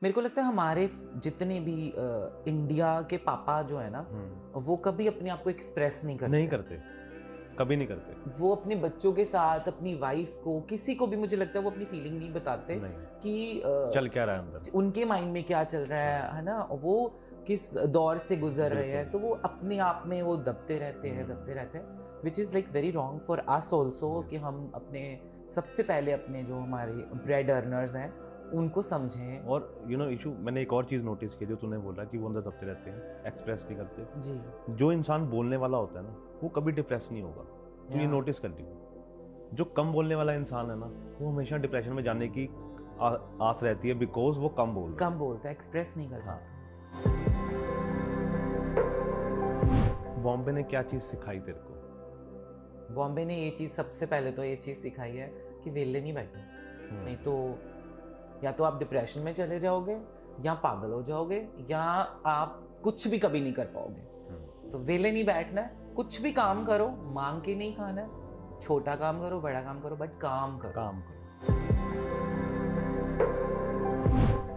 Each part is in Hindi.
मेरे को लगता है हमारे जितने भी इंडिया के पापा जो है ना, वो कभी अपने आप को एक्सप्रेस नहीं करते। कभी नहीं करते। वो अपने बच्चों के साथ, अपनी वाइफ को, किसी को भी मुझे लगता है वो अपनी फीलिंग नहीं बताते नहीं। कि चल क्या रहा है अंदर, उनके माइंड में क्या चल रहा है ना, वो किस दौर से गुजर रहे हैं, तो वो अपने आप में वो दबते रहते हैं which is like very wrong for us also कि हम अपने सबसे पहले अपने जो हमारे ब्रेड अर्नर्स हैं उनको समझें। और यू नो इशू, मैंने एक और चीज़ नोटिस की जो तूने बोला कि वो अंदर दबते रहते हैं, एक्सप्रेस नहीं करते जी। जो इंसान बोलने वाला होता है ना, वो कभी डिप्रेस नहीं होगा। तो ये नोटिस कर लियो, जो कम बोलने वाला इंसान है ना, वो हमेशा डिप्रेशन में जाने की आस रहती है, बिकॉज वो कम बोलता है, एक्सप्रेस नहीं कर पाता। बॉम्बे ने क्या चीज़ सिखाई तेरे को? बॉम्बे ने ये चीज़, सबसे पहले तो ये चीज़ सिखाई है कि वेले नहीं बैठो, नहीं तो या तो आप डिप्रेशन में चले जाओगे, या पागल हो जाओगे, या आप कुछ भी कभी नहीं कर पाओगे। तो वेले नहीं बैठना है, कुछ भी काम करो, मांग के नहीं खाना है, छोटा काम करो, बड़ा काम करो, बट काम करो।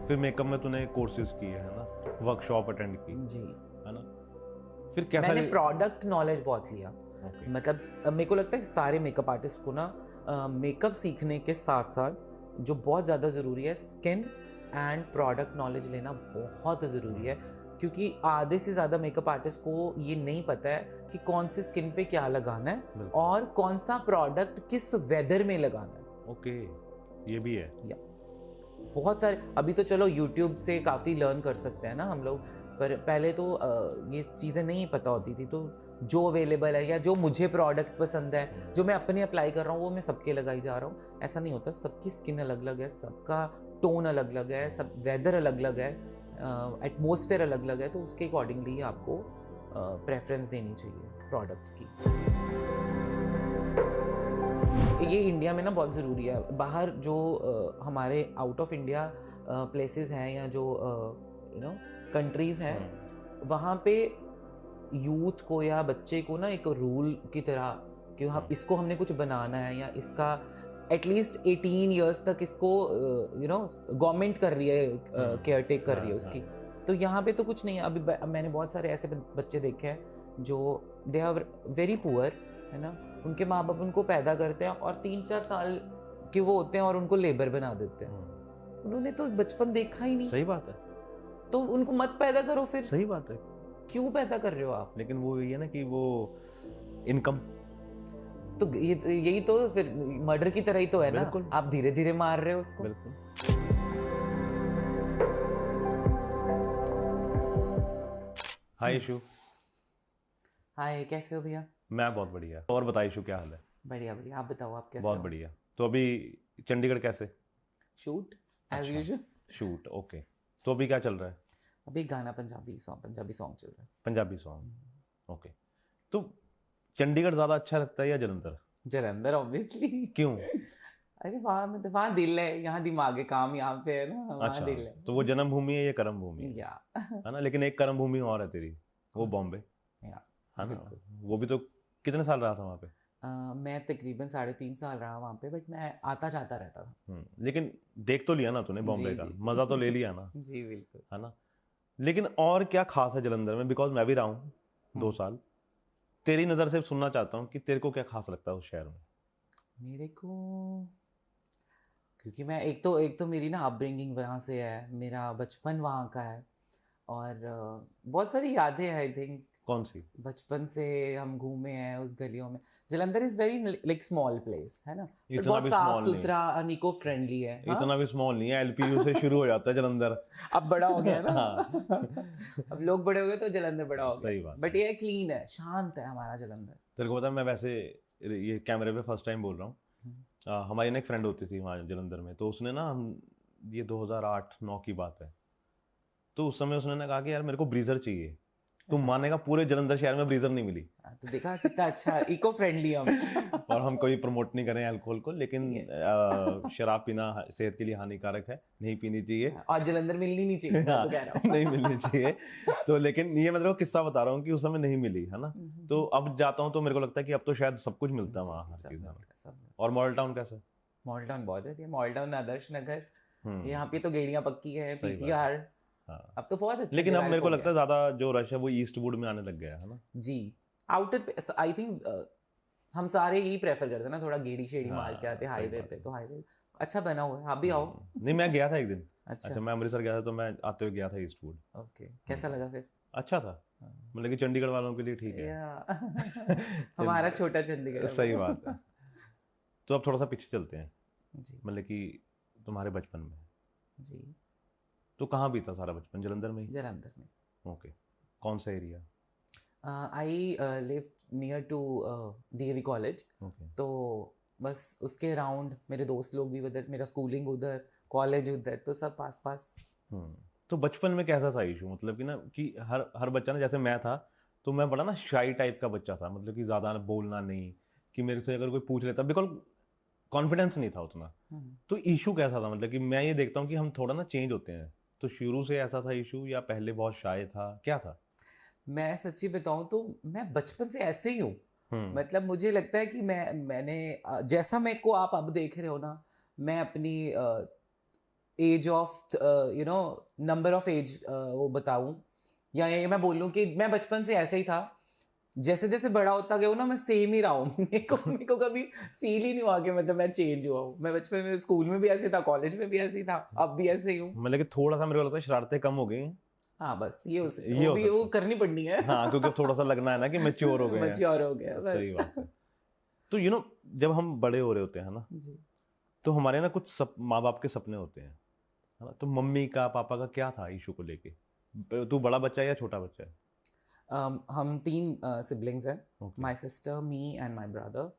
फिर मेकअप में तूने कोर्सेज किए है ना, वर्कशॉप अटेंड की जी, है ना, फिर कैसा? मैंने प्रोडक्ट नॉलेज बहुत लिया। मतलब मेरे को लगता है सारे मेकअप आर्टिस्ट को ना मेकअप सीखने के साथ साथ जो बहुत ज़्यादा ज़रूरी है, स्किन एंड प्रोडक्ट नॉलेज लेना बहुत ज़रूरी है, क्योंकि आधे से ज़्यादा मेकअप आर्टिस्ट को ये नहीं पता है कि कौन सी स्किन पे क्या लगाना है और कौन सा प्रोडक्ट किस वेदर में लगाना है। ओके, ये भी है। बहुत सारे, अभी तो चलो यूट्यूब से काफ़ी लर्न कर सकते हैं ना हम लोग, पर पहले तो ये चीज़ें नहीं पता होती थी। तो जो अवेलेबल है या जो मुझे प्रोडक्ट पसंद है, जो मैं अपने अप्लाई कर रहा हूँ, वो मैं सबके लगाई जा रहा हूँ। ऐसा नहीं होता, सबकी स्किन अलग अलग है, सबका टोन अलग अलग है, सब वेदर अलग अलग है, एटमॉस्फेयर अलग अलग है, तो उसके अकॉर्डिंगली आपको प्रेफरेंस देनी चाहिए प्रोडक्ट्स की। ये इंडिया में ना बहुत ज़रूरी है। बाहर जो हमारे आउट ऑफ इंडिया प्लेसेस हैं या जो कंट्रीज़ हैं, वहाँ पे यूथ को या बच्चे को ना एक रूल की तरह कि हम इसको हमने कुछ बनाना है, या इसका एटलीस्ट 18 इयर्स तक इसको गवर्नमेंट कर रही है, केयर टेक कर रही है उसकी। तो यहाँ पे तो कुछ नहीं है। अभी मैंने बहुत सारे ऐसे बच्चे देखे हैं जो दे आर वेरी पुअर, है ना, उनके माँ बाप उनको पैदा करते हैं और 3-4 साल के वो होते हैं और उनको लेबर बना देते हैं। उन्होंने तो बचपन देखा ही नहीं। सही बात है। तो उनको मत पैदा करो फिर। सही बात है। क्यों पैदा कर रहे हो आप? लेकिन वो ये है ना कि वो इनकम, तो यही तो फिर मर्डर की तरह ही तो है ना, आप धीरे धीरे मार रहे हो उसको। बिल्कुल। हाय इशू। हाय, कैसे हो भैया? मैं बहुत बढ़िया। और बताइए इशू, क्या हाल है? बढ़िया बढ़िया, आप बताओ आप कैसे? बहुत बढ़िया। तो अभी चंडीगढ़ कैसे? Shoot as usual. Shoot, okay. तो अभी क्या चल रहा है? अभी गाना पंजाबी सॉन्ग चल रहा है। Punjabi song, okay. तो चंडीगढ़ ज़्यादा अच्छा लगता है या जलंधर? जलंधर ऑब्वियसली। क्यों? अरे वहाँ दिल है, यहाँ दिमाग है, काम यहाँ पे है ना, वहाँ दिल है। तो वो जन्मभूमि है या कर्म भूमि है? या है ना, लेकिन एक कर्म भूमि और है तेरी, वो बॉम्बे, है ना। वो भी तो कितने साल रहा था वहाँ पे? मैं तकरीबन 3.5 साल रहा वहाँ पे, बट मैं आता जाता रहता था। लेकिन देख तो लिया ना तूने बॉम्बे का, मज़ा तो ले लिया ना? जी बिल्कुल, है ना। लेकिन और क्या खास है जलंधर में? बिकॉज मैं भी रहा हूँ 2 साल। तेरी नज़र से सुनना चाहता हूँ कि तेरे को क्या खास लगता है उस शहर में? मेरे को, क्योंकि मैं एक तो मेरी ना अपब्रिंगिंग वहाँ से है, मेरा बचपन वहाँ का है, और बहुत सारी यादें हैं। आई थिंक कौन सी? बचपन से हम घूमे हैं उस गलियों में। Jalandhar is very like small place, है ना, इतना बहुत साफ सुथरा और इको फ्रेंडली है। इतना भी स्मॉल नहीं है, एलपीयू से शुरू हो जाता है जलंधर। अब बड़ा हो गया ना। अब लोग बड़े हो गए तो जलंधर बड़ा हो गया। सही बात। बट ये क्लीन है, शांत है हमारा जलंधर। तेरे को पता है, मैं वैसे ये कैमरे पे फर्स्ट टाइम बोल रहा हूँ। हमारी ना एक फ्रेंड होती थी वहाँ जलंधर में, तो उसने ना, हम ये 2008-9 की बात है, तो उस समय उसने ना कहा कि यार मेरे को ब्रीजर चाहिए। तुम मानेगा, पूरे जलंधर शहर में ब्रीजर नहीं मिली। तो देखा कितना अच्छा इको फ्रेंडली हम। और हम कोई प्रमोट नहीं करें अल्कोहल को, लेकिन शराब पीना सेहत के लिए हानिकारक है, नहीं पीनी चाहिए। और जलंधर मिलनी नहीं चाहिए, मैं तो कह रहा हूँ। नहीं मिलनी चाहिए। तो लेकिन ये मैं तेरे को किस्सा बता रहा हूँ कि उस समय नहीं मिली, है ना। तो अब जाता हूँ तो मेरे को लगता है कि अब तो शायद सब कुछ मिलता है वहाँ, हर चीज़। और मॉडल टाउन कैसा? मॉडल टाउन बहुत है, मॉडल टाउन, आदर्श नगर, यहाँ पे तो गेड़ियाँ पक्की है, सही बात है। पीपीआर। हाँ। अब तो बहुत अच्छा लेकिन अब develop मेरे को हो लगता है गया ज्यादा जो रश है वो ईस्टवुड में आने लग गया है ना। जी। आउटर पे आई थिंक हम सारे यही प्रेफर करते हैं ना, थोड़ा गेड़ी शेड़ी मार के हाँ, आते सही हाईवे बात पे, है। तो हाईवे अच्छा बना हुआ है, आप भी आओ। नहीं, मैं गया था एक दिन। अच्छा, अच्छा, मैं अमृतसर गया था तो मैं आते हुए गया था ईस्टवुड। ओके, कैसा लगा फिर? अच्छा था, मतलब कि चंडीगढ़ वालों के लिए ठीक है। या हमारा छोटा चंडीगढ़ है सही वो। बात है। तो अब थोड़ा सा पीछे चलते हैं, जी मतलब कि तुम्हारे बचपन में जी, तो कहाँ बीता सारा बचपन? जलंधर में ही? जलंधर में। ओके, कौन सा area? I live near to DAV college, okay. तो बस उसके अराउंड मेरे दोस्त लोग भी उधर, मेरा स्कूलिंग उधर, कॉलेज उधर, तो सब पास पास। तो बचपन में कैसा था इशू, मतलब कि ना कि हर हर बच्चा ना, जैसे मैं था तो मैं बड़ा ना शाई टाइप का बच्चा था, मतलब कि ज़्यादा बोलना नहीं, कि मेरे से अगर कोई पूछ लेता, बिल्कुल कॉन्फिडेंस नहीं था उतना। तो इशू कैसा था, मतलब कि मैं ये देखता हूँ कि हम थोड़ा ना चेंज होते हैं, तो शुरू से ऐसा था इशू या पहले बहुत शाय था, क्या था? मैं सच्ची बताऊं तो मैं बचपन से ऐसे ही हूँ। हम्म मतलब मुझे लगता है कि मैंने जैसा मेरे को आप अब देख रहे हो ना, मैं अपनी age of number of age वो बताऊं, या ये मैं बोलूं कि मैं बचपन से ऐसे ही था। जैसे जैसे बड़ा होता गया हूं ना, मैं सेम ही रहा हूँ। मेरे को कभी फील ही नहीं हुआ कि मतलब मैं चेंज हुआ हूँ। मैं बचपन में स्कूल में भी ऐसे था, कॉलेज में भी ऐसे ही था, अब भी ऐसे ही हूँ। मतलब कि थोड़ा सा मेरे को लगता है शरारतें कम हो गई हैं। हाँ बस ये ये वो हो भी सकता वो है। करनी पड़नी है। हाँ, क्योंकि अब थोड़ा सा लगना है ना कि मैच्योर हो गए हैं। मैच्योर हो गया सही बस। बात है। तो जब हम बड़े हो रहे होते हैं ना, जी। तो हमारे ना कुछ माँ बाप के सपने होते हैं, है ना? तो मम्मी का पापा का क्या था इशू को लेके? तू बड़ा बच्चा है या छोटा बच्चा है? हम 3 सिबलिंग्स हैं, okay. My sister, me and my brother,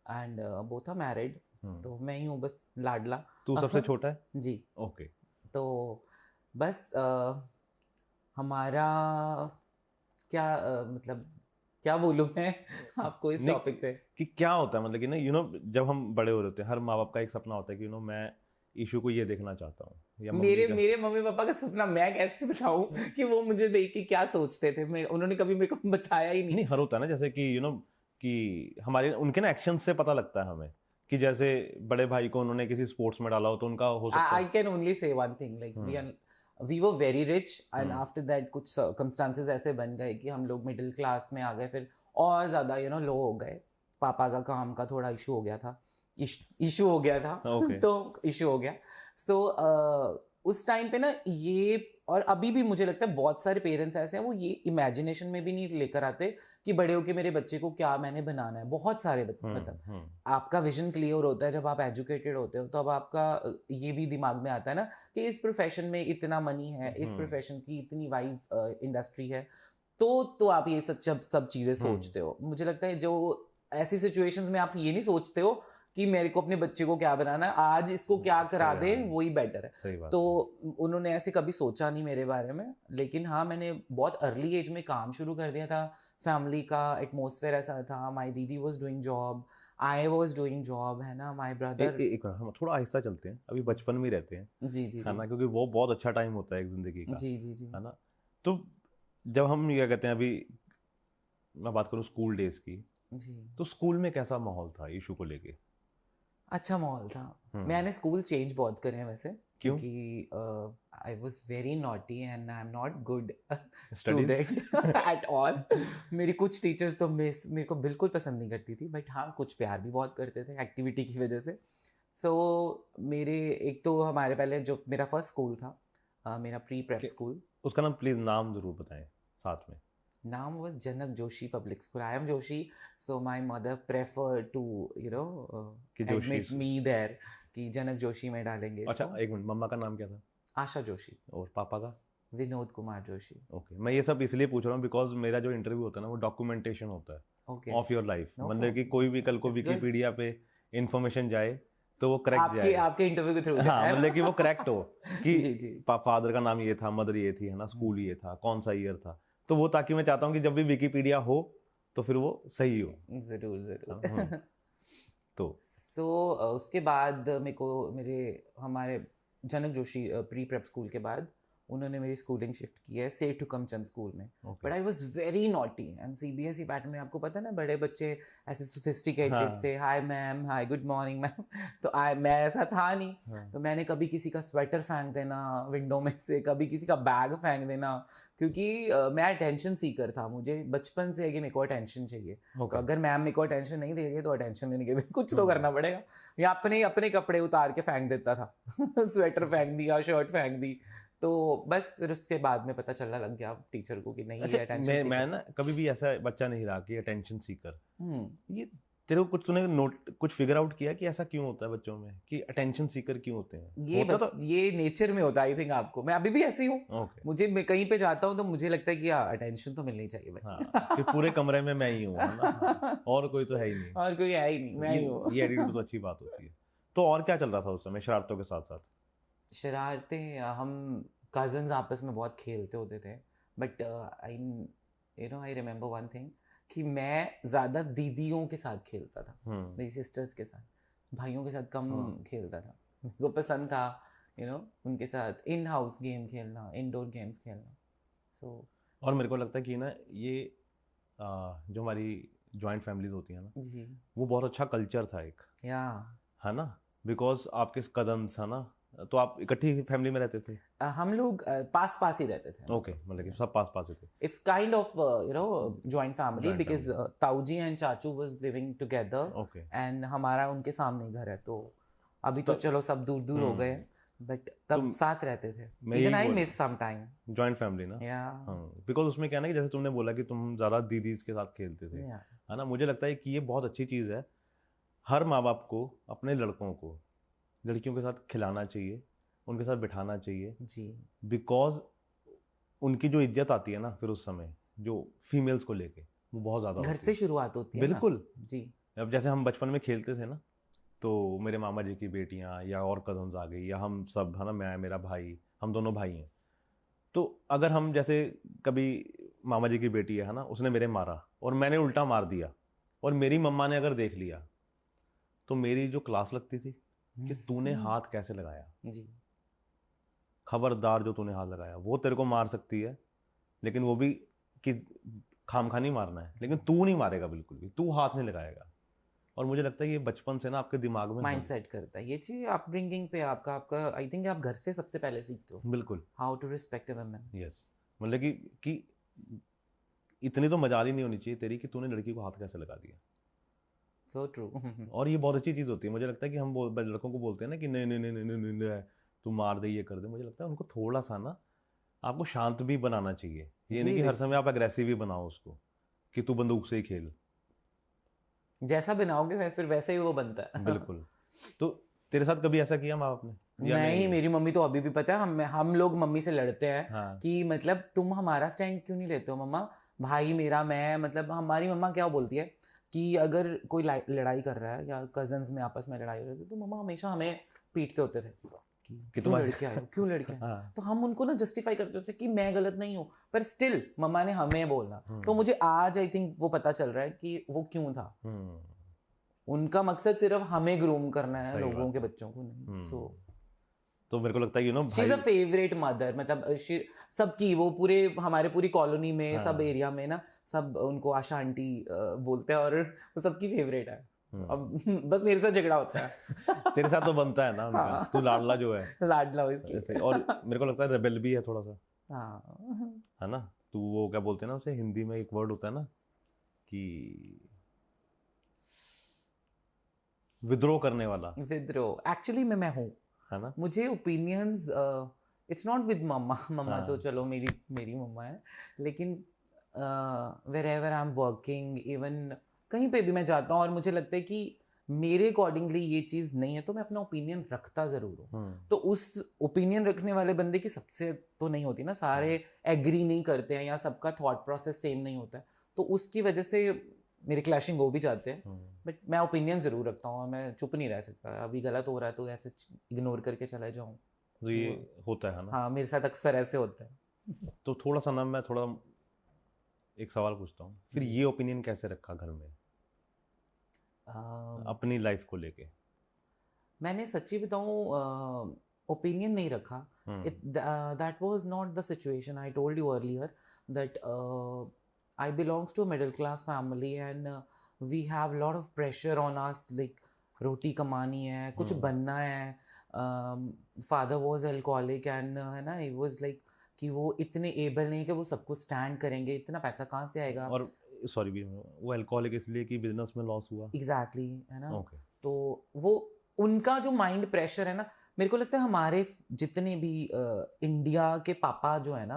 and both are married. तो मैं ही हूँ बस लाडला। तू सबसे छोटा है? जी। ओके। तो बस हमारा क्या मतलब क्या बोलूँ मैं आपको इस नहीं, टॉपिक पे? कि क्या होता है, मतलब कि ना जब हम बड़े हो रहे होते हैं, हर माँ बाप का एक सपना होता है कि मैं इशू को ये देखना चाहता हूँ, या मम्मी मेरे का। मेरे मम्मी पापा का सपना मैं कैसे बताऊं कि वो मुझे देख के क्या सोचते थे। मैं उन्होंने कभी मेरे को बताया ही नहीं। नहीं, हर होता है ना, जैसे कि कि हमारे उनके ना एक्शन से पता लगता है हमें, कि जैसे बड़े भाई को उन्होंने किसी स्पोर्ट्स में डाला हो तो उनका हो सकता I है। can only say one thing, like we were very rich, and after that कुछ circumstances ऐसे बन गए कि हम लोग मिडिल क्लास में आ गए, फिर और ज़्यादा लो हो गए। पापा का काम का थोड़ा इशू हो गया था, इशू हो गया था। ओके। तो इशू हो गया। सो उस टाइम पे ना ये, और अभी भी मुझे लगता है बहुत सारे पेरेंट्स ऐसे हैं, वो ये इमेजिनेशन में भी नहीं लेकर आते कि बड़े होके मेरे बच्चे को क्या मैंने बनाना है। बहुत सारे मतलब आपका विजन क्लियर होता है जब आप एजुकेटेड होते हो, तो अब आपका ये भी दिमाग में आता है ना कि इस प्रोफेशन में इतना मनी है, इस प्रोफेशन की इतनी वाइज इंडस्ट्री है, तो आप ये सब चीज़ें सोचते हो। मुझे लगता है जो ऐसी सिचुएशंस में आप ये नहीं सोचते हो कि मेरे को अपने बच्चे को क्या बनाना है, आज इसको क्या करा दे वही बेटर है। सही बात तो उन्होंने ऐसे कभी सोचा नहीं मेरे बारे में। लेकिन हाँ, मैंने बहुत अर्ली एज में काम शुरू कर दिया था। फैमिली का एटमोसफेयर ऐसा था, माय दीदी was doing job, I was doing job, है ना, माय ब्रदर। एक मिनट, हम थोड़ा आहिस्ता चलते हैं, अभी बचपन में ही रहते हैं, जी जी है जी ना, क्योंकि वो बहुत अच्छा टाइम होता है एक जिंदगी का, जी जी जी है ना? तो जब हम क्या कहते हैं, अभी मैं बात करूँ स्कूल डेज की, जी। तो स्कूल में कैसा माहौल था इशू को लेके? अच्छा माहौल था। मैंने स्कूल चेंज बहुत करे हैं वैसे, क्यों? क्योंकि I was very naughty and I am not good Studies? Student at all. मेरी कुछ टीचर्स तो मेरे को बिल्कुल पसंद नहीं करती थी, बट हाँ कुछ प्यार भी बहुत करते थे एक्टिविटी की वजह से। सो मेरे एक तो हमारे पहले जो मेरा फर्स्ट स्कूल था, मेरा प्री प्रेप स्कूल। उसका नाम प्लीज नाम जरूर बताएं साथ में। नाम was Janak Joshi public school. I am Joshi, so my mother preferred to कि जोशी admit me there कि जनक जोशी में डालेंगे अच्छा, इसको। एक मिनट, मम्मा का नाम क्या था? आशा जोशी। और पापा का? विनोद कुमार जोशी। ओके, मैं ये सब इसलिए पूछ रहा हूँ बिकॉज मेरा जो इंटरव्यू होता है ना, वो डॉक्यूमेंटेशन होता है okay. Of your life, No मतलब कि problem. कोई भी कल को It's good. विकीपीडिया पे इंफॉर्मेशन जाए तो वो करेक्ट आपके जाए। आपके इंटरव्यू के थ्रू हाँ, जाए मतलब कि वो करेक्ट हो कि जी जी। फादर का नाम ये था, मदर ये थी, है ना, स्कूल ये था, कौन सा ईयर था, तो वो ताकि मैं चाहता हूँ कि जब भी विकीपीडिया हो तो फिर वो सही हो। जरूर जरूर। तो उसके बाद मेरे को हमारे जनक जोशी प्री प्रेप स्कूल के बाद उन्होंने मेरी स्कूलिंग शिफ्ट की है सेठ हुकमचंद स्कूल में। Okay. But I was very naughty and CBSE pattern में आपको पता है ना, बड़े बच्चे ऐसे सोफिस्टिकेटेड हाँ. से hi ma'am, hi good morning ma'am. तो मैं ऐसा था नहीं। हाँ. तो मैंने कभी किसी का स्वेटर फेंक देना विंडो में से, कभी किसी का बैग फेंक देना, क्योंकि मैं अटेंशन सीकर था। मुझे बचपन से है कि मेरे को अटेंशन चाहिए। तो अगर मैम मेरे को अटेंशन नहीं दे रही है तो अटेंशन लेने के लिए कुछ तो करना पड़ेगा। या अपने अपने कपड़े उतार के फेंक देता था स्वेटर फेंक दिया, शर्ट फेंक दी। तो बस फिर उसके बाद में पता चलने लग गया टीचर को कि नहीं ये अटेंशन मैं ना कभी भी ऐसा बच्चा नहीं रहा कि अटेंशन सीकर। ये तेरे को कुछ तूने कुछ फिगर आउट किया कि ऐसा क्यों होता है बच्चों में कि अटेंशन सीकर क्यों होते हैं? ये नेचर में होता है आई थिंक। आपको, मैं अभी भी ऐसे ही हूँ। Okay. मुझे, मैं कहीं पे जाता हूँ तो मुझे लगता है कि अटेंशन तो मिलनी चाहिए भाई। हाँ, कि पूरे कमरे में मैं ही हूँ, है ना? और कोई तो है ही नहीं। और कोई है ही नहीं, मैं ही हूँ। ये एटीट्यूड तो अच्छी बात होती है। तो और क्या चल रहा था उस समय शरारतों के साथ साथ? शरारतें, हम कजन्स आपस में बहुत खेलते होते थे। But I remember one thing कि मैं ज़्यादा दीदियों के साथ खेलता था, मेरी सिस्टर्स के साथ। भाइयों के साथ कम खेलता था। मेरे को पसंद था उनके साथ इन हाउस गेम खेलना, इंडोर गेम्स खेलना। और मेरे को लगता है कि ना ये जो हमारी जॉइंट फैमिलीज होती है ना जी, वो बहुत अच्छा कल्चर था एक, है ना? बिकॉज आपके कजन्स है ना, तो आप इकट्ठी फैमिली में रहते थे? हम लोग पास पास ही रहते थे। ओके, मतलब कि सब पास पास ही थे। It's kind of joint family because ताऊजी एंड चाचू वाज लिविंग टुगेदर एंड हमारा उनके सामने घर है। तो अभी तो चलो सब दूर दूर हो गए, बट तब साथ रहते थे। Even I miss some time joint family ना। हाँ, बिकॉज उसमें क्या ना कि जैसे तुमने बोला कि तुम ज़्यादा दीदीज के साथ खेलते थे, है ना? मुझे लगता है कि ये बहुत अच्छी चीज़ है। हर माँ बाप को अपने लड़कों को लड़कियों के साथ खिलाना चाहिए, उनके साथ बिठाना चाहिए जी, बिकॉज उनकी जो इज्जत आती है ना फिर उस समय जो फीमेल्स को लेके वो बहुत ज़्यादा घर से शुरुआत होती है। बिल्कुल जी। अब जैसे हम बचपन में खेलते थे ना, तो मेरे मामा जी की बेटियां या और कजन्स आ गई या हम सब, है ना, मैं मेरा भाई, हम दोनों भाई हैं। तो अगर हम जैसे कभी मामा जी की बेटी है ना, उसने मेरे मारा और मैंने उल्टा मार दिया और मेरी मम्मा ने अगर देख लिया तो मेरी जो क्लास लगती थी कि तूने हाथ कैसे लगाया जी, खबरदार जो तूने हाथ लगाया। वो तेरे को मार सकती है लेकिन वो भी कि खामखा नहीं मारना है, लेकिन तू नहीं मारेगा बिल्कुल भी, तू हाथ नहीं लगाएगा। और मुझे लगता है ये बचपन से ना आपके दिमाग में माइंड सेट करता है ये चीज। अपब्रिंगिंग पे आपका आई थिंक आप घर से सबसे पहले सीखते हो। बिल्कुल, how to respect a woman. Yes, मतलब कि इतनी तो मजाल ही नहीं होनी चाहिए तेरी कि तूने लड़की को हाथ कैसे लगा दिया। So true. और ये बहुत अच्छी चीज़ होती है। मुझे लगता है कि हम लड़कों को बोलते हैं ना कि नहीं नहीं नहीं नहीं नहीं, नहीं तू मार दे, ये कर दे। मुझे लगता है उनको थोड़ा सा ना आपको शांत भी बनाना चाहिए। ये नहीं कि हर समय आप एग्रेसिव ही बनाओ उसको कि तू बंदूक से ही खेल। जैसा बनाओगे फिर वैसे ही वो बनता है। बिल्कुल। तो तेरे साथ कभी ऐसा किया माँ बाप ने? नहीं, मेरी मम्मी तो अभी भी, पता है हम लोग मम्मी से लड़ते हैं। हाँ। कि मतलब तुम हमारा स्टैंड क्यों नहीं लेते हो मम्मा, भाई मेरा, मैं, मतलब हमारी मम्मा क्या बोलती है कि अगर कोई लड़ाई कर रहा है या कजन्स में आपस में लड़ाई हो रही है तो मम्मा हमेशा हमें पीटते होते थे कि क्यों लड़के आए हो, क्यों लड़के आए। हाँ। तो हम उनको ना जस्टिफाई करते थे कि मैं गलत नहीं हूँ, पर स्टिल मम्मा ने हमें बोलना। तो मुझे आज आई थिंक वो पता चल रहा है कि वो क्यों था। उनका मकसद सिर्फ हमें ग्रूम करना है, लोगों के बच्चों को नहीं। सो तो मेरे को लगता है she is a favourite mother, मतलब सबकी, वो पूरे हमारे पूरी कॉलोनी में, सब एरिया में ना, सब उनको आशा आंटी बोलते हैं और वो सबकी फेवरेट है। अब बस मेरे साथ झगड़ा होता है। तेरे साथ तो बनता है ना उनका। तू लाडला जो है, लाडला इसलिए। और मेरे को लगता है रेबेल भी है थोड़ा सा, हाँ, है ना? तू वो क्या बोलते हैं ना उसे, हिंदी में एक वर्ड होता है ना कि विद्रोह करने वाला। विद्रोह एक्चुअली मैं हूँ, है ना? मुझे opinions, it's not with mumma तो चलो मेरी मम्मा है, लेकिन wherever I am working, even कहीं पे भी मैं जाता हूँ और मुझे लगता है कि मेरे अकॉर्डिंगली ये चीज़ नहीं है तो मैं अपना ओपिनियन रखता ज़रूर हूँ। तो उस ओपिनियन रखने वाले बंदे की सबसे तो नहीं होती ना, सारे एग्री नहीं करते हैं या सबका थॉट प्रोसेस सेम नहीं होता है, तो उसकी वजह से मेरे क्लैशिंग हो भी जाते हैं। बट मैं ओपिनियन ज़रूर रखता हूँ और मैं चुप नहीं रह सकता। अभी गलत हो रहा है तो ऐसे इग्नोर करके चला जाऊँ, तो ये होता है ना? हाँ, मेरे साथ अक्सर ऐसे होता है। तो थोड़ा सा ना मैं थोड़ा एक सवाल पूछता हूँ, फिर ये ओपिनियन कैसे रखा घर में अपनी लाइफ को लेके? मैंने सच्ची बताऊँ, ओपिनियन नहीं रखा. That was not the situation. I told you earlier that I belongs to a middle class family and we have a lot of pressure on us, like रोटी कमानी है, कुछ बनना है. Father was alcoholic and है ना, he was like कि वो इतने एबल नहीं कि वो सबको स्टैंड करेंगे, इतना पैसा कहाँ से आएगा. और सॉरी भी, वो अल्कोहलिक इसलिए कि बिजनेस में लॉस हुआ. एग्जैक्टली है ना. Okay. तो वो उनका जो माइंड प्रेशर है ना, मेरे को लगता है हमारे जितने भी इंडिया के पापा जो है ना,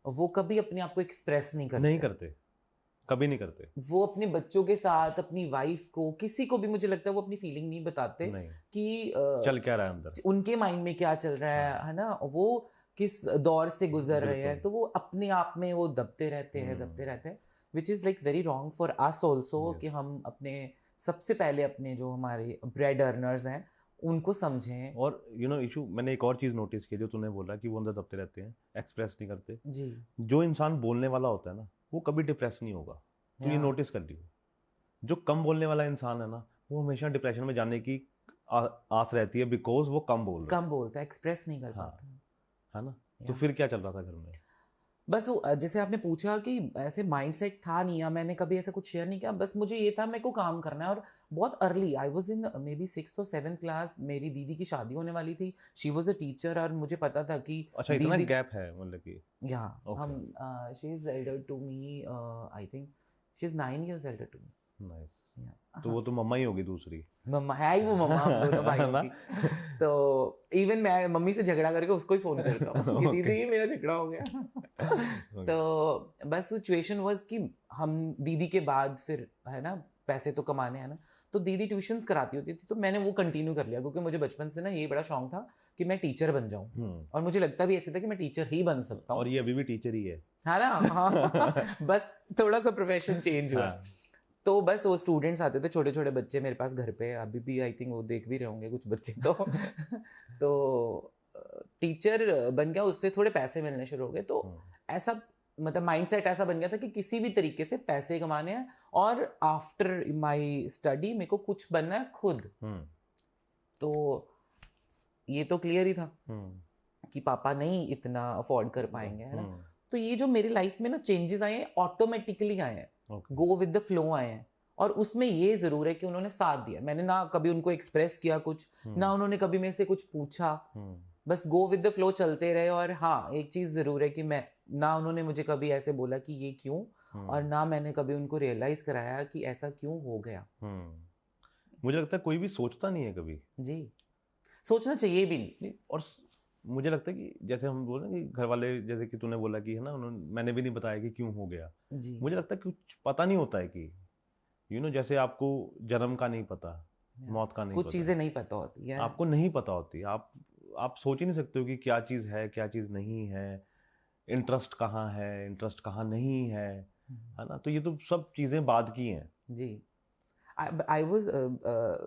वो कभी अपने आप को एक्सप्रेस नहीं करते. कभी नहीं करते. वो अपने बच्चों के साथ, अपनी वाइफ को, किसी को भी मुझे लगता है वो अपनी फीलिंग नहीं बताते कि चल क्या रहा है अंदर, उनके माइंड में क्या चल रहा है ना, वो किस दौर से गुजर रहे हैं. तो वो अपने आप में वो दबते रहते हैं which is like very wrong for us also कि हम अपने सबसे पहले अपने जो हमारे ब्रेड अर्नर्स हैं उनको समझें. और इशू मैंने एक और चीज़ नोटिस की जो तूने बोला कि वो अंदर दबते रहते हैं, एक्सप्रेस नहीं करते जी. जो इंसान बोलने वाला होता है ना, वो कभी डिप्रेस नहीं होगा. तो ये नोटिस कर लियो, जो कम बोलने वाला इंसान है ना, वो हमेशा डिप्रेशन में जाने की आस रहती है, बिकॉज वो कम बोलता है, एक्सप्रेस नहीं कर पाता है ना. तो फिर क्या चल रहा था घर में? बस वो जैसे आपने पूछा कि ऐसे माइंडसेट था नहीं, या मैंने कभी ऐसा कुछ शेयर नहीं किया. बस मुझे ये था मेरे को काम करना है. और बहुत early, I was in may be 6th or 7th class, मेरी दीदी की शादी होने वाली थी. शी वाज अ टीचर और मुझे पता था कि अच्छा इतना गैप है, मतलब कि या हम she is elder to me, I think she is 9 years elder to me. Nice. तो वो तो मम्मा ही होगी, दूसरी मम्मा है ही वो, मम्मा हम दोनों भाइयों की. तो इवन मैं मम्मी से झगड़ा करके उसको ही फोन करता हूँ कि दीदी मेरा झगड़ा हो गया. तो बस सिचुएशन वाज कि हम दीदी के बाद फिर है ना पैसे तो कमाने हैं ना, तो दीदी ट्यूशंस कराती होती थी, तो मैंने वो कंटिन्यू कर लिया क्योंकि मुझे बचपन से ना ये बड़ा शौक था कि मैं टीचर बन जाऊँ. और मुझे लगता भी ऐसे था कि मैं टीचर ही बन सकता हूँ. और ये अभी भी टीचर ही है ना. हाँ. बस थोड़ा सा प्रोफेशन चेंज हुआ. तो बस वो स्टूडेंट्स आते थे, छोटे छोटे बच्चे मेरे पास घर पे, अभी भी आई थिंक वो देख भी रहे होंगे कुछ बच्चे. तो टीचर बन गया, उससे थोड़े पैसे मिलने शुरू हो गए. तो ऐसा मतलब माइंडसेट ऐसा बन गया था कि किसी भी तरीके से पैसे कमाने हैं, और आफ्टर माय स्टडी मेरे को कुछ बनना है खुद. तो ये तो क्लियर ही था कि पापा नहीं इतना अफोर्ड कर पाएंगे, है ना. तो ये जो मेरी लाइफ में ना चेंजेस आए हैं, ऑटोमेटिकली आए हैं, गो विद द फ्लो आए हैं. और उसमें ये जरूर है कि उन्होंने साथ दिया. मैंने ना कभी उनको एक्सप्रेस किया कुछ, ना उन्होंने कभी मेरे से कुछ पूछा. बस गो विद द फ्लो चलते रहे. और हाँ, एक चीज जरूर है कि मैं ना उन्होंने मुझे कभी ऐसे बोला कि ये क्यों, और ना मैंने कभी उनको रियलाइज कराया कि ऐसा क्यों हो गया. मुझे लगता है कोई भी सोचता नहीं है कभी. जी, सोचना चाहिए भी नहीं. और मुझे लगता है कि जैसे हम बोल रहे हैं कि घर वाले, जैसे कि तूने बोला कि है ना, मैंने भी नहीं बताया कि क्यों हो गया. मुझे लगता है कुछ पता नहीं होता है कि जैसे आपको जन्म का नहीं पता, मौत का नहीं पता, कुछ चीजें नहीं पता होती है, आपको नहीं पता होती. आप सोच ही नहीं सकते हो कि क्या चीज़ है, क्या चीज़ नहीं है, इंटरेस्ट कहाँ है, इंटरेस्ट कहाँ नहीं है ना. तो ये तो सब चीज़ें बाद की हैं. जी. I was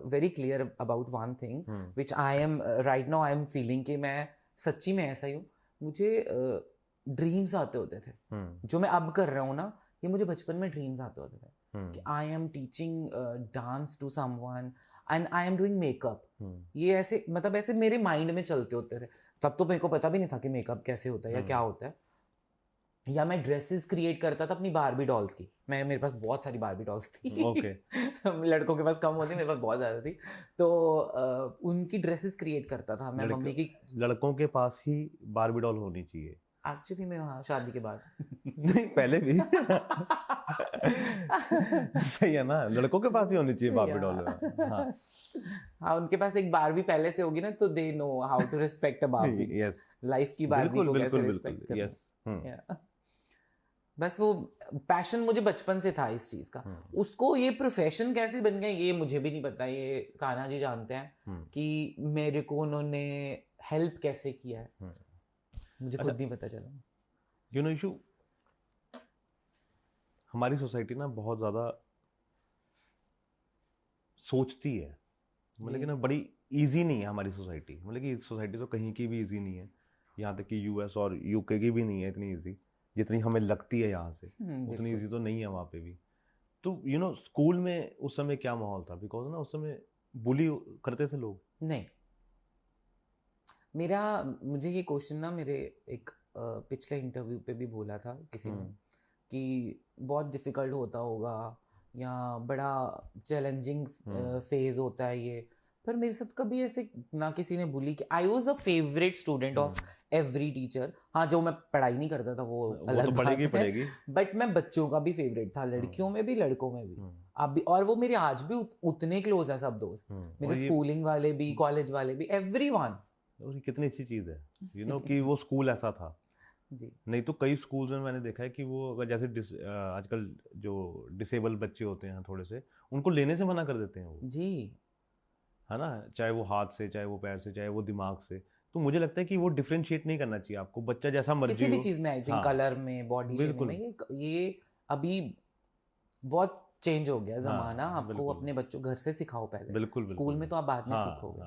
very clear about one thing which I am right now I am feeling कि मैं सच्ची में ऐसा ही हूँ. मुझे ड्रीम्स आते होते थे जो मैं अब कर रहा हूँ ना, ये मुझे बचपन में ड्रीम्स आते होते थे कि I am teaching dance to someone and I am doing makeup. ये ऐसे मतलब ऐसे मेरे माइंड में चलते होते थे. तब तो मेरे को पता भी नहीं था कि मेकअप कैसे होता है या क्या होता है. या मैं ड्रेसेस क्रिएट करता था अपनी बारबी डॉल्स की. मेरे पास बहुत सारी बारबी डॉल्स थी. लड़कों के पास कम होती, मेरे पास बहुत ज़्यादा थी. तो उनकी ड्रेसेस क्रिएट करता था मैं. मम्मी की, लड़कों के पास ही बारबी डॉल होनी चाहिए एक्चुअली में. हाँ, शादी के बाद नहीं, पहले भी सही है ना, लड़कों के पास ही होनी चाहिए बारबी डॉल. हाँ, उनके पास एक बारबी पहले से होगी ना, तो they know how to respect a Barbie. Yes, life की बारबी को कैसे रिस्पेक्ट करना. यस. बस वो पैशन मुझे बचपन से था इस चीज का. उसको ये प्रोफेशन कैसे बन गया ये मुझे भी नहीं पता. ये कान्हा जी जानते हैं कि मेरे को उन्होंने हेल्प कैसे किया है. मुझे खुद नहीं पता चला. इशू हमारी सोसाइटी ना बहुत ज़्यादा सोचती है, मतलब कि ना बड़ी इजी नहीं है हमारी सोसाइटी. मतलब कि सोसाइटी तो कहीं की भी इजी नहीं है, यहाँ तक कि यूएस और यूके की भी नहीं है इतनी इजी जितनी हमें लगती है यहाँ से. उतनी इजी तो नहीं है वहाँ पे भी. तो स्कूल में उस समय क्या माहौल था? बिकॉज ना उस समय बुली करते थे लोग. नहीं, मेरा मुझे ये क्वेश्चन ना मेरे एक पिछले इंटरव्यू पे भी बोला था किसी ने कि बहुत डिफ़िकल्ट होता होगा या बड़ा चैलेंजिंग फेज होता है ये, पर मेरे साथ कभी ऐसे ना किसी ने बोली कि I was a favourite student of every teacher. हाँ, जो मैं पढ़ाई नहीं करता था वो अलग तो पढ़ेगी बात है, बट मैं बच्चों का भी फेवरेट था, लड़कियों में भी लड़कों में भी। अब भी, और वो मेरे आज भी उतने क्लोज हैं सब दोस्त, मेरे स्कूलिंग वाले भी, कॉलेज वाले भी, एवरीवन। और ये कितनी अच्छी चीज़ है कि वो स्कूल ऐसा था जी। नहीं तो कई स्कूल्स में मैंने देखा है कि वो अगर जैसे आजकल जो डिसेबल बच्चे होते हैं थोड़े से, उनको लेने से मना कर देते हैं वो जी, है ना, चाहे वो हाथ से, चाहे वो पैर से, चाहे वो दिमाग से। तो मुझे लगता है कि वो डिफरेंशिएट नहीं करना चाहिए आपको, बच्चा जैसा मर्जी किसी भी चीज में, आई थिंक कलर में, बॉडी शेप में, ये अभी बहुत चेंज हो गया जमाना। आपको अपने बच्चों घर से सिखाओ पहले, बिल्कुल स्कूल में तो आप बाद में सीखोगे,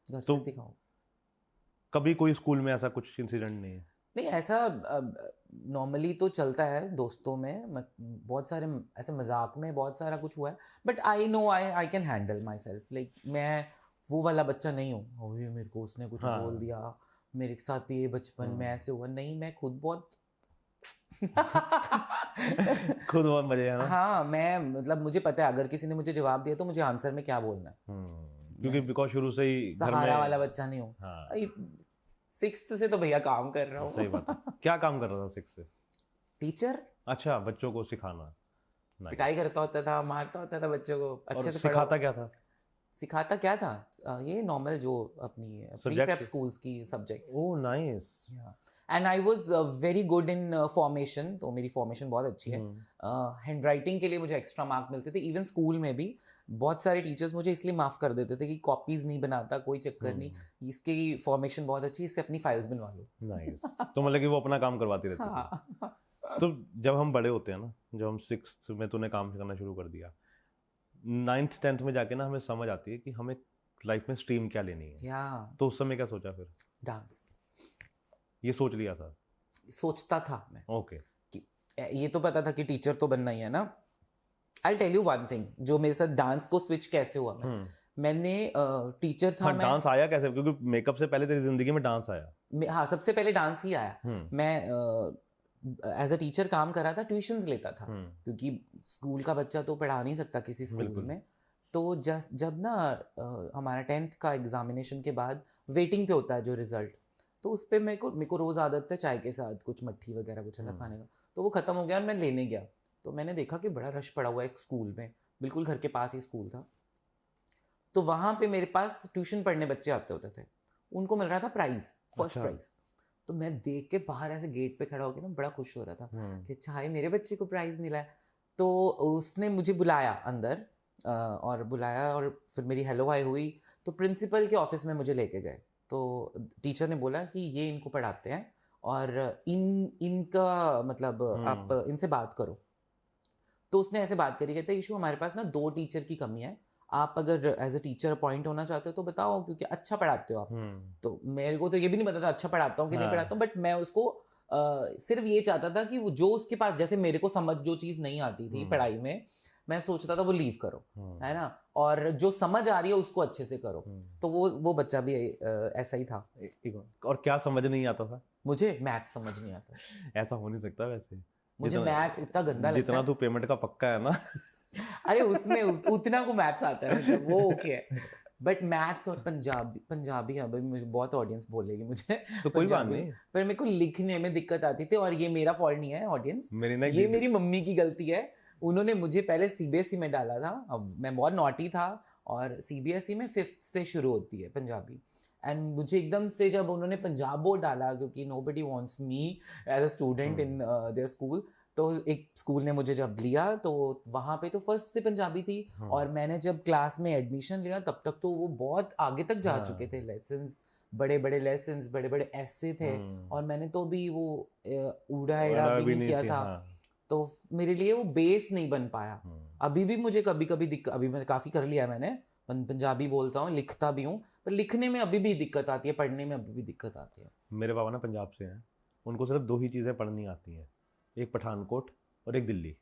घर से सिखाओ। कभी कोई स्कूल में ऐसा कुछ इंसिडेंट नहीं है? नहीं, ऐसा नॉर्मली तो चलता है दोस्तों में, बहुत सारे ऐसे मजाक में बहुत सारा कुछ हुआ है, but I know I can handle my self. Like मैं वो वाला बच्चा नहीं हूँ, ओए मेरे को उसने कुछ बोल दिया, मेरे साथ ये बचपन में ऐसे हुआ, नहीं, मैं खुद बहुत खुद बहुत मजे है ना। हाँ, मैं मतलब मुझे पता है अगर किसी ने मुझे जवाब दिया तो मुझे आंसर में क्या बोलना है, क्योंकि बिकॉज शुरू से ही सहारा वाला बच्चा नहीं हूँ। 6th से तो भैया काम कर रहा हूँ। सही बात है। क्या काम कर रहा था 6th से? टीचर। अच्छा, बच्चों को सिखाना। पिटाई करता होता था, मारता होता था बच्चों को, अच्छे से सिखाता क्या था? सिखाता क्या था, ये नॉर्मल जो अपनी प्री प्रेप स्कूल्स की subjects. Oh nice. And I was very good in formation, तो मेरी फॉर्मेशन बहुत अच्छी है। हैंड राइटिंग के लिए मुझे एक्स्ट्रा मार्क मिलते थे, इवन स्कूल में भी बहुत सारे टीचर्स मुझे इसलिए माफ़ कर देते थे कि कॉपीज नहीं बनाता, कोई चक्कर नहीं, इसकी फॉर्मेशन बहुत अच्छी, इससे अपनी फाइल्स बनवा लो। नाइस। तो मतलब कि वो अपना काम करवाती रहती थी। तो जब हम बड़े होते हैं ना, जब हम 6th में तूने काम करना शुरू कर दिया, 9th 10th में जाके ना हमें समझ आती है कि हमें लाइफ में स्ट्रीम क्या लेनी है। तो उस समय क्या सोचा फिर? डांस। ये सोच लिया था? सोचता था मैं। ओके। ये तो पता था कि टीचर तो बनना ही है ना। I'll tell you one thing, जो मेरे साथ डांस को स्विच कैसे हुआ। मैंने टीचर था। हाँ, डांस आया कैसे? क्योंकि मेकअप से पहले तेरी जिंदगी में डांस आया। हाँ, सबसे पहले डांस ही आया। मैं एज अ टीचर काम कर रहा था, ट्यूशंस लेता था, क्योंकि स्कूल का बच्चा तो पढ़ा नहीं सकता किसी स्कूल में। तो जब ना हमारा 10th का एग्जामिनेशन के बाद वेटिंग पे होता है जो रिजल्ट, तो उस पर मेरे को रोज़ आदत है चाय के साथ कुछ मट्ठी वगैरह कुछ अलग खाने का। तो वो ख़त्म हो गया और मैं लेने गया, तो मैंने देखा कि बड़ा रश पड़ा हुआ है एक स्कूल में, बिल्कुल घर के पास ही स्कूल था। तो वहाँ पे मेरे पास ट्यूशन पढ़ने बच्चे आते होते थे, उनको मिल रहा था प्राइज़, फर्स्ट प्राइज़। तो मैं देख के बाहर ऐसे गेट पे खड़ा होकर ना बड़ा खुश हो रहा था कि अच्छा है, मेरे बच्चे को प्राइज़ मिला है। तो उसने मुझे बुलाया अंदर, और फिर मेरी हेलो हाय हुई। तो प्रिंसिपल के ऑफिस में मुझे लेके गए, तो टीचर ने बोला कि ये इनको पढ़ाते हैं और इनका मतलब आप इनसे बात करो। तो उसने ऐसे बात करी, कहते इशू हमारे पास ना 2 टीचर की कमी है, आप अगर एज अ टीचर अपॉइंट होना चाहते हो तो बताओ, क्योंकि अच्छा पढ़ाते हो आप। तो मेरे को तो ये भी नहीं पता था अच्छा पढ़ाता हूँ कि नहीं पढ़ाता हूँ, बट मैं उसको सिर्फ ये चाहता था कि वो जो उसके पास, जैसे मेरे को समझ जो चीज़ नहीं आती थी पढ़ाई में, मैं सोचता था वो लीव करो, है ना, और जो समझ आ रही है उसको अच्छे से करो। तो वो बच्चा भी ऐसा ही था। और क्या समझ नहीं आता था? मुझे मैथ्स समझ नहीं आता। ऐसा हो नहीं सकता वैसे, मुझे मैथ्स इतना गंदा लगता है। जितना तू पेमेंट का पक्का है ना अरे उसमें उतना को मैथ्स आता है, मतलब वो ओके है, बट मैथ्स और पंजाबी है भाई, मुझे बहुत ऑडियंस बोलेगी मुझे, तो कोई बात नहीं, पर मेरे को लिखने में दिक्कत आती थी। और ये मेरा फॉल्ट नहीं है ऑडियंस, ये मेरी मम्मी की गलती है। उन्होंने मुझे पहले सीबीएसई में डाला था, अब मैं बहुत नॉटी था, और सीबीएसई में 5th से शुरू होती है पंजाबी। एंड मुझे एकदम से जब उन्होंने पंजाब बोर्ड डाला, क्योंकि nobody wants me as a student in their school, तो एक स्कूल ने मुझे जब लिया तो वहाँ पे तो फर्स्ट से पंजाबी थी। और मैंने जब क्लास में एडमिशन लिया तब तक तो वो बहुत आगे तक जा चुके थे, लेसन्स, बड़े बड़े लेसन्स, बड़े बड़े ऐसे थे, और मैंने तो भी वो ऊड़ा एड़ा भी नहीं किया था। तो मेरे लिए वो बेस नहीं बन पाया। अभी भी मुझे कभी कभी अभी मैं काफ़ी कर लिया मैंने, पंजाबी बोलता हूँ, लिखता भी हूँ, पर लिखने में अभी भी दिक्कत आती है, पढ़ने में अभी भी दिक्कत आती है। मेरे पापा ना पंजाब से हैं, उनको सिर्फ 2 ही चीज़ें पढ़नी आती हैं, एक पठानकोट और एक दिल्ली,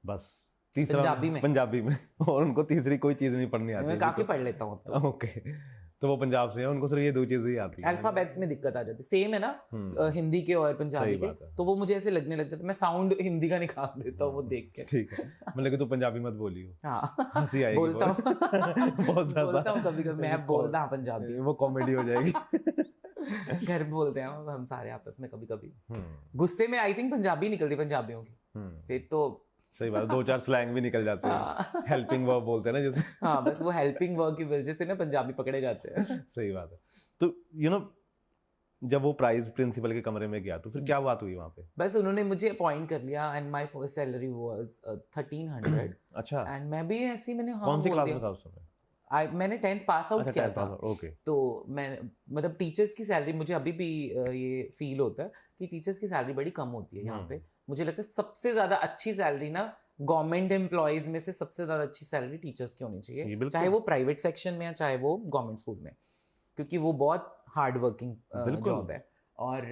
बस। तीसरा पंजाबी में और उनको तीसरी कोई चीज़ नहीं पढ़नी आती। मैं काफ़ी पढ़ लेता हूँ तो। ओके, तो वो पंजाब से है, उनको सिर्फ ये दो चीजें ही आती है। अल्फाबेट्स में दिक्कत आ जाती है, सेम है ना हिंदी के और पंजाबी सही के, बात है। तो वो मुझे ऐसे लगने लग जाता है, मैं साउंड हिंदी का निकाल देता हूँ वो देख के। ठीक है, मतलब कि तू पंजाबी मत बोलियो, हाँ हंसी आएगी बोलता हूँ बहुत ज्यादा बोलता हूँ कभी कभी, मैं बोलता हूँ पंजाबी, वो कॉमेडी हो जाएगी। घर पे बोलते हैं हम सारे आपस में कभी कभी, गुस्से में आई थिंक पंजाबी निकलती पंजाबियों की, फिर तो सही बात है, दो चार स्लैंग भी निकल जाते हैं, हेल्पिंग वर्ब बोलते हैं ना जैसे। हाँ बस वो हेल्पिंग वर्क की वजह से ना पंजाबी पकड़े जाते हैं। सही बात है। तो जब वो प्राइज प्रिंसिपल के कमरे में गया तो फिर क्या बात हुई वहां पे? बस उन्होंने मुझे अपॉइंट कर लिया and my first salary was 1300। अच्छा, एंड मैं भी ऐसी मैंने हाँ कौन सी बोल क्लास दिया। में था उस समय? मैंने 10th पास आउट अच्छा, किया 10th था। pass out, okay. तो मैं मतलब टीचर्स की सैलरी, मुझे अभी भी ये फील होता है कि टीचर्स की सैलरी बड़ी कम होती है यहाँ पे। मुझे लगता है सबसे ज्यादा अच्छी सैलरी ना गवर्नमेंट एम्प्लॉयज में से सबसे ज्यादा अच्छी सैलरी टीचर्स की होनी चाहिए, चाहे वो प्राइवेट सेक्शन में या चाहे वो गवर्नमेंट स्कूल में, क्योंकि वो बहुत हार्ड वर्किंग जॉब है। और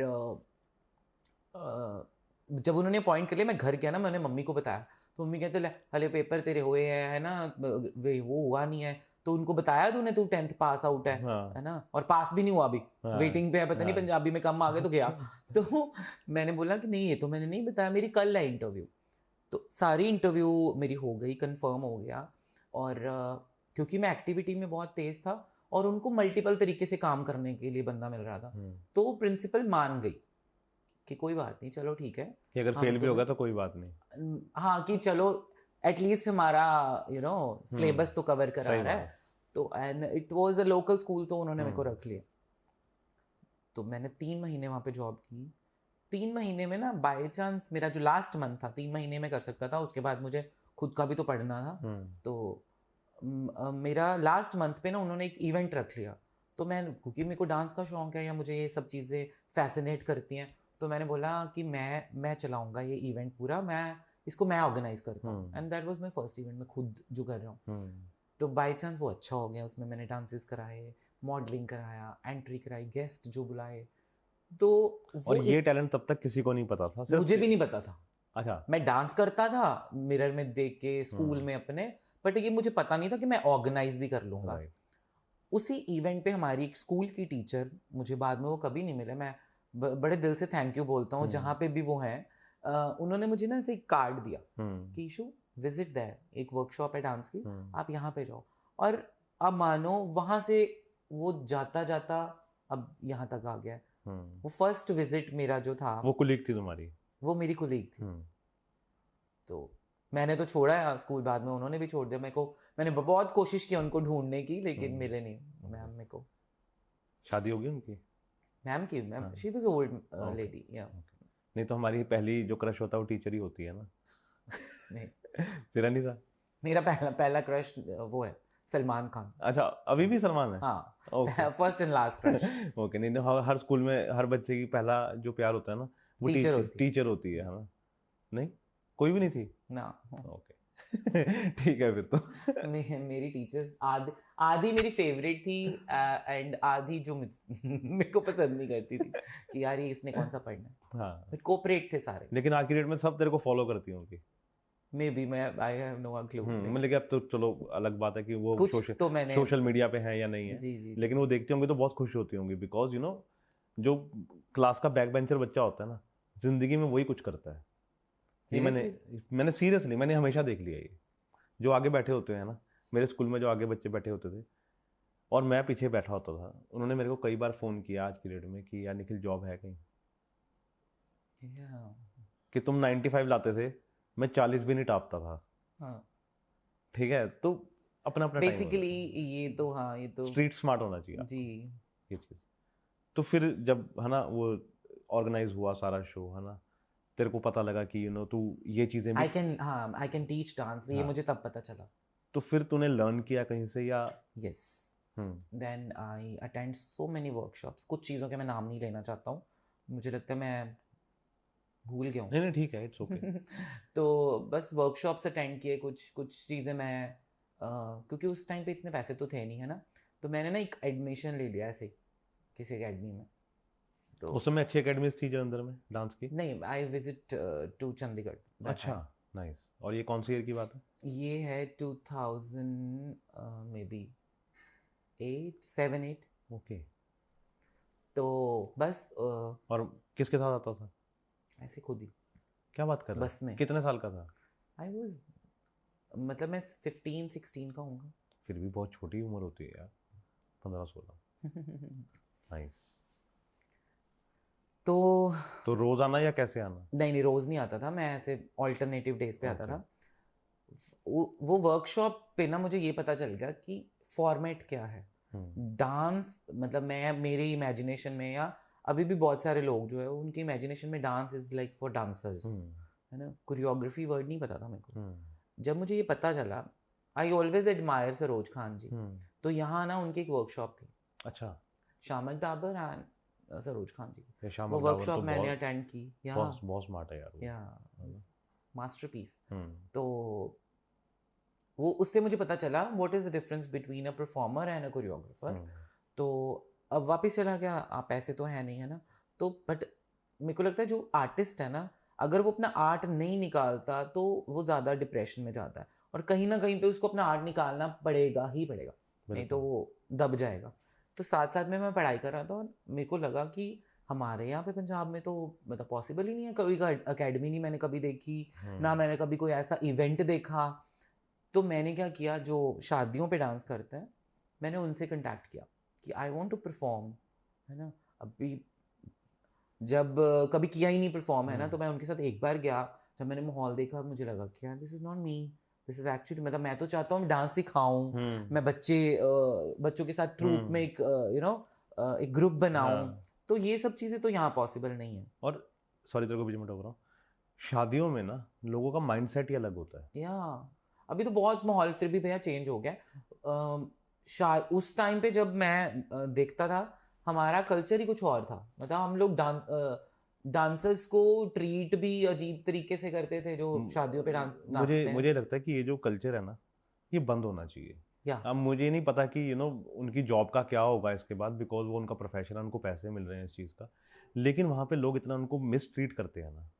जब उन्होंने अपॉइंट कर लिया, मैं घर गया ना, मैंने मम्मी को बताया, तो मम्मी कहते ले हले पेपर तेरे हुए हैं है ना, वो हुआ नहीं है, तो उनको बताया तूने तू 10th पास आउट है, हाँ। है ना, और पास भी नहीं हुआ अभी, वेटिंग पे है, पता नहीं पंजाबी में कम आ गए तो गया। तो मैंने बोला कि नहीं ये तो मैंने नहीं बताया, मेरी कल है इंटरव्यू। तो सारी इंटरव्यू मेरी हो गई, कंफर्म हो गया, और क्योंकि मैं एक्टिविटी में बहुत तेज था और उनको मल्टीपल तरीके से काम करने के लिए बंदा मिल रहा था, तो प्रिंसिपल मान गई कि कोई बात नहीं, चलो ठीक है, कि अगर फेल भी होगा तो कोई बात नहीं, हाँ कि चलो एटलीस्ट हमारा सिलेबस तो कवर करा रहा है। तो and it was a local school, तो उन्होंने मेरे को रख लिया। तो मैंने 3 महीने वहाँ पे जॉब की। 3 महीने में ना बाय चांस मेरा जो लास्ट मंथ था, 3 महीने में कर सकता था, उसके बाद मुझे खुद का भी तो पढ़ना था। तो मेरा लास्ट मंथ पे ना उन्होंने एक इवेंट रख लिया। तो मैं, क्योंकि मेरे को डांस का शौक है या मुझे ये सब चीज़ें फैसिनेट करती हैं, तो मैंने बोला कि मैं चलाऊंगा ये इवेंट पूरा, मैं ऑर्गेनाइज करता हूँ। And that was my first event, मैं खुद जो कर रहा हूँ। तो बाय चांस वो अच्छा हो गया, उसमें मैंने डांसेस कराए, मॉडलिंग कराया, एंट्री कराई, गेस्ट जो बुलाए। तो और ये टैलेंट तब तक किसी को नहीं पता था? सिर्फ मुझे भी नहीं पता था। अच्छा, मैं डांस करता था मिरर में देख के स्कूल में अपने, बट ये मुझे पता नहीं था कि मैं ऑर्गेनाइज भी कर लूंगा। उसी इवेंट पे हमारी एक स्कूल की टीचर, मुझे बाद में वो कभी नहीं मिले, मैं बड़े दिल से थैंक यू बोलता हूँ जहाँ पे भी वो हैं, उन्होंने मुझे ना ऐसे एक कार्ड दिया कि ईशू विजिट दैट, एक वर्कशॉप है डांस की, आप यहाँ पे जाओ। और अब मानो वहाँ से वो जाता जाता अब यहाँ तक आ गया। वो फर्स्ट विजिट मेरा जो था, वो कुलीग थी तुम्हारी? वो मेरी कुलीग थी। तो मैंने तो छोड़ा है स्कूल, बाद में उन्होंने भी छोड़ दिया मेरे को। मैंने बहुत कोशिश की उनको ढूंढने की, लेकिन मिले नहीं मैम मेरे को। शादी होगी उनकी? मैम की, ma'am she was old lady. या नहीं तो हमारी पहली जो क्रश होता है वो टीचर ही होती है ना। नहीं तेरा नहीं था? मेरा पहला क्रश वो है सलमान खान। अच्छा, अभी भी सलमान है? हाँ, okay, first and last crush. Okay. नहीं, हर स्कूल में हर बच्चे की पहला जो प्यार होता है ना, वो टीचर होती है ना? नहीं, कोई भी नहीं थी ना? ओके। ठीक है फिर तो। मेरी टीचर्स आधी मेरी फेवरेट थी, एंड आधी जो मेरे को पसंद नहीं करती थी कि यार ये इसने कौन सा पढ़ना है। हाँ, कोऑपरेट थे सारे, लेकिन आज की डेट में सब तेरे को फॉलो करती होंगी। मे बी, मैं आई हैव नो क्लू। मतलब कि अब तो चलो अलग बात है कि वो सोशल मीडिया पे है या नहीं है, जी। लेकिन वो देखती होंगी तो बहुत खुश होती होंगी, बिकॉज जो क्लास का बैक बेंचर बच्चा होता है ना, जिंदगी में वही कुछ करता है। ये मैंने सीरियसली मैंने हमेशा देख लिया। ये जो आगे बैठे होते हैं ना, मेरे स्कूल में जो आगे बच्चे बैठे होते थे और मैं पीछे बैठा होता था, उन्होंने मेरे को कई बार फ़ोन किया आज की डेट में कि यार निखिल जॉब है कहीं, कि तुम 95 लाते थे, मैं 40 भी नहीं टापता था। ठीक है, तो अपना बेसिकली ये तो, हाँ ये तो स्ट्रीट स्मार्ट होना चाहिए जी, ये चीज़। तो फिर जब है ना वो ऑर्गेनाइज हुआ सारा शो, है ना, तेरे को पता लगा कि तू ये चीजें भी आई कैन टीच डांस, ये मुझे तब पता चला। तो फिर तूने लर्न किया कहीं से या? Yes, then I attend so many workshops. कुछ चीज़ों के मैं नाम नहीं लेना चाहता हूँ, मुझे लगता है मैं भूल गया हूँ। नहीं ठीक है, इट्स ओके। तो बस वर्कशॉप्स अटेंड किए, कुछ चीज़ें मैं क्योंकि उस टाइम पे इतने पैसे तो थे नहीं, है ना, तो मैंने ना एक एडमिशन ले लिया ऐसे किसी एकेडमी में। तो उस समय अच्छी एकेडमीज थी जलंधर में डांस की? नहीं, आई विजिट टू चंडीगढ़। अच्छा, नाइस। और ये कौन सी ईयर की बात है? ये है 2000 मे बी 7-8। ओके। तो बस और किसके साथ आता था? ऐसे खुद ही क्या बात कर रहा है? बस में। कितने साल का था? आई वॉज मतलब मैं 15-16 का हूँगा। फिर भी बहुत छोटी उम्र होती है यार, 15-16। नाइस। तो रोज आना या कैसे आना? नहीं रोज नहीं आता था मैं, ऐसे ऑल्टरनेटिव डेज पे आता Okay. था। वो वर्कशॉप पे ना मुझे ये पता चल गया कि फॉर्मेट क्या है। डांस मतलब मैं मेरे इमेजिनेशन में, या अभी भी बहुत सारे लोग जो है उनके इमेजिनेशन में dance is like for dancers, है ना। कोरियोग्राफी वर्ड नहीं पता था मेरे को। जब मुझे ये पता चला, I always admire Saroj Khan ji. तो यहाँ ना उनकी एक वर्कशॉप थी। अच्छा। शामक डाबर एंड सरोज खान जी, ये शामक वो डाबर वर्कशॉप तो मैंने बहुत अटेंड की। बहुत स्मार्ट है यार वो। या मास्टरपीस। तो वो उससे मुझे पता चला what is the difference between a performer and a choreographer. तो अब वापस चला गया, आप पैसे तो है नहीं, है ना। तो बट मेरे को लगता है जो आर्टिस्ट है ना, अगर वो अपना आर्ट नहीं निकालता तो वो ज़्यादा डिप्रेशन में जाता है, और कहीं ना कहीं पे उसको अपना आर्ट निकालना पड़ेगा ही पड़ेगा, नहीं तो वो दब जाएगा। तो साथ साथ में मैं पढ़ाई कर रहा था और मेरे को लगा कि हमारे यहाँ पे पंजाब में तो मतलब पॉसिबल ही नहीं है, कभी का अकेडमी नहीं मैंने कभी देखी, ना मैंने कभी कोई ऐसा इवेंट देखा। तो मैंने क्या किया, जो शादियों पे डांस करते हैं मैंने उनसे कांटेक्ट किया कि आई वांट टू परफॉर्म, है ना। अभी जब कभी किया ही नहीं परफॉर्म, है ना, तो मैं उनके साथ एक बार गया। जब मैंने माहौल देखा मुझे लगा कि यार this is not me, this is actually, मतलब मैं तो चाहता हूँ डांस सिखाऊं, मैं बच्चों के साथ ट्रूप में एक एक ग्रुप बनाऊं। तो ये सब चीज़ें तो यहाँ पॉसिबल नहीं है। और सॉरी तेरे को बीच में टोक रहा हूँ, शादियों में ना लोगों का माइंडसेट ही अलग होता है। या अभी तो बहुत माहौल फिर भी भैया चेंज हो गया। उस टाइम पे जब मैं देखता था, हमारा कल्चर ही कुछ और था। मतलब हम लोग डांसर्स को ट्रीट भी अजीब तरीके से करते थे जो शादियों पे नाचते हैं। मुझे लगता है कि ये जो कल्चर है ना, ये बंद होना चाहिए। अब मुझे नहीं पता कि उनकी जॉब का क्या होगा इसके बाद, बिकॉज वो उनका प्रोफेशन है, उनको पैसे मिल रहे हैं इस चीज़ का, लेकिन वहाँ पे लोग इतना उनको मिस ट्रीट करते हैं ना।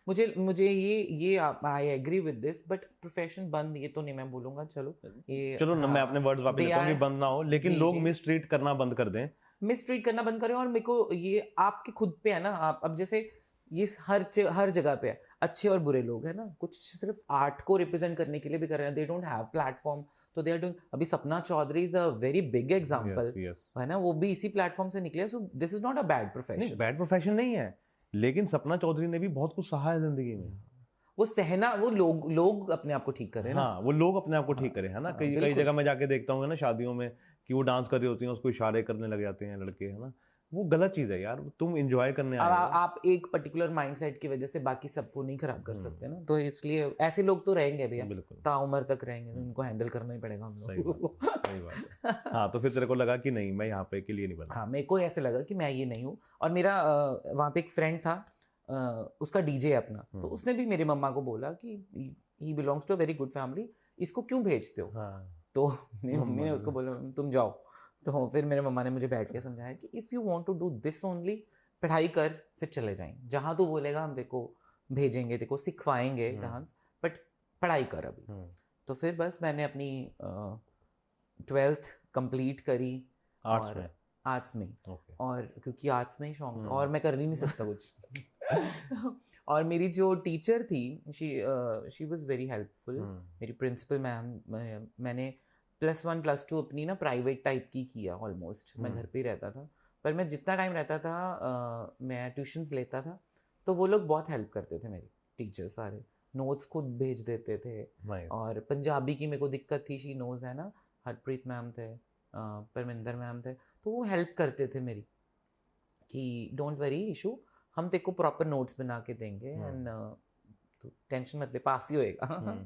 मुझे ये I agree with this, but profession बंद ये तो नहीं मैं बोलूंगा। चलो हाँ, मैं अपने वर्ड्स वापस लेता हूँ कि बंद ना हो, लेकिन लोग मिस ट्रीट करना बंद कर दें, मिस ट्रीट करना बंद करें। और मेरे को ये आपके खुद पे है ना, आप अब जैसे ये हर जगह पे है, अच्छे और बुरे लोग है ना। कुछ सिर्फ आर्ट को रिप्रेजेंट करने के लिए भी कर रहे हैं, दे डोंट हैव प्लेटफॉर्म, तो दे आर डूइंग। अभी Sapna Chaudhary is a very big example, है ना, वो भी इसी प्लेटफॉर्म से निकले। So this is not a bad profession. Bad profession नहीं है, लेकिन सपना चौधरी ने भी बहुत कुछ सहा है जिंदगी में। वो सहना, वो लोग अपने आप को ठीक कर रहे हैं ना। हाँ, वो लोग अपने आप को ठीक करें, है ना। कई जगह मैं जाके देखता हूँ ना शादियों में कि वो डांस कर रही होती हैं, उसको इशारे करने लग जाते हैं लड़के, है ना। वो गलत चीज है यार, तुम एंजॉय करने आए हो। आप एक पर्टिकुलर माइंडसेट की वजह से बाकी सबको नहीं खराब कर सकते ना। तो इसलिए ऐसे लोग तो रहेंगे भैया, ताउम्र तक रहेंगे, तो उनको हैंडल करना ही पड़ेगा हम लोग। सही बात है। हाँ, तो फिर तेरे को लगा कि नहीं, मैं यहाँ पे के लिए नहीं बना। हाँ, मेरे को ऐसे लगा कि मैं ये नहीं हूँ। और मेरा वहाँ पे एक फ्रेंड था, उसका डीजे अपना, तो उसने भी मेरे मम्मा को बोला कि he belongs to a very good family, इसको क्यों भेजते हो। तो मेरी मम्मी ने उसको बोला तुम जाओ। तो फिर मेरे मम्मा ने मुझे बैठ के समझाया कि if you want to do this only, पढ़ाई कर, फिर चले जाएंगे, जहाँ तू बोलेगा हम देखो भेजेंगे, देखो सिखवाएंगे डांस, बट पढ़ाई कर अभी। तो फिर बस मैंने अपनी 12th कंप्लीट करी आर्ट्स में। और क्योंकि आर्ट्स में ही शौक था और मैं कर ही नहीं सकता कुछ। और मेरी जो टीचर थी, शी वाज वेरी हेल्पफुल, मेरी प्रिंसिपल मैम। मैंने +1 +2 अपनी ना प्राइवेट टाइप की किया ऑलमोस्ट। मैं घर पे ही रहता था, पर मैं जितना टाइम रहता था मैं ट्यूशन्स लेता था। तो वो लोग बहुत हेल्प करते थे, मेरे टीचर सारे नोट्स खुद भेज देते थे। और पंजाबी की मेरे को दिक्कत थी, शी नोज, है ना, हरप्रीत मैम थे, परमिंदर मैम थे, तो वो हेल्प करते थे मेरी कि डोंट वरी इशू, हम तेरे को प्रॉपर नोट्स बना के देंगे एंड तो टेंशन मत ले, पास ही होएगा।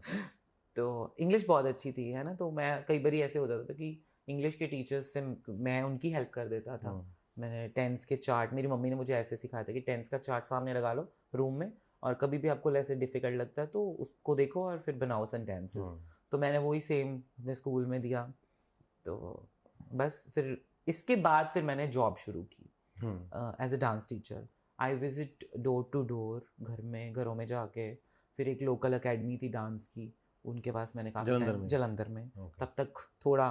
तो इंग्लिश बहुत अच्छी थी, है ना। तो मैं कई बार ऐसे होता था कि इंग्लिश के टीचर्स से मैं उनकी हेल्प कर देता था। मैंने टेंस के चार्ट, मेरी मम्मी ने मुझे ऐसे सिखाया था कि टेंस का चार्ट सामने लगा लो रूम में, और कभी भी आपको ऐसे डिफिकल्ट लगता है तो उसको देखो और फिर बनाओ सेंटेंसेस। तो मैंने वही सेम अपने स्कूल में दिया। तो बस फिर इसके बाद फिर मैंने जॉब शुरू की as a dance teacher. I visit door to door, घरों में जाके। फिर एक लोकल अकेडमी थी डांस की, उनके पास मैंने काफ़ी टाइम, जलंधर में। तब तक थोड़ा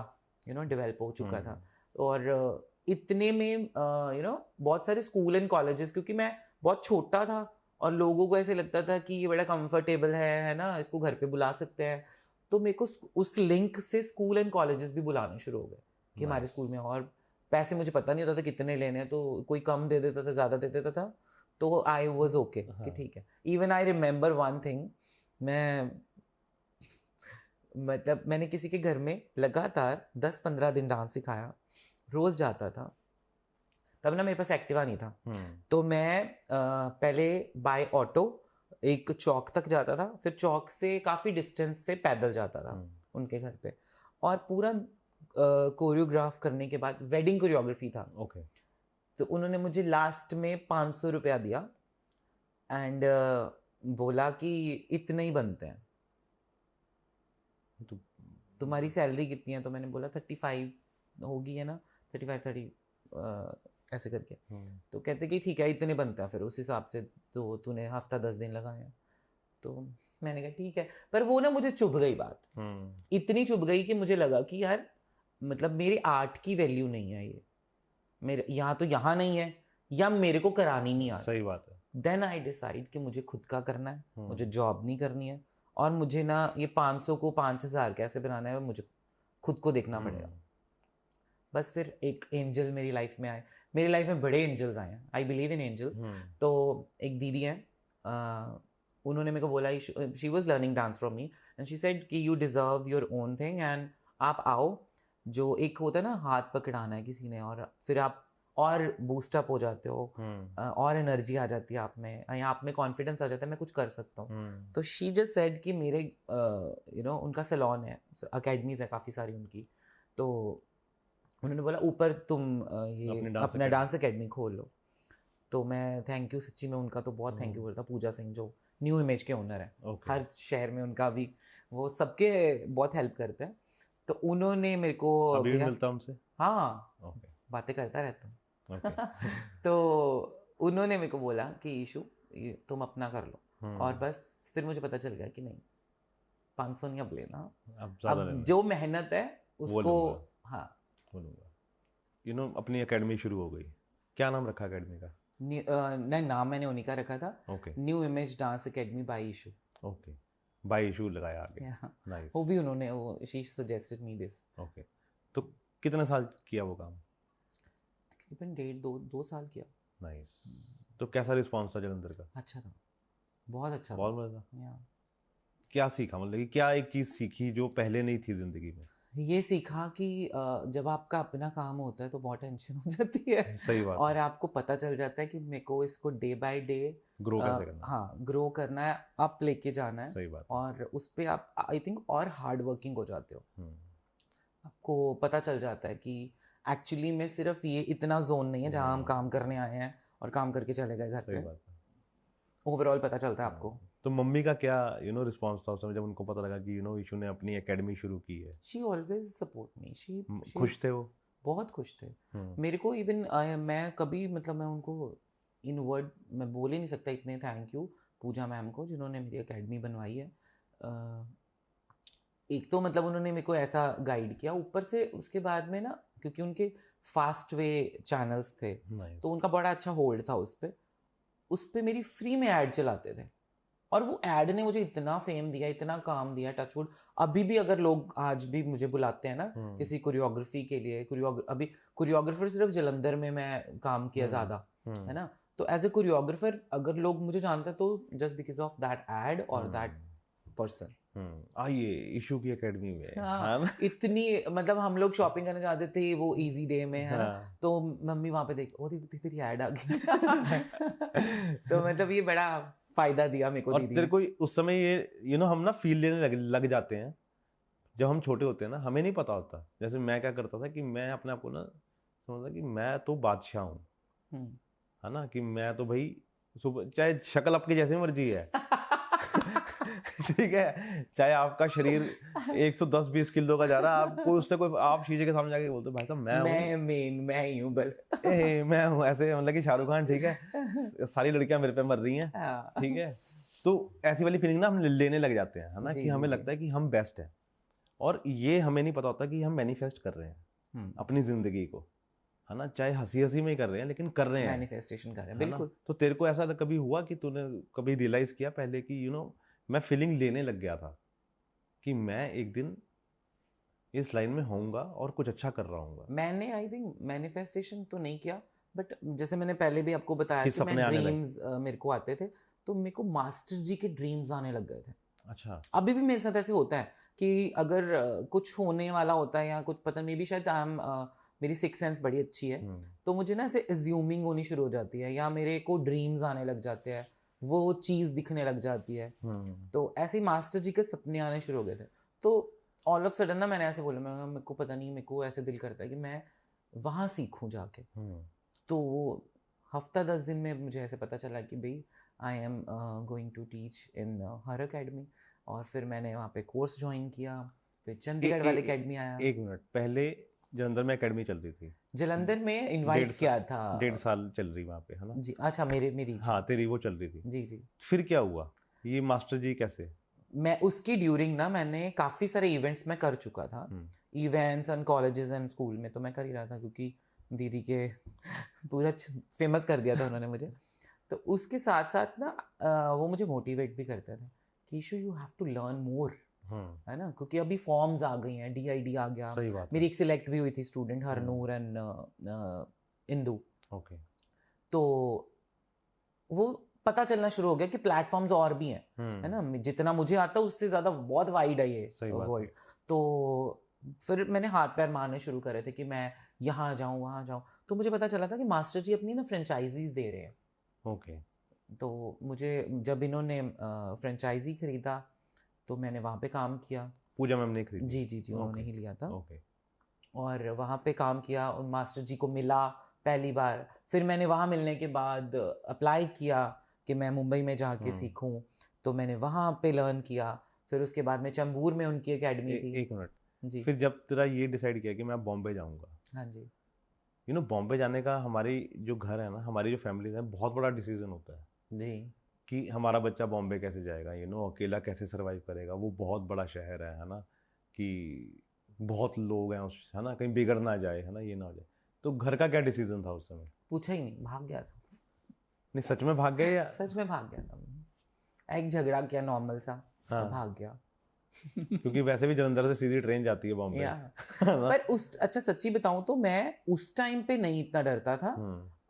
डेवलप हो चुका था। और इतने में बहुत सारे स्कूल एंड कॉलेजेस, क्योंकि मैं बहुत छोटा था और लोगों को ऐसे लगता था कि ये बड़ा कंफर्टेबल है ना, इसको घर पे बुला सकते हैं, तो मेरे को उस लिंक से स्कूल एंड कॉलेजेस भी बुलाने शुरू हो गए कि हमारे स्कूल में। और पैसे मुझे पता नहीं होता था कितने लेने हैं, तो कोई कम दे देता था, ज़्यादा दे देता था, तो आई वॉज ओके कि ठीक है। Even I remember one thing, मतलब मैंने किसी के घर में लगातार 10-15 दिन डांस सिखाया, रोज़ जाता था। तब ना मेरे पास एक्टिवा नहीं था, तो मैं पहले बाय ऑटो एक चौक तक जाता था, फिर चौक से काफ़ी डिस्टेंस से पैदल जाता था उनके घर पे, और पूरा कोरियोग्राफ करने के बाद, वेडिंग कोरियोग्राफी था, तो उन्होंने मुझे लास्ट में 500 रुपया दिया एंड बोला कि इतने ही बनते हैं, तुम्हारी सैलरी कितनी है? तो मैंने बोला 35 होगी है ना, 35-30 ऐसे करके। तो कहते कि ठीक है इतने बनते हैं, फिर उस हिसाब से तो तूने हफ्ता 10 दिन लगाए हैं। तो मैंने कहा ठीक है, पर वो ना मुझे चुभ गई बात, इतनी चुभ गई कि मुझे लगा कि यार मतलब मेरे आर्ट की वैल्यू नहीं है ये, मेरे यहाँ तो यहाँ नहीं है, या मेरे को करानी नहीं आ रही। सही बात है। देन आई डिसाइड कि मुझे खुद का करना है, मुझे जॉब नहीं करनी है, और मुझे ना ये 500 को 5000 कैसे बनाना है मुझे खुद को देखना पड़ेगा। बस फिर एक एंजल मेरी लाइफ में आए, मेरी लाइफ में बड़े एंजल्स आए हैं, आई बिलीव इन एंजल्स। तो एक दीदी हैं, उन्होंने मेरे को बोला, she was learning dance from me and she said कि you deserve your own thing, and आप आओ, जो एक होता है ना हाथ पकड़ाना है किसी ने, और फिर आप और बूस्ट अप हो जाते हो, और एनर्जी आ जाती है आप में, या आप में कॉन्फिडेंस आ जाता है, मैं कुछ कर सकता हूँ। तो शी जस्ट सेड कि मेरे उनका सैलून है, अकेडमीज है काफ़ी सारी उनकी, तो उन्होंने बोला ऊपर तुम ये अपना डांस अकेडमी खोल लो। तो मैं थैंक यू, सच्ची में उनका तो बहुत थैंक यू बोलता, पूजा सिंह जो न्यू इमेज के ओनर है, हर शहर में उनका भी, वो सबके बहुत हेल्प करते हैं। तो उन्होंने मेरे को अभी भी मिलता उनसे? हाँ, बातें करता रहता हूँ। तो उन्होंने मेरे को बोला कि ईशु तुम अपना कर लो, और बस फिर मुझे पता चल गया कि नहीं 500 नहीं अब लेना, अब जो मेहनत है उसको हाँ बोलूँगा। अपनी एकेडमी शुरू हो गई, क्या नाम रखा एकेडमी का? नहीं, नाम मैंने उन्हीं का रखा था, new image dance academy by Ishu. By Ishu लगाया आगे। नाइस। वो भी उन्होंने, वो शी सजेस्टेड मी दिस। तो कितने साल किया वो काम? तकरीबन 1.5-2 साल किया। नाइस। तो कैसा रिस्पॉन्स था जलंधर का? अच्छा था, बहुत अच्छा, बहुत मजा था। क्या सीखा, मतलब कि क्या एक चीज सीखी जो पहले नहीं थी जिंदगी में? ये सीखा कि जब आपका अपना काम होता है तो बहुत टेंशन हो जाती है। सही बात। और आपको पता चल जाता है कि मेरे को इसको डे बाय डे ग्रो कैसे करना है। हाँ, ग्रो करना है, अप लेके जाना है। सही बात। और उस पर आप आई थिंक और हार्ड वर्किंग हो जाते हो। आपको पता चल जाता है कि एक्चुअली में सिर्फ ये इतना जोन नहीं है जहाँ हम काम करने आए हैं और काम करके चले गए घर पे। ओवरऑल पता चलता है आपको। तो मम्मी का क्या रिस्पांस था उस समय जब उनको पता लगा कि ईशू ने अपनी एकेडमी शुरू की है? She always support me. She खुश थे वो? बहुत खुश थे। मेरे को इवन मैं कभी मतलब मैं उनको इन वर्ड मैं बोल ही नहीं सकता इतने थैंक यू पूजा मैम को जिन्होंने मेरी एकेडमी बनवाई है। एक तो मतलब उन्होंने मेरे को ऐसा गाइड किया, ऊपर से उसके बाद में ना क्योंकि उनके फास्ट वे चैनल्स थे तो उनका बड़ा अच्छा होल्ड था उस पर मेरी फ्री में ऐड चलाते थे और वो ऐड ने मुझे इतना फेम दिया, इतना काम दिया। टचवुड अभी भी अगर लोग आज भी मुझे बुलाते हैं ना किसी कोरियोग्राफी के लिए, अभी कोरियोग्राफर सिर्फ जलंधर में मैं काम किया ज़्यादा है ना, तो एज ए कोरियोग्राफर अगर लोग मुझे जानते हैं तो just because of that ad और दैट पर्सन। आइए ईशू की एकेडमी में। हाँ, इतनी मतलब हम लोग शॉपिंग करने जाते थे वो इजी डे में है ना, तो मम्मी वहाँ पे देख, ओ तेरी ऐड आ गई। तो मतलब ये बड़ा फायदा दिया मेरे को। और तेरे को उस समय ये हम ना फील लेने लग जाते हैं जब हम छोटे होते हैं ना, हमें नहीं पता होता। जैसे मैं क्या करता था कि मैं अपने आप को ना समझता कि मैं तो बादशाह हूँ, है ना, कि मैं तो भाई सुबह चाहे शक्ल आपकी जैसी मर्जी है ठीक है, चाहे आपका शरीर 110-120 किलो का जा रहा है, आपको उससे कोई आप शीशे के सामने जाके बोलते भाई साहब मैं ही हूँ बस मैं हूँ ऐसे, मतलब कि शाहरुख खान, ठीक है, सारी लड़कियां मेरे पे मर रही हैं, ठीक है। तो ऐसी वाली फीलिंग ना हम लेने लग जाते हैं, है ना, कि हमें लगता है कि हम बेस्ट हैं और ये हमें नहीं पता होता कि हम मैनिफेस्ट कर रहे हैं अपनी ज़िंदगी को, है ना, चाहे हंसी हंसी में ही कर रहे हैं लेकिन कर रहे हैं, मैनिफेस्टेशन कर रहे हैं, है ना। बिल्कुल। तो तेरे को ऐसा कभी हुआ कि तूने कभी रियलाइज किया पहले कि मैं फीलिंग लेने लग गया था कि मैं एक दिन इस लाइन में होऊंगा और कुछ अच्छा कर रहा हूँ? मैंने आई थिंक मैनिफेस्टेशन तो नहीं किया, बट जैसे मैंने पहले भी आपको बताया कि कि मैं सपने आने लगे। ड्रीम्स मेरे को आते थे, तो मेरे को मास्टर जी के ड्रीम्स आने लग गए थे। अच्छा। अभी भी मेरे साथ ऐसे होता है कि अगर कुछ होने वाला होता है या कुछ पता नहीं, भी शायद मेरी सिक्स सेंस बड़ी अच्छी है, तो मुझे ना ऐसे एज्यूमिंग होनी शुरू हो जाती है, या मेरे को ड्रीम्स आने लग जाते हैं, वो चीज़ दिखने लग जाती है। तो ऐसे ही मास्टर जी के सपने आने शुरू हो गए थे। तो ऑल ऑफ सडन ना मैंने ऐसे बोला, मेरे को पता नहीं, मेरे को ऐसे दिल करता है कि मैं वहाँ सीखूं जाके। तो हफ्ता 10 दिन में मुझे ऐसे पता चला कि भाई I am going to teach in her academy, और फिर मैंने वहाँ पे कोर्स ज्वाइन किया, फिर चंडीगढ़ वाली अकेडमी आया। एक मिनट, पहले जलंधर में एकेडमी चल रही थी, जलंधर में इनवाइट किया था, 1.5 साल चल रही वहाँ पे, है ना जी। अच्छा, मेरी हाँ, तेरी वो चल रही थी जी जी। फिर क्या हुआ, ये मास्टर जी कैसे? मैं उसकी ड्यूरिंग ना मैंने काफ़ी सारे इवेंट्स में कर चुका था, events and colleges and school में, तो मैं कर ही रहा था क्योंकि दीदी के पूरा फेमस कर दिया था उन्होंने मुझे। तो उसके साथ साथ ना वो मुझे मोटिवेट भी करते थे कि Ishu you have to learn more, है ना, क्योंकि अभी फॉर्म्स आ गई हैं, DID आ गया, सही बात मेरी एक सिलेक्ट भी हुई थी student, Harnoor and Indu. Okay. तो वो पता चलना शुरू हो गया कि प्लेटफॉर्म्स और भी हैं, है ना, जितना मुझे आता है उससे ज़्यादा बहुत वाइड है ये वर्ल्ड। तो फिर मैंने हाथ पैर मारने शुरू करे थे कि मैं यहाँ जाऊँ वहाँ जाऊँ। तो मुझे पता चला था कि मास्टर जी अपनी ना फ्रेंचाइजीज दे रहे हैं। ओके। तो मुझे जब इन्होंने फ्रेंचाइजी खरीदा तो मैंने वहाँ पे काम किया। पूजा मैम ने खरीदी? जी जी जी, उन्होंने ही लिया था। ओके। और वहाँ पे काम किया और मास्टर जी को मिला पहली बार। फिर मैंने वहाँ मिलने के बाद अप्लाई किया कि मैं मुंबई में जाके सीखूं, तो मैंने वहाँ पे लर्न किया। फिर उसके बाद में चंबूर में उनकी एकेडमी थी। एक मिनट जी। फिर जब तेरा ये डिसाइड किया कि मैं बॉम्बे जाऊंगा, हाँ जी, बॉम्बे जाने का हमारी जो घर है ना, हमारी जो फैमिली है, बहुत बड़ा डिसीजन होता है जी, कि हमारा बच्चा बॉम्बे कैसे जाएगा, अकेला कैसे सरवाइव करेगा, वो बहुत बड़ा शहर है ना, कि बहुत लोग हैं उस, है ना, कहीं बिगड़ ना जाए, है ना, ये ना हो जाए। तो घर का क्या डिसीजन था उस समय? पूछा ही नहीं, भाग गया था। नहीं, सच में भाग गए या? सच में भाग गया था। एक झगड़ा किया नॉर्मल सा, तो भाग गया। क्योंकि वैसे भी जलंधर से सीधी ट्रेन जाती है बॉम्बे। पर अच्छा सच्ची बताऊं तो मैं उस टाइम पे नहीं इतना डरता था।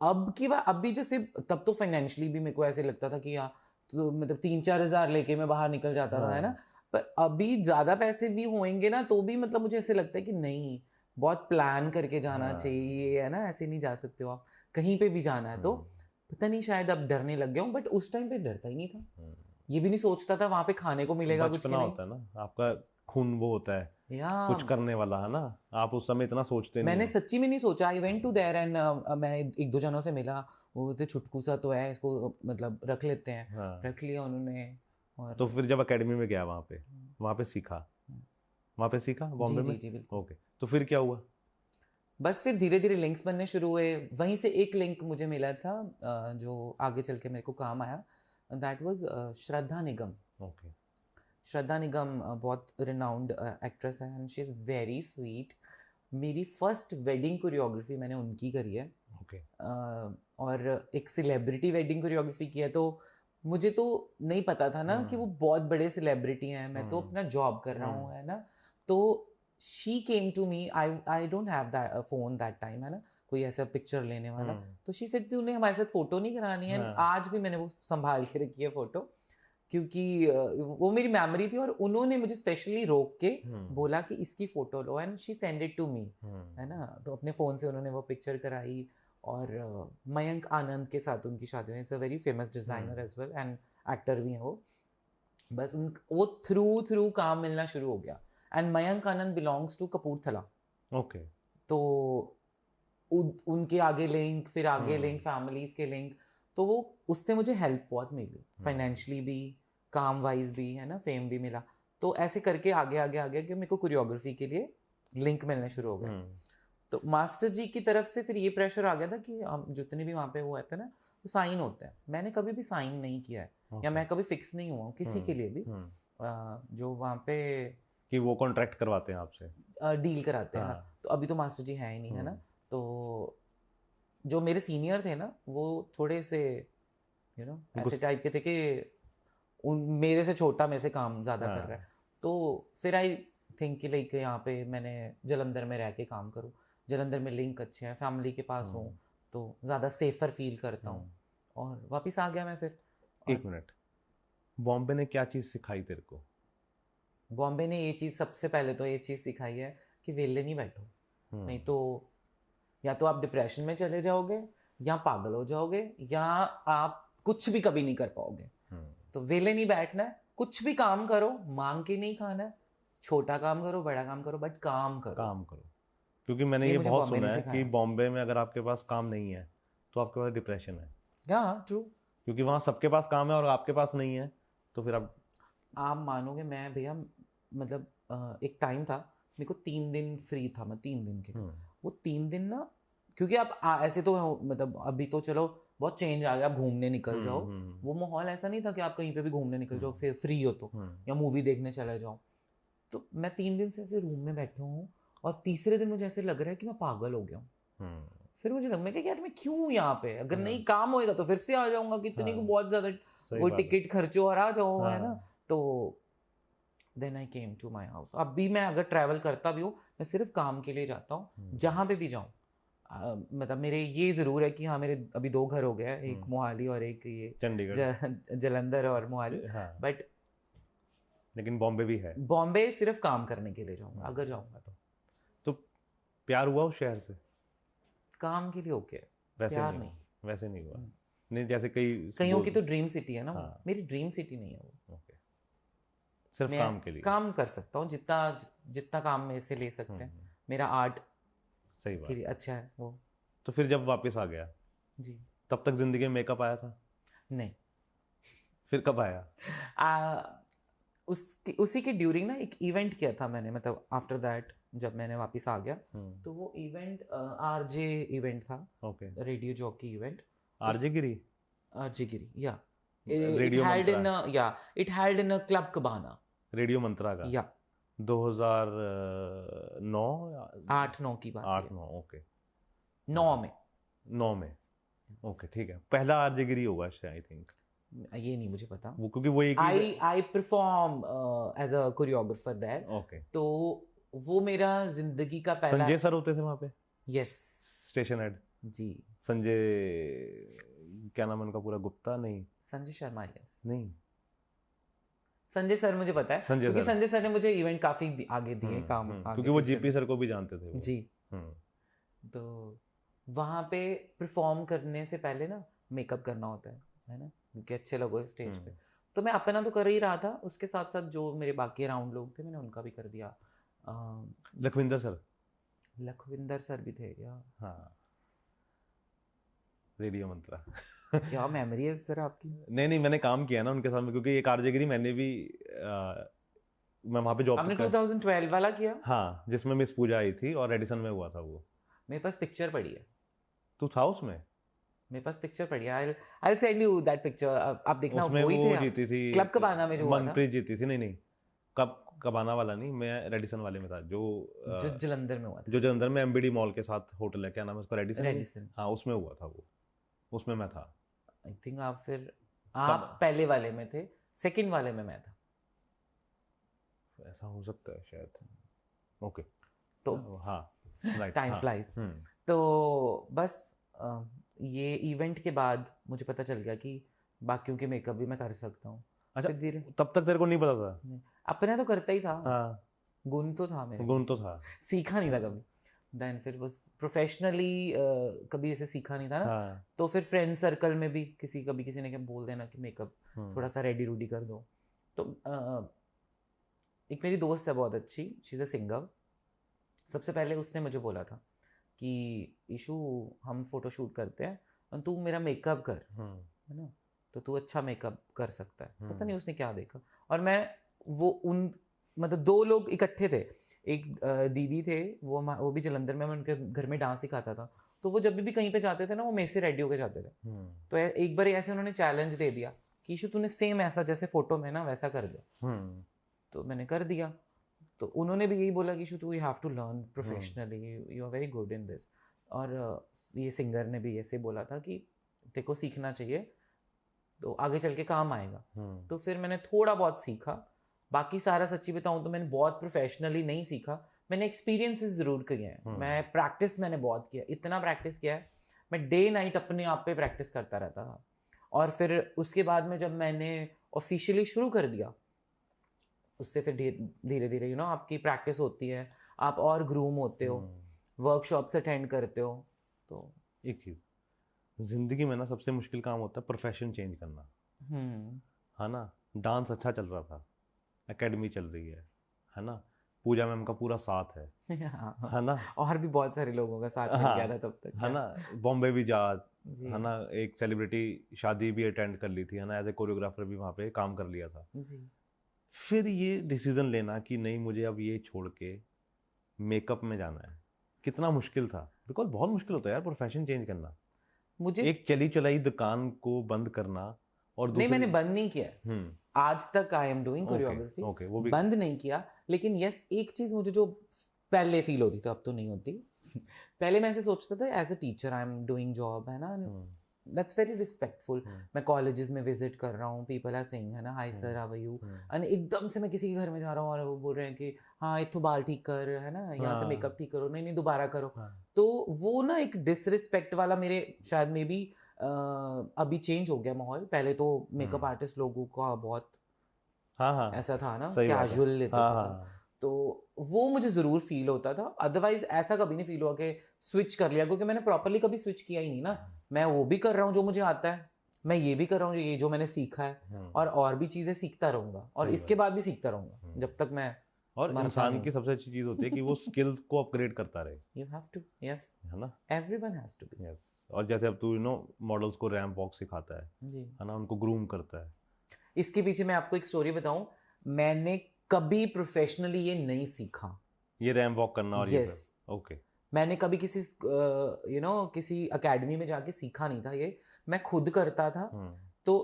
अब की बात, अब भी जैसे, तब तो फाइनेंशियली भी मेरे को ऐसे लगता था कि यार, तो मतलब 3-4 हज़ार लेके मैं बाहर निकल जाता था, है ना। पर अभी ज्यादा पैसे भी होंगे ना तो भी मतलब मुझे ऐसे लगता है कि नहीं, बहुत प्लान करके जाना चाहिए, है ना, ऐसे नहीं जा सकते हो आप, कहीं पे भी जाना है तो। पता नहीं, शायद अब डरने लग गया हूँ, बट उस टाइम पे डरता ही नहीं था। ये भी नहीं सोचता था वहां पे खाने को मिलेगा कुछ, बचपना होता है ना, आपका खून वो होता है कुछ करने वाला, है ना, आप उस समय इतना सोचते नहीं। मैंने सच्ची में नहीं सोचा। I went to there and मैं 1-2 जनों से मिला, वो कहते छुटकू सा तो है, इसको मतलब रख लेते हैं। रख लिया उन्होंने। और तो फिर जब एकेडमी में गया, वहाँ पे सीखा, बॉम्बे में? जी बिल्कुल। ओके, तो फिर क्या हुआ? बस फिर धीरे धीरे लिंक्स बनने शुरू हुए। वहीं से एक लिंक मुझे मिला था जो आगे चल के मेरे को काम आया, that was Shraddha Nigam. Okay. Shraddha Nigam बहुत रिनाउंड एक्ट्रेस है and she is very sweet. मेरी फर्स्ट वेडिंग कोरियोग्राफी मैंने उनकी करी है। ओके। और एक सेलिब्रिटी वेडिंग कोरियोग्राफी की है, तो मुझे तो नहीं पता था ना कि वो बहुत बड़े सेलिब्रिटी हैं, मैं तो अपना जॉब कर रहा हूँ, है ना। तो she came to me, I don't have that phone that time, है ना, कोई ऐसा पिक्चर लेने वाला। तो शी सेड तूने हमारे साथ फोटो नहीं करानी है। आज भी मैंने वो संभाल के रखी है फोटो, क्योंकि वो मेरी मेमोरी थी। और उन्होंने मुझे स्पेशली रोक के बोला कि इसकी फोटो लो, and she send it to me, है ना। तो अपने फ़ोन से उन्होंने वो पिक्चर कराई। और मयंक आनंद के साथ उनकी शादी हुई। It's a very famous designer as well and actor भी हैं वो। बस वो थ्रू काम मिलना शुरू हो गया। And Mayank Anand belongs to Kapurthala. Okay. तो उनके आगे लिंक, फिर आगे लिंक, फैमिलीज के लिंक, तो वो उससे मुझे हेल्प बहुत मिली, फाइनेंशियली भी, काम वाइज भी, है ना, फेम भी मिला। तो ऐसे करके आगे आगे आगे कि मेरे को कोरियोग्राफी के लिए लिंक मिलने शुरू हो गए। तो मास्टर जी की तरफ से फिर ये प्रेशर आ गया था कि हम जितने भी वहाँ पे हुआ था ना, वो साइन होते हैं। मैंने कभी भी साइन नहीं किया है, या मैं कभी फिक्स नहीं हुआ हूँ किसी के लिए भी। जो वहाँ पे कि वो कॉन्ट्रैक्ट करवाते हैं आपसे? डील कराते हैं। हाँ। तो अभी तो मास्टर जी हैं ही नहीं, है ना। तो जो मेरे सीनियर थे ना, वो थोड़े से ऐसे टाइप के थे कि मेरे से छोटा मेरे से काम ज़्यादा कर रहा है। तो फिर आई थिंक कि लाइक यहाँ पे मैंने जलंधर में रह के काम करूँ, जलंधर में लिंक अच्छे हैं, फैमिली के पास हूँ, तो ज़्यादा सेफर फील करता हूँ, और वापस आ गया मैं फिर। एक मिनट, बॉम्बे ने क्या चीज़ सिखाई तेरे को? बॉम्बे ने ये चीज़, सबसे पहले तो ये चीज़ सिखाई है कि वेले नहीं बैठो, नहीं तो या तो आप डिप्रेशन में चले जाओगे, या पागल हो जाओगे, या आप कुछ भी कभी नहीं कर पाओगे। तो वेले नहीं बैठना है, कुछ भी काम करो, मांग के नहीं खाना है, छोटा काम करो बड़ा काम करो, बट काम करो। क्योंकि मैंने ये बहुत बॉम्बे ने सुना है सिखाया। कि बॉम्बे में अगर आपके पास काम नहीं है तो आपके पास डिप्रेशन है। हाँ, ट्रू। क्योंकि वहाँ सबके पास काम है और आपके पास नहीं है, तो फिर आप मानोगे, मैं भैया मतलब एक टाइम था, मेरे को 3 दिन फ्री था, मैं 3 दिन के, वो 3 दिन ना, क्योंकि आप ऐसे तो मतलब अभी तो चलो बहुत चेंज आ गया, आप घूमने निकल जाओ, वो माहौल ऐसा नहीं था कि आप कहीं पे भी घूमने निकल जाओ फिर फ्री हो तो, या मूवी देखने चले जाओ। तो मैं 3 दिन से ऐसे रूम में बैठा हूँ, और तीसरे दिन मुझे ऐसे लग रहा है कि मैं पागल हो गया हूँ। फिर मुझे लग, मैं क्या यार मैं क्यों यहाँ पे, अगर नहीं काम होएगा तो फिर से आ जाऊंगा, कितनी को बहुत ज्यादा वो टिकट खर्चो और आ जाओ, है ना। तो then I came to my house. अब भी मैं अगर ट्रैवल करता भी हूँ, मैं सिर्फ काम के लिए जाता हूँ, जहाँ पे भी जाऊँ। मतलब मेरे ये ज़रूर है कि हाँ, मेरे अभी 2 घर हो गए, एक मोहाली और एक ये चंडीगढ़, जलंधर और मोहाली। बट लेकिन बॉम्बे भी है। बॉम्बे सिर्फ काम करने के लिए जाऊँगा, अगर जाऊँगा तो प्यार हुआ उस शहर से? काम के लिए ओके, प्यार नहीं। वैसे नहीं हुआ। नहीं, जैसे कईयों की तो ड्रीम सिटी है ना, वो मेरी ड्रीम सिटी नहीं है वो। सिर्फ काम के लिए काम कर सकता हूँ, जितना काम मेरे से ले सकते हैं, मेरा आर्ट सही बात के लिए अच्छा है वो। तो फिर जब वापस आ गया जी, तब तक जिंदगी में मेकअप आया था? नहीं। फिर कब आया? उसी के ड्यूरिंग ना एक इवेंट किया था मैंने, मतलब आफ्टर दैट जब मैंने वापस आ गया, तो वो इवेंट आरजे इवेंट था, radio jockey event. RJ Giri, या radio it held in a club Cabana, radio Mantra का, या 2009 8-9 की बात है। 8-9 ओके, 9 में ओके, ठीक है। पहला आरजे गिरी होगा शायद, आई थिंक। ये नहीं मुझे पता, वो क्योंकि वो एक I perform as a choreographer there. Okay, तो वो मेरा जिंदगी का पहला। संजय सर होते थे वहाँ पे? यस, स्टेशन हेड जी। संजय, क्या नाम है उनका पूरा? गुप्ता? नहीं, संजय शर्मा। यस, नहीं, संजय सर मुझे पता है, क्योंकि संजय सर ने मुझे इवेंट काफी आगे दिए काम, क्योंकि वो जीपी सर को भी जानते थे वो। जी। तो वहाँ पे परफॉर्म करने से पहले ना मेकअप करना होता है ना, क्योंकि अच्छे लगो स्टेज पे। तो मैं अपना तो कर ही रहा था, उसके साथ साथ जो मेरे बाकी अराउंड लोग थे, मैंने उनका भी कर दिया। लखविंदर सर भी थे या? हाँ, रेडियो मंत्रा। क्या मेमोरी है सर आपकी। नहीं, मैंने काम किया ना उनके साथ में, क्योंकि एक आरजेगिरी मैंने भी मैं वहाँ पे जॉब। आपने 2012 वाला किया? हाँ, जिसमें मिस पूजा आई थी और एडिसन में हुआ था वो। मेरे पास पिक्चर पड़ी है। तू था उसमें? मेरे पास पिक्चर पड़ी है, I'll send you that picture। आप देखना, उसमें वही वो थे जीती थी क्लब कबाना में, जो मनप्रीत जीती थी। नहीं, कबाना वाला नहीं, मैं रेडिसन वाले में था, जो जलंधर में हुआ था, जो जलंधर में एमबीडी मॉल के साथ होटल है, क्या नाम है उसका? रेडिसन। हाँ, उसमें हुआ था वो, उसमें मैं था। आई थिंक आप पहले वाले में थे, सेकंड वाले में मैं था, ऐसा हो सकता है शायद। ओके, तो हाँ, टाइम फ्लाइज। तो बस ये इवेंट के बाद मुझे पता चल गया कि बाकियों के मेकअप भी मैं कर सकता हूँ। अच्छा, तब तक तेरे को नहीं पता था? अपने तो करता ही था। हाँ, गुण तो था मेरे, गुण तो था, सीखा नहीं था कभी। देन फिर वो प्रोफेशनली कभी ऐसे सीखा नहीं था ना। हाँ। तो फिर फ्रेंड सर्कल में भी किसी ने क्या बोल देना कि मेकअप थोड़ा सा रेडी रूडी कर दो। तो एक मेरी दोस्त है बहुत अच्छी, शी इज़ अ सिंगर। सबसे पहले उसने मुझे बोला था कि ईशू, हम फोटो शूट करते हैं और तू मेरा मेकअप कर, है ना, तो तू अच्छा मेकअप कर सकता है। पता नहीं उसने क्या देखा, और मैं मतलब 2 लोग इकट्ठे थे। एक दीदी थे, वो भी जलंधर में, मैं उनके घर में डांस सिखाता था। तो वो जब भी कहीं पे जाते थे ना, वो मेरे से रेडी होके जाते थे। तो एक बार ऐसे उन्होंने चैलेंज दे दिया कि ईशू तूने सेम ऐसा जैसे फोटो में ना वैसा कर दे। तो मैंने कर दिया। तो उन्होंने भी यही बोला कि तू you have to learn professionally, you are very good in this. और ये सिंगर ने भी ऐसे बोला था कि तेरे को सीखना चाहिए तो आगे चल के काम आएगा। तो फिर मैंने थोड़ा बहुत सीखा, बाकी सारा सच्ची बताऊं तो मैंने बहुत प्रोफेशनली नहीं सीखा, मैंने एक्सपीरियंसेस ज़रूर किए हैं। मैं प्रैक्टिस मैंने बहुत किया, इतना प्रैक्टिस किया है, मैं डे नाइट अपने आप पे प्रैक्टिस करता रहता था। और फिर उसके बाद में जब मैंने ऑफिशियली शुरू कर दिया, उससे फिर धीरे धीरे यू नो आपकी प्रैक्टिस होती है, आप और ग्रूम होते हो, वर्कशॉप्स अटेंड करते हो। तो एक चीज़ जिंदगी में ना सबसे मुश्किल काम होता है प्रोफेशन चेंज करना, है ना। डांस अच्छा चल रहा था, एकेडमी चल रही है ना, पूजा मैम का पूरा साथ है ना, और भी बहुत सारे लोगों का साथ मिल गया था तब तक, है ना। बॉम्बे भी जा, है ना, एक सेलिब्रिटी शादी भी अटेंड कर ली थी, है ना, एज ए कोरियोग्राफर भी वहाँ पे काम कर लिया था जी। फिर ये डिसीजन लेना कि नहीं मुझे अब ये छोड़ के मेकअप में जाना है, कितना मुश्किल था? बिकॉज बहुत मुश्किल होता है यार प्रोफेशन चेंज करना। मुझे एक चली चलाई दुकान को बंद करना और नहीं, मैंने बंद नहीं किया, आज तक आई एम डूइंग कोरियोग्राफी। वो भी बंद नहीं किया, लेकिन यस एक चीज मुझे जो पहले फील होती थी, अब तो नहीं होती पहले मैं ऐसे सोचता था as a teacher I am doing job, है ना, दैट्स वेरी रिस्पेक्टफुल। मैं कॉलेजेस में विजिट कर रहा हूँ, पीपल आर सेइंग, है ना, hi sir how are you, and एकदम से मैं किसी के घर में जा रहा हूँ और वो बोल रहे हैं कि हाँ इत्थों बाल ठीक कर, है ना, यहाँ से मेकअप ठीक करो, नहीं दोबारा करो। तो वो ना एक डिसरिस्पेक्ट वाला मेरे शायद मे बी अभी चेंज हो गया माहौल। पहले तो मेकअप आर्टिस्ट लोगों का बहुत ऐसा था ना, कैजुअल लेते थे सब, तो वो मुझे ज़रूर फील होता था। अदरवाइज ऐसा कभी नहीं फील हुआ कि स्विच कर लिया, क्योंकि मैंने प्रॉपरली कभी स्विच किया ही नहीं ना। मैं वो भी कर रहा हूँ जो मुझे आता है, मैं ये भी कर रहा हूँ ये जो मैंने सीखा है, और भी चीज़ें सीखता रहूँगा, और इसके बाद भी सीखता रहूँगा जब तक मैं। और इंसान की सबसे अच्छी चीज होती है कि वो स्किल्स को अपग्रेड करता रहे। यू हैव टू, यस, है ना, everyone has to be, yes. और जैसे अब तू यू नो मॉडल्स को रैंप वॉक सिखाता है जी, है ना, उनको ग्रूम करता है। इसके पीछे मैं आपको एक स्टोरी बताऊं, मैंने कभी प्रोफेशनली ये नहीं सीखा, ये रैंप वॉक करना और ये सब। ओके, मैंने कभी किसी यू नो किसी एकेडमी में जाके सीखा नहीं था, ये मैं खुद करता था। तो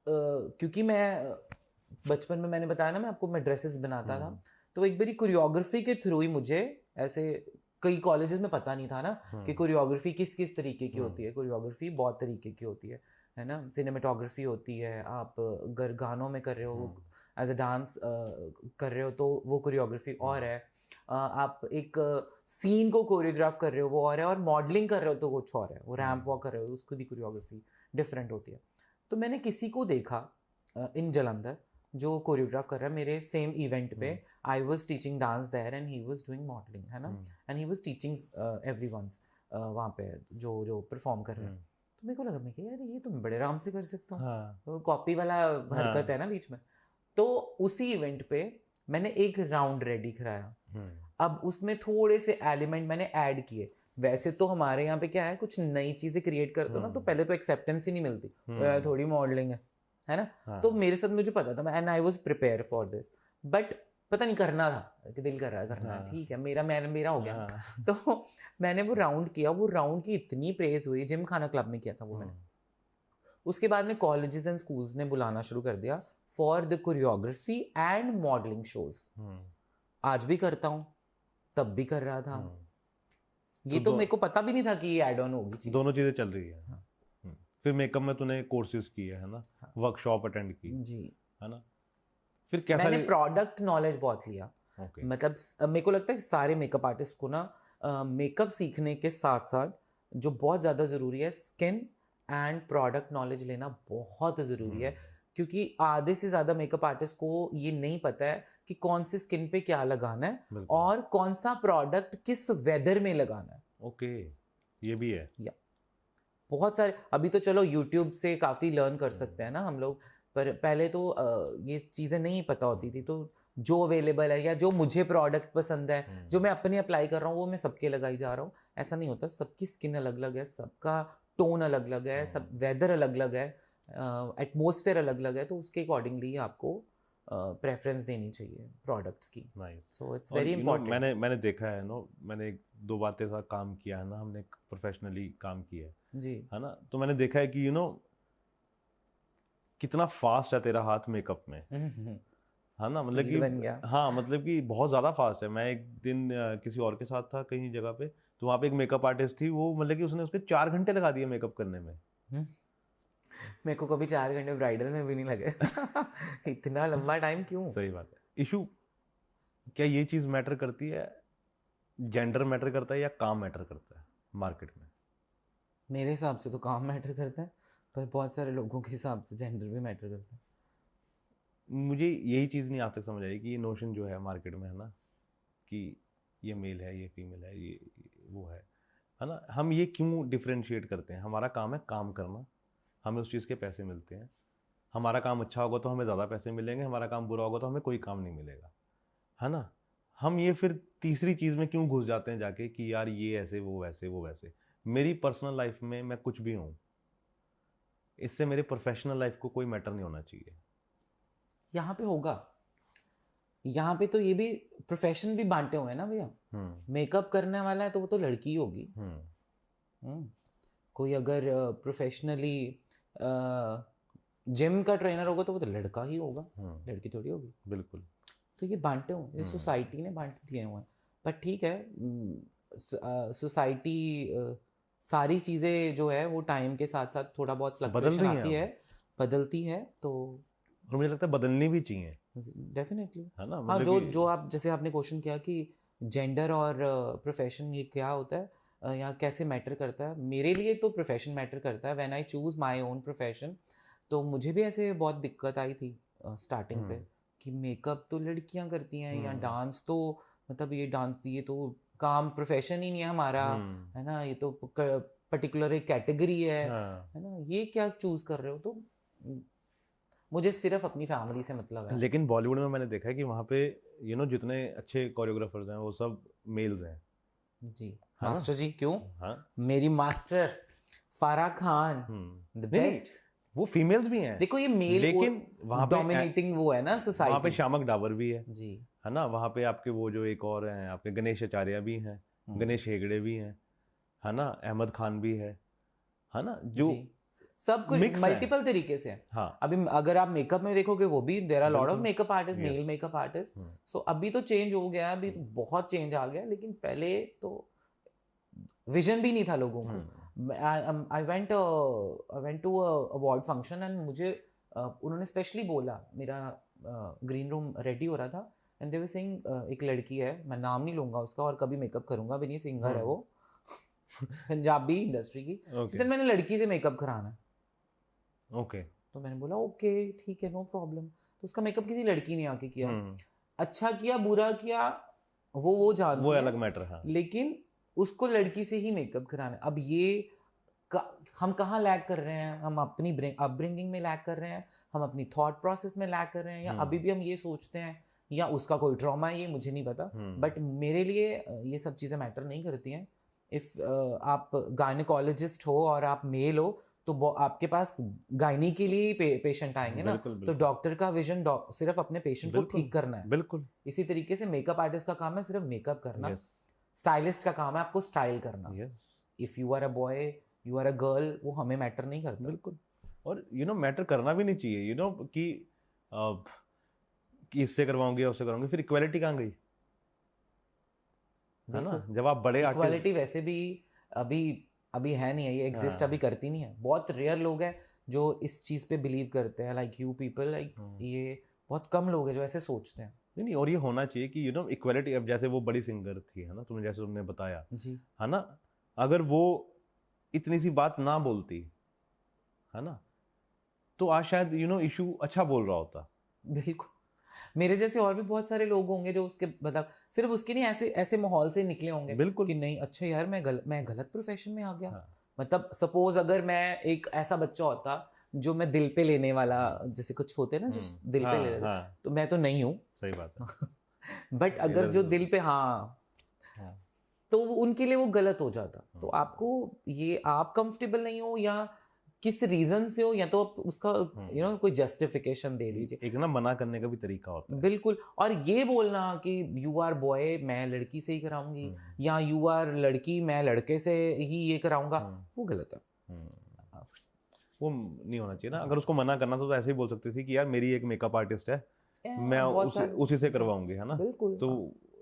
क्योंकि मैं बचपन में, मैंने बताया ना मैं आपको, मैं ड्रेसेस बनाता था, तो एक बारी कोरियोग्राफी के थ्रू ही मुझे ऐसे, कई कॉलेजेस में पता नहीं था ना कि कोरियोग्राफी किस किस तरीके की होती है। कोरियोग्राफी बहुत तरीके की होती है ना, सिनेमेटोग्राफी होती है, आप अगर गानों में कर रहे हो, एज अ डांस कर रहे हो तो वो कोरियोग्राफी और है, आप एक सीन को कोरियोग्राफ कर रहे हो वो और है, और मॉडलिंग कर रहे हो तो कुछ और है, वो रैंप वॉक कर रहे हो उसको भी कोरियोग्राफी डिफरेंट होती है। तो मैंने किसी को देखा इन जलंधर जो कोरियोग्राफ कर रहा है मेरे सेम इवेंट पे, I was teaching dance there and he was doing modelling, है ना, and he was teaching everyone's वहाँ पे जो जो परफॉर्म कर रहे हैं। तो मेरे को लगा, मैं कि यार ये तो मैं बड़े आराम से कर सकता हूँ, कॉपी वाला हरकत है ना बीच में। तो उसी इवेंट पे मैंने एक राउंड रेडी कराया, अब उसमें थोड़े से एलिमेंट मैंने ऐड किए। वैसे तो हमारे यहाँ पे क्या है, कुछ नई चीजें क्रिएट करते हो ना तो पहले तो एक्सेप्टेंस ही नहीं मिलती, थोड़ी मॉडलिंग है ना। तो मेरे साथ मुझे पता था, and I was prepare for this, but पता नहीं करना था कि दिल कर रहा है करना है, ठीक है, मेरा हो गया। तो मैंने वो राउंड किया, वो राउंड की इतनी प्रेज हुई, जिम खाना क्लब में किया था वो मैंने। उसके बाद में कॉलेजेस एंड स्कूल्स ने बुलाना शुरू कर दिया for the choreography and modelling shows. आज भी करता हूँ, तब भी कर रहा था। ये तो मेरे को पता भी नहीं था कि ये ऐड ऑन होगी चीज। दोनों चीजें चल रही है। फिर मेकअप में तूने कोर्सेज किए है ना, वर्कशॉप अटेंड की जी, है ना, फिर कैसा? मैंने प्रोडक्ट नॉलेज बहुत लिया। मतलब मेरे को लगता है सारे मेकअप आर्टिस्ट को ना मेकअप सीखने के साथ साथ जो बहुत ज़्यादा ज़रूरी है, स्किन एंड प्रोडक्ट नॉलेज लेना बहुत ज़रूरी है, क्योंकि आधे से ज़्यादा मेकअप आर्टिस्ट को ये नहीं पता है कि कौन सी स्किन पे क्या लगाना है और कौन सा प्रोडक्ट किस वेदर में लगाना है। ओके, ये भी है। या बहुत सारे, अभी तो चलो यूट्यूब से काफ़ी लर्न कर सकते हैं ना हम लोग, पर पहले तो ये चीज़ें नहीं पता होती थी। तो जो अवेलेबल है या जो मुझे प्रोडक्ट पसंद है, जो मैं अपने अप्लाई कर रहा हूँ, वो मैं सबके लगाई जा रहा हूँ। ऐसा नहीं होता, सबकी स्किन अलग अलग है, सबका टोन अलग अलग है, सब वेदर अलग अलग है, एटमॉस्फेयर अलग अलग है, तो उसके अकॉर्डिंगली आपको प्रेफरेंस देनी चाहिए प्रोडक्ट्स की। So it's very important. मैंने देखा है नो, मैंने एक दो बातें साथ काम किया है ना, हमने प्रोफेशनली काम किया है जी, है ना, तो मैंने देखा है कि यू नो कितना फास्ट है तेरा हाथ मेकअप में। हाँ ना, मतलब Speed बन गया। कि हाँ, मतलब कि बहुत ज़्यादा फास्ट है। मैं एक दिन किसी और के साथ था कहीं जगह पे, तो वहाँ पे एक मेकअप आर्टिस्ट थी, वो मतलब कि उसने उसके 4 घंटे लगा दिए मेकअप करने में। मेरे को कभी 4 घंटे ब्राइडल में भी नहीं लगे। इतना लंबा टाइम क्यों? सही बात है। इशू क्या ये चीज़ मैटर करती है, जेंडर मैटर करता है या काम मैटर करता है मार्केट में? मेरे हिसाब से तो काम मैटर करता है, पर बहुत सारे लोगों के हिसाब से जेंडर भी मैटर करता है। मुझे यही चीज़ नहीं आज तक समझ आई कि ये नोशन जो है मार्केट में, है ना, कि ये मेल है, ये फीमेल है, ये वो है ना, हम ये क्यों डिफ्रेंशिएट करते हैं? हमारा काम है काम करना, हमें उस चीज़ के पैसे मिलते हैं। हमारा काम अच्छा होगा तो हमें ज़्यादा पैसे मिलेंगे, हमारा काम बुरा होगा तो हमें कोई काम नहीं मिलेगा, है ना। हम ये फिर तीसरी चीज़ में क्यों घुस जाते हैं जाके कि यार ये ऐसे, वो वैसे, वो वैसे। मेरी पर्सनल लाइफ में मैं कुछ भी हूँ, इससे मेरे प्रोफेशनल लाइफ को कोई मैटर नहीं होना चाहिए। यहाँ पे होगा, यहाँ पे तो ये भी प्रोफेशन भी बांटे हुए हैं ना भैया। मेकअप करने वाला है तो वो तो लड़की ही होगी। कोई अगर प्रोफेशनली जिम का ट्रेनर होगा तो वो तो लड़का ही होगा, लड़की थोड़ी होगी। बिल्कुल। तो ये बांटे हुए, ये सोसाइटी ने बांट दिए हुए हैं। पर ठीक है, सोसाइटी सारी चीज़ें जो है वो टाइम के साथ साथ थोड़ा बहुत फ्लक्चुएशन आती है, बदलती है। तो और मुझे लगता है बदलनी भी चाहिए, डेफिनेटली, है ना। हाँ, जो आप जैसे आपने क्वेश्चन किया कि जेंडर और प्रोफेशन ये क्या होता है या कैसे मैटर करता है, मेरे लिए तो प्रोफेशन मैटर करता है। When I choose my own profession, तो मुझे भी ऐसे बहुत दिक्कत आई थी स्टार्टिंग पे कि मेकअप तो लड़कियां करती हैं या डांस तो मतलब ये तो काम प्रोफेशन ही नहीं है हमारा, है ना, ये तो पर्टिकुलर एक कैटेगरी है ना, ये क्या चूज कर रहे हो? तो मुझे सिर्फ अपनी फैमिली से मतलब है। लेकिन बॉलीवुड में मैंने देखा है कि वहाँ पे जितने अच्छे कोरियोग्राफर्स हैं वो सब मेल्स हैं जी। मास्टर जी क्यों? हाँ, मेरी मास्टर फारा खान द बेस्ट। वो फीमेल्स भी हैं, देखो ये मेल, लेकिन वहाँ पे डोमिनेटिंग वो है ना सोसाइटी। वहाँ पे शामक डावर भी है जी, है ना। वहाँ पे आपके वो जो एक और हैं, आपके गणेश आचार्य भी हैं, गणेश हेगड़े भी हैं, है ना, अहमद खान भी है ना, जो सब कुछ मल्टीपल तरीके से है। हाँ। अभी अगर आप मेकअप में देखोगे वो भी there are lot of makeup artist, male makeup artist. So अभी तो चेंज हो गया, अभी तो बहुत चेंज आ गया, लेकिन पहले तो विजन भी नहीं था लोगों को। I went to award function and मुझे उन्होंने स्पेशली बोला, मेरा ग्रीन रूम रेडी हो रहा था एंड दे वर सेइंग एक लड़की है, मैं नाम नहीं लूंगा उसका और कभी मेकअप करूंगा भी नहीं, सिंगर है वो पंजाबी इंडस्ट्री की, जिसने मैंने लड़की से मेकअप कराना है। ओके, तो मैंने बोला ओके ठीक है, नो प्रॉब्लम। तो उसका मेकअप किसी लड़की ने आके किया, अच्छा किया बुरा किया वो जानती वो है, अलग मैटर है, लेकिन उसको लड़की से ही मेकअप कराना है। अब ये हम कहाँ लैग कर रहे हैं? हम अपनी अपब्रिंगिंग में लैग कर रहे हैं, हम अपनी थॉट प्रोसेस में लैग कर रहे हैं, या अभी भी हम ये सोचते हैं, या उसका कोई ट्रॉमा है, ये मुझे नहीं पता। बट मेरे लिए ये सब चीज़ें मैटर नहीं करती हैं। इफ़ आप गायनेकोलॉजिस्ट हो और आप मेल हो तो आपके पास गायनी के लिए ही पेशेंट आएंगे ना। तो डॉक्टर का विजन सिर्फ अपने पेशेंट को ठीक करना है। बिल्कुल। इसी तरीके से मेकअप आर्टिस्ट का काम है सिर्फ मेकअप करना, स्टाइलिस्ट का काम है आपको स्टाइल करना। If you are a boy, you are a girl, वो हमें मैटर नहीं करता। बिल्कुल। और मैटर करना भी नहीं चाहिए, कि इससे करवाऊंगी या उससे करवाऊंगी, फिर इक्वालिटी कहाँ गई, है ना। जब आप बड़े इक्वालिटी वैसे भी अभी है नहीं है, ये एग्जिस्ट अभी करती नहीं है। बहुत रेयर लोग हैं जो इस चीज पे बिलीव करते हैं, लाइक यू पीपल, लाइक ये बहुत कम लोग हैं जो ऐसे सोचते हैं। नहीं, और ये होना चाहिए कि इक्वालिटी। अब जैसे वो बड़ी सिंगर थी, है ना, तुमने बताया जी, है ना, अगर वो इतनी सी बात ना बोलती, है ना, तो आज शायद इशू अच्छा बोल रहा होता। बिल्कुल। मेरे जैसे और भी बहुत सारे लोग होंगे जो उसके मतलब सिर्फ उसके नहीं, ऐसे माहौल से निकले होंगे। बिल्कुल। कि नहीं अच्छा यार मैं गलत प्रोफेशन में आ गया। हाँ। मतलब सपोज अगर मैं एक ऐसा बच्चा होता जो मैं दिल पे लेने वाला, जैसे कुछ होते हैं ना जो दिल पे ले लेते, तो मैं तो नहीं हूँ। सही बात है। बट अगर जो दिल पे तो उनके लिए वो गलत हो जाता। तो आपको ये आप कंफर्टेबल नहीं हो या किस रीजन से हो, या तो उसका कोई जस्टिफिकेशन दे दीजिए। एक ना मना करने का भी तरीका होता है। बिल्कुल। और ये बोलना कि यू आर बॉय मैं लड़की से ही कराऊंगी, या यू आर लड़की मैं लड़के से ही ये कराऊंगा, वो गलत है। वो नहीं होना चाहिए ना। अगर उसको मना करना तो ऐसे ही बोल सकती थी कि यार मेरी एक मेकअप आर्टिस्ट है, मैं उसी से करवाऊंगी, है ना। बिल्कुल। तो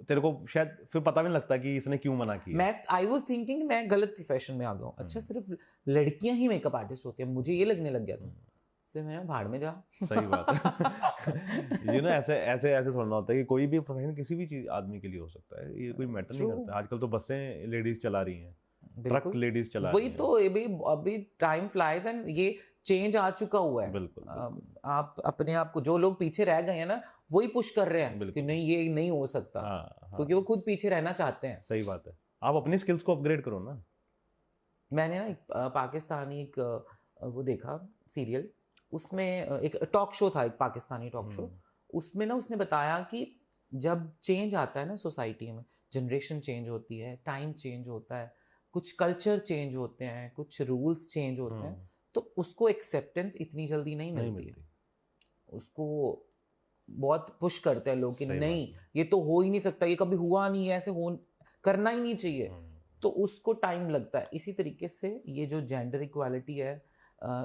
तेरे को शायद फिर पता भी नहीं लगता कि इसने क्यों मना किया। मैं आई वाज थिंकिंग मैं गलत प्रोफेशन में आ गया हूँ। अच्छा सिर्फ लड़कियां ही मेकअप आर्टिस्ट होती है, मुझे ये लगने लग गया था। फिर मैंने भाड़ में जा। सही बात है। ऐसे ऐसे ऐसे थोड़ा होता है कि कोई भी प्रोफेशन किसी भी चीज आदमी के लिए हो सकता है, ये कोई मैटर नहीं करता। आजकल तो बसें लेडीज चला रही हैं, ट्रक लेडीज चला रही वही हैं। तो अभी टाइम फ्लाइज एंड ये चेंज आ चुका हुआ है। बिल्कुल। आप अपने आप को, जो लोग पीछे रह गए हैं ना, वही पुश कर रहे हैं कि नहीं ये नहीं हो सकता। क्योंकि वो खुद पीछे रहना चाहते हैं। सही बात है। आप अपनी स्किल्स को अपग्रेड करो ना। मैंने ना एक पाकिस्तानी एक वो देखा सीरियल, उसमें एक टॉक शो था, एक पाकिस्तानी टॉक शो। उसमें ना उसने बताया कि जब चेंज आता है ना सोसाइटी में, जनरेशन चेंज होती है, टाइम चेंज होता है, कुछ कल्चर चेंज होते हैं, कुछ रूल्स चेंज होते हैं, तो उसको एक्सेप्टेंस इतनी जल्दी नहीं मिलती है। उसको बहुत पुश करते हैं लोग कि नहीं ये तो हो ही नहीं सकता, ये कभी हुआ नहीं है, ऐसे हो करना ही नहीं चाहिए। तो उसको टाइम लगता है। इसी तरीके से ये जो जेंडर इक्वालिटी है,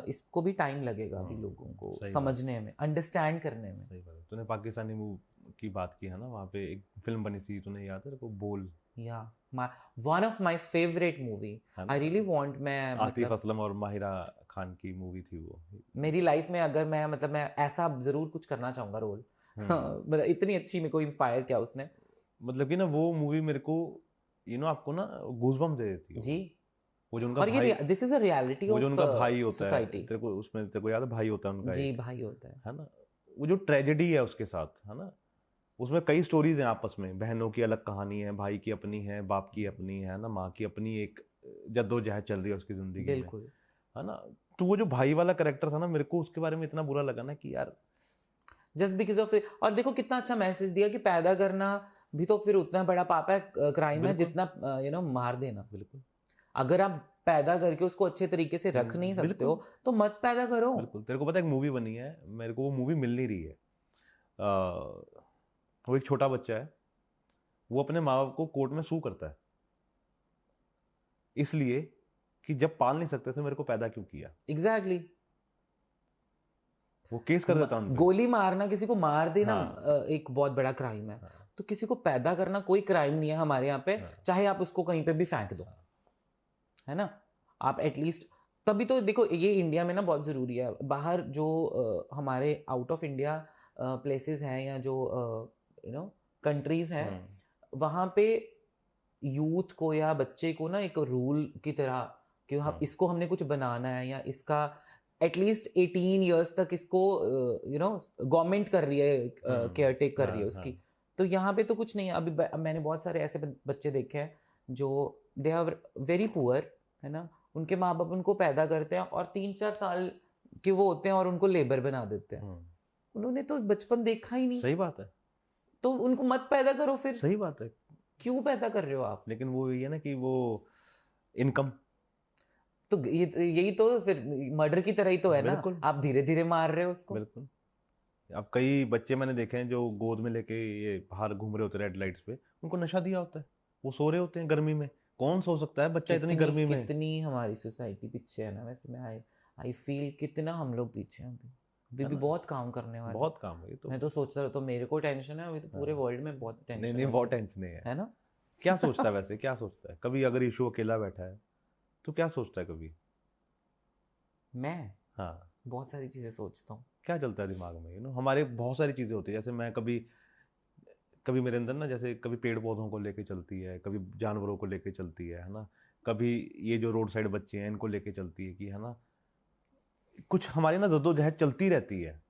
इसको भी टाइम लगेगा अभी लोगों को समझने में, अंडरस्टैंड करने में। सही बात है। तूने पाकिस्तानी मूवी की बात की है ना, वहाँ पे एक फिल्म बनी थी, तूने याद है तेरे को, बोल? या one of my favourite movie. I really want, मैं आतिफ असलम और माहिरा खान की मूवी थी वो। मेरी लाइफ में अगर मैं मैं ऐसा जरूर कुछ करना चाहूंगा रोल। मतलब इतनी अच्छी मेरे को इंस्पायर किया उसने। मतलब कि ना वो मूवी मेरे को आपको ना गूज़बम्प दे देती है जी। वो जो उनका और भाई, ये this is a reality of वो जो उनका भाई होता है, सोसाइटी। तेरे को उसमें तेरे को याद है भाई होता है उनका, जी भाई होता है ना। वो जो ट्रेजेडी है उसके साथ, है ना, उसमें कई स्टोरीज हैं आपस में। बहनों की अलग कहानी है, भाई की अपनी है, बाप की अपनी है ना, माँ की अपनी एक जद्दोजहद चल रही है उसकी जिंदगी में, बिल्कुल, है ना। तो वो जो भाई वाला कैरेक्टर था ना, मेरे को उसके बारे में इतना बुरा लगा ना कि यार जस्ट बिकॉज ऑफ। और देखो कितना अच्छा मैसेज दिया कि पैदा करना भी तो फिर उतना बड़ा पाप है, क्राइम है, जितना मार देना। बिल्कुल। अगर आप पैदा करके उसको अच्छे तरीके से रख नहीं सकते हो तो मत पैदा करो। बिल्कुल। तेरे को पता है एक मूवी बनी है, मेरे को वो मूवी मिल नहीं रही है। वो एक छोटा बच्चा है, वो अपने माँ बाप को कोर्ट में सू करता है इसलिए कि जब पाल नहीं सकते थे मेरे को पैदा क्यों किया। एग्जैक्टली। वो केस कर देता उन पे। गोली मारना, किसी को मार देना एक बहुत बड़ा क्राइम है। तो किसी को पैदा करना कोई क्राइम नहीं है हमारे यहाँ पे। चाहे आप उसको कहीं पे भी फेंक दो, है ना। आप एटलीस्ट तभी तो देखो, ये इंडिया में ना बहुत ज़रूरी है। बाहर जो हमारे आउट ऑफ इंडिया प्लेसेस हैं या जो कंट्रीज हैं, वहाँ पे यूथ को या बच्चे को ना एक रूल की तरह कि हम इसको हमने कुछ बनाना है, या इसका एटलीस्ट 18 इयर्स तक इसको गवर्नमेंट कर रही है, केयर टेक कर रही है उसकी। तो यहाँ पे तो कुछ नहीं है। अभी मैंने बहुत सारे ऐसे बच्चे देखे हैं जो दे आर वेरी पुअर, है ना। उनके माँ बाप उनको पैदा करते हैं और 3-4 साल के वो होते हैं और उनको लेबर बना देते हैं। उन्होंने तो बचपन देखा ही नहीं। सही बात है। तो उनको मत पैदा करो फिर। सही बात है। क्यों पैदा कर रहे हो आप? लेकिन वो ये ना कि वो इनकम, तो यही तो फिर मर्डर की तरह ही तो है ना। आप धीरे धीरे मार रहे हो उसको। बिल्कुल। अब कई बच्चे मैंने देखे हैं जो गोद में लेके ये बाहर घूम रहे होते हैं रेड लाइट्स पे, उनको नशा दिया होता है, वो सो रहे होते हैं गर्मी में। कौन सो सकता है बच्चा इतनी गर्मी में? कितनी हमारी सोसाइटी पीछे है ना। वैसे मैं आई फील कितना हम लोग पीछे हैं। अभी भी बहुत काम करने वाले, बहुत काम है। मैं तो सोचता रहता हूँ मेरे को टेंशन है, अभी तो पूरे वर्ल्ड में बहुत टेंशन। नहीं बहुत टेंशन है ना। क्या सोचता है वैसे, क्या सोचता है कभी अगर यीशु अकेला बैठा है तो क्या सोचता है कभी? मैं बहुत सारी चीजें सोचता हूँ। क्या चलता है दिमाग में? हमारे बहुत सारी चीजें होती है। जैसे मैं कभी मेरे अंदर ना, जैसे कभी पेड़ पौधों को लेके चलती है, कभी जानवरों को लेके चलती है ना, कभी ये जो रोड साइड बच्चे हैं इनको लेके चलती है कि, है ना, कुछ हमारी ना जद्दोजहद चलती रहती है।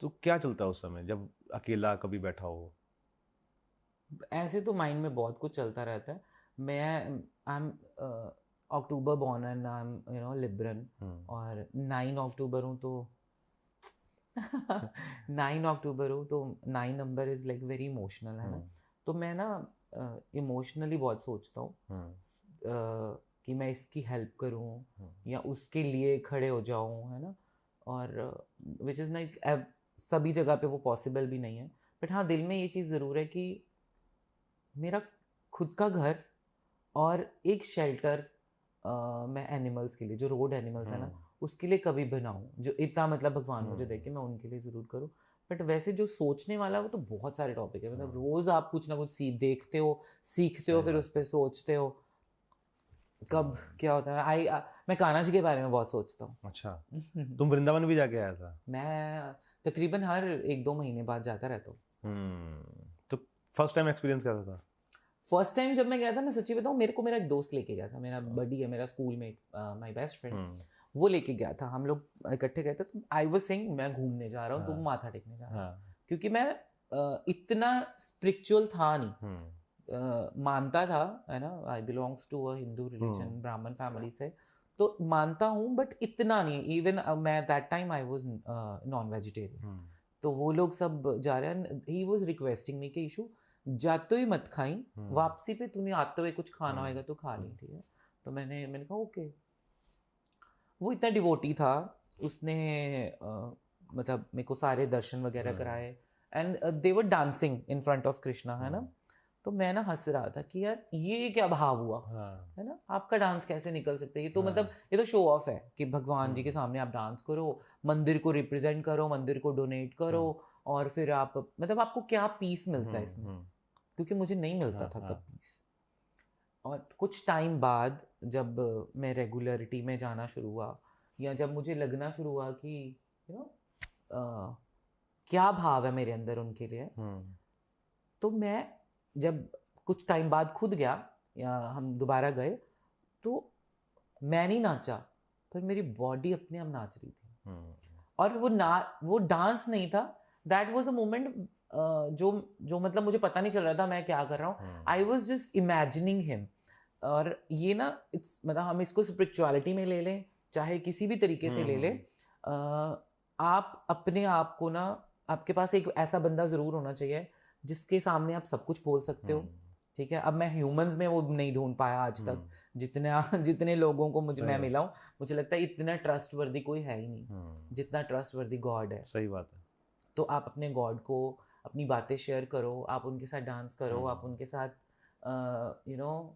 तो क्या चलता है उस समय जब अकेला कभी बैठा हो? ऐसे तो माइंड में बहुत कुछ चलता रहता है। मैं I am October born and I M Libran, और 9 अक्टूबर हूँ तो 9 अक्टूबर हूँ तो 9 number is like very emotional, है ना। तो मैं ना इमोशनली बहुत सोचता हूँ कि मैं इसकी हेल्प करूँ या उसके लिए खड़े हो जाऊँ, है ना। और विच इज़ लाइक सभी जगह पे वो पॉसिबल भी नहीं है। बट हाँ, दिल में ये चीज़ ज़रूर है कि मेरा खुद का घर और एक शेल्टर मैं एनिमल्स के लिए, जो रोड एनिमल्स है ना, उसके लिए कभी बनाऊं। जो इतना मतलब भगवान मुझे देखे, मैं उनके लिए ज़रूर करूं। बट वैसे जो सोचने वाला वो तो बहुत सारे टॉपिक है, मतलब रोज आप कुछ ना कुछ देखते हो, सीखते हो, फिर उस पर सोचते हो कब क्या होता है। मैं कान्हा जी के बारे में बहुत सोचता हूँ। अच्छा, तुम वृंदावन भी जाके आया था? मैं तकरीबन हर 1-2 महीने बाद जाता रहता हूँ। तो फर्स्ट टाइम एक्सपीरियंस कैसा था? फर्स्ट टाइम जब मैं गया था, मैं सच्ची बताऊँ, मेरे को मेरा एक दोस्त लेके गया था, मेरा बडी है, मेरा स्कूल में माय बेस्ट फ्रेंड, वो लेके गया था, हम लोग इकट्ठे गए थे। तो आई वाज सेइंग मैं घूमने जा रहा हूँ, तुम माथा टेकने जा रहे हो, क्योंकि मैं इतना स्पिरिचुअल था नहीं। मानता था, है ना, I belongs to a Hindu religion, Brahmin family से, तो मानता हूँ, बट इतना नहीं। इवन मैं that time I was non vegetarian. तो वो लोग सब जा रहे हैं, ही वाज रिक्वेस्टिंग मी कि इशू जाते हुए मत खाई, वापसी पे तुम्हें आते हुए कुछ खाना होएगा तो खा ली, ठीक है। तो मैंने कहा ओके। वो इतना डिवोटी था, उसने मतलब मेरे को सारे दर्शन वगैरह कराए, and they were dancing in front of Krishna, है ना। तो मैं ना हंस रहा था कि यार ये क्या भाव हुआ, है ना, आपका डांस कैसे निकल सकता है, ये तो मतलब ये तो शो ऑफ है कि भगवान जी के सामने आप डांस करो, मंदिर को रिप्रेजेंट करो, मंदिर को डोनेट करो, और फिर आप मतलब आपको क्या पीस मिलता है इसमें, क्योंकि मुझे नहीं मिलता था तब पीस। और कुछ टाइम बाद जब मैं रेगुलरिटी में जाना शुरू हुआ, या जब मुझे लगना शुरू हुआ कि यू नो क्या भाव है मेरे अंदर उनके लिए, तो मैं जब कुछ टाइम बाद खुद गया, या हम दोबारा गए, तो मैं नहीं नाचा, पर मेरी बॉडी अपने आप नाच रही थी। और वो डांस नहीं था, दैट वाज अ मोमेंट जो मतलब मुझे पता नहीं चल रहा था मैं क्या कर रहा हूँ, I was just imagining him. और ये ना इट्स मतलब हम इसको स्पिरिचुअलिटी में ले लें, चाहे किसी भी तरीके से ले लें, आप अपने आप को ना, आपके पास एक ऐसा बंदा ज़रूर होना चाहिए जिसके सामने आप सब कुछ बोल सकते हो, ठीक है। अब मैं ह्यूमंस में वो नहीं ढूंढ पाया आज तक, जितने लोगों को मैं मिला हूँ, मुझे लगता है इतना ट्रस्टवर्दी कोई है ही नहीं जितना ट्रस्टवर्दी गॉड है। सही बात है। तो आप अपने गॉड को अपनी बातें शेयर करो, आप उनके साथ डांस करो, आप उनके साथ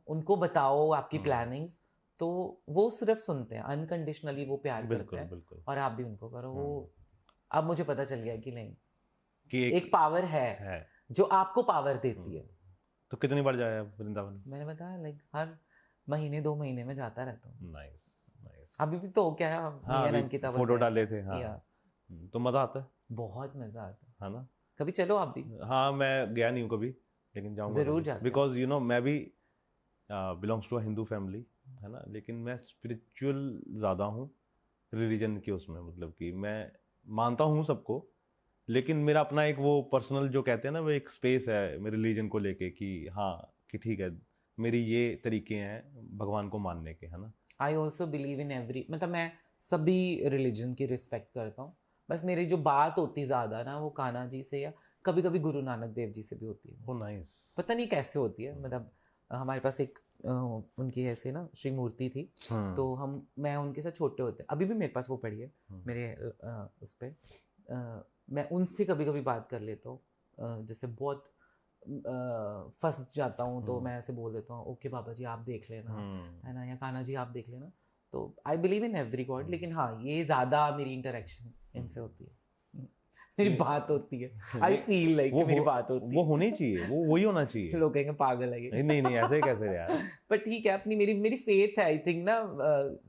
उनको बताओ आपकी प्लानिंग्स, तो वो सिर्फ सुनते हैं, अनकंडीशनली वो प्यार करते हैं, और आप भी उनको करो। वो अब मुझे पता चल गया कि नहीं, कि एक पावर है जो आपको पावर देती है। तो कितनी बार जाया वृंदावन? मैंने बताया लाइक हर महीने 2 महीने में जाता रहता हूँ। नाइस। अभी भी तो क्या अंकिता फोटो डाले थे। तो मजा आता है, बहुत मजा आता है ना। कभी चलो आप भी। हाँ, मैं गया नहीं हूँ कभी, लेकिन जाऊँगा जरूर जाते, बिकॉज मैं भी belongs to a Hindu family, है ना, लेकिन मैं स्पिरिचुअल ज़्यादा हूँ रिलीजन के उसमें, मतलब कि मैं मानता हूँ सबको, लेकिन मेरा अपना एक वो पर्सनल जो कहते हैं ना, वो एक स्पेस है मेरे रिलीजन को लेके, कि हाँ कि ठीक है मेरी ये तरीके हैं भगवान को मानने के, है ना। I also believe in every, मतलब मैं सभी रिलीजन की रिस्पेक्ट करता हूँ, बस मेरी जो बात होती ज़्यादा ना वो कान्हा जी से, या कभी कभी गुरु नानक देव जी से भी होती है। वो नाइस, पता नहीं कैसे होती है, मतलब हमारे पास एक उनकी ऐसे ना श्री मूर्ति थी, तो मैं उनके साथ छोटे होते, अभी भी मेरे पास वो पड़ी है मेरे उस पर, मैं उनसे कभी कभी बात कर लेता हूँ। जैसे बहुत फंस जाता हूँ तो मैं ऐसे बोल देता हूँ, ओके बाबा जी आप देख लेना, है ना, या कान्हा जी आप देख लेना। तो I believe in every God, लेकिन हाँ ये ज़्यादा मेरी इंटरेक्शन इनसे होती है, मेरी बात होती है, आई फील लाइक मेरी बात होती है। वो होनी चाहिए, वो वही होना चाहिए। लोग कहेंगे पागल है ये। नहीं ऐसे कैसे यार। पर ठीक है, अपनी मेरी फेथ है, आई थिंक ना,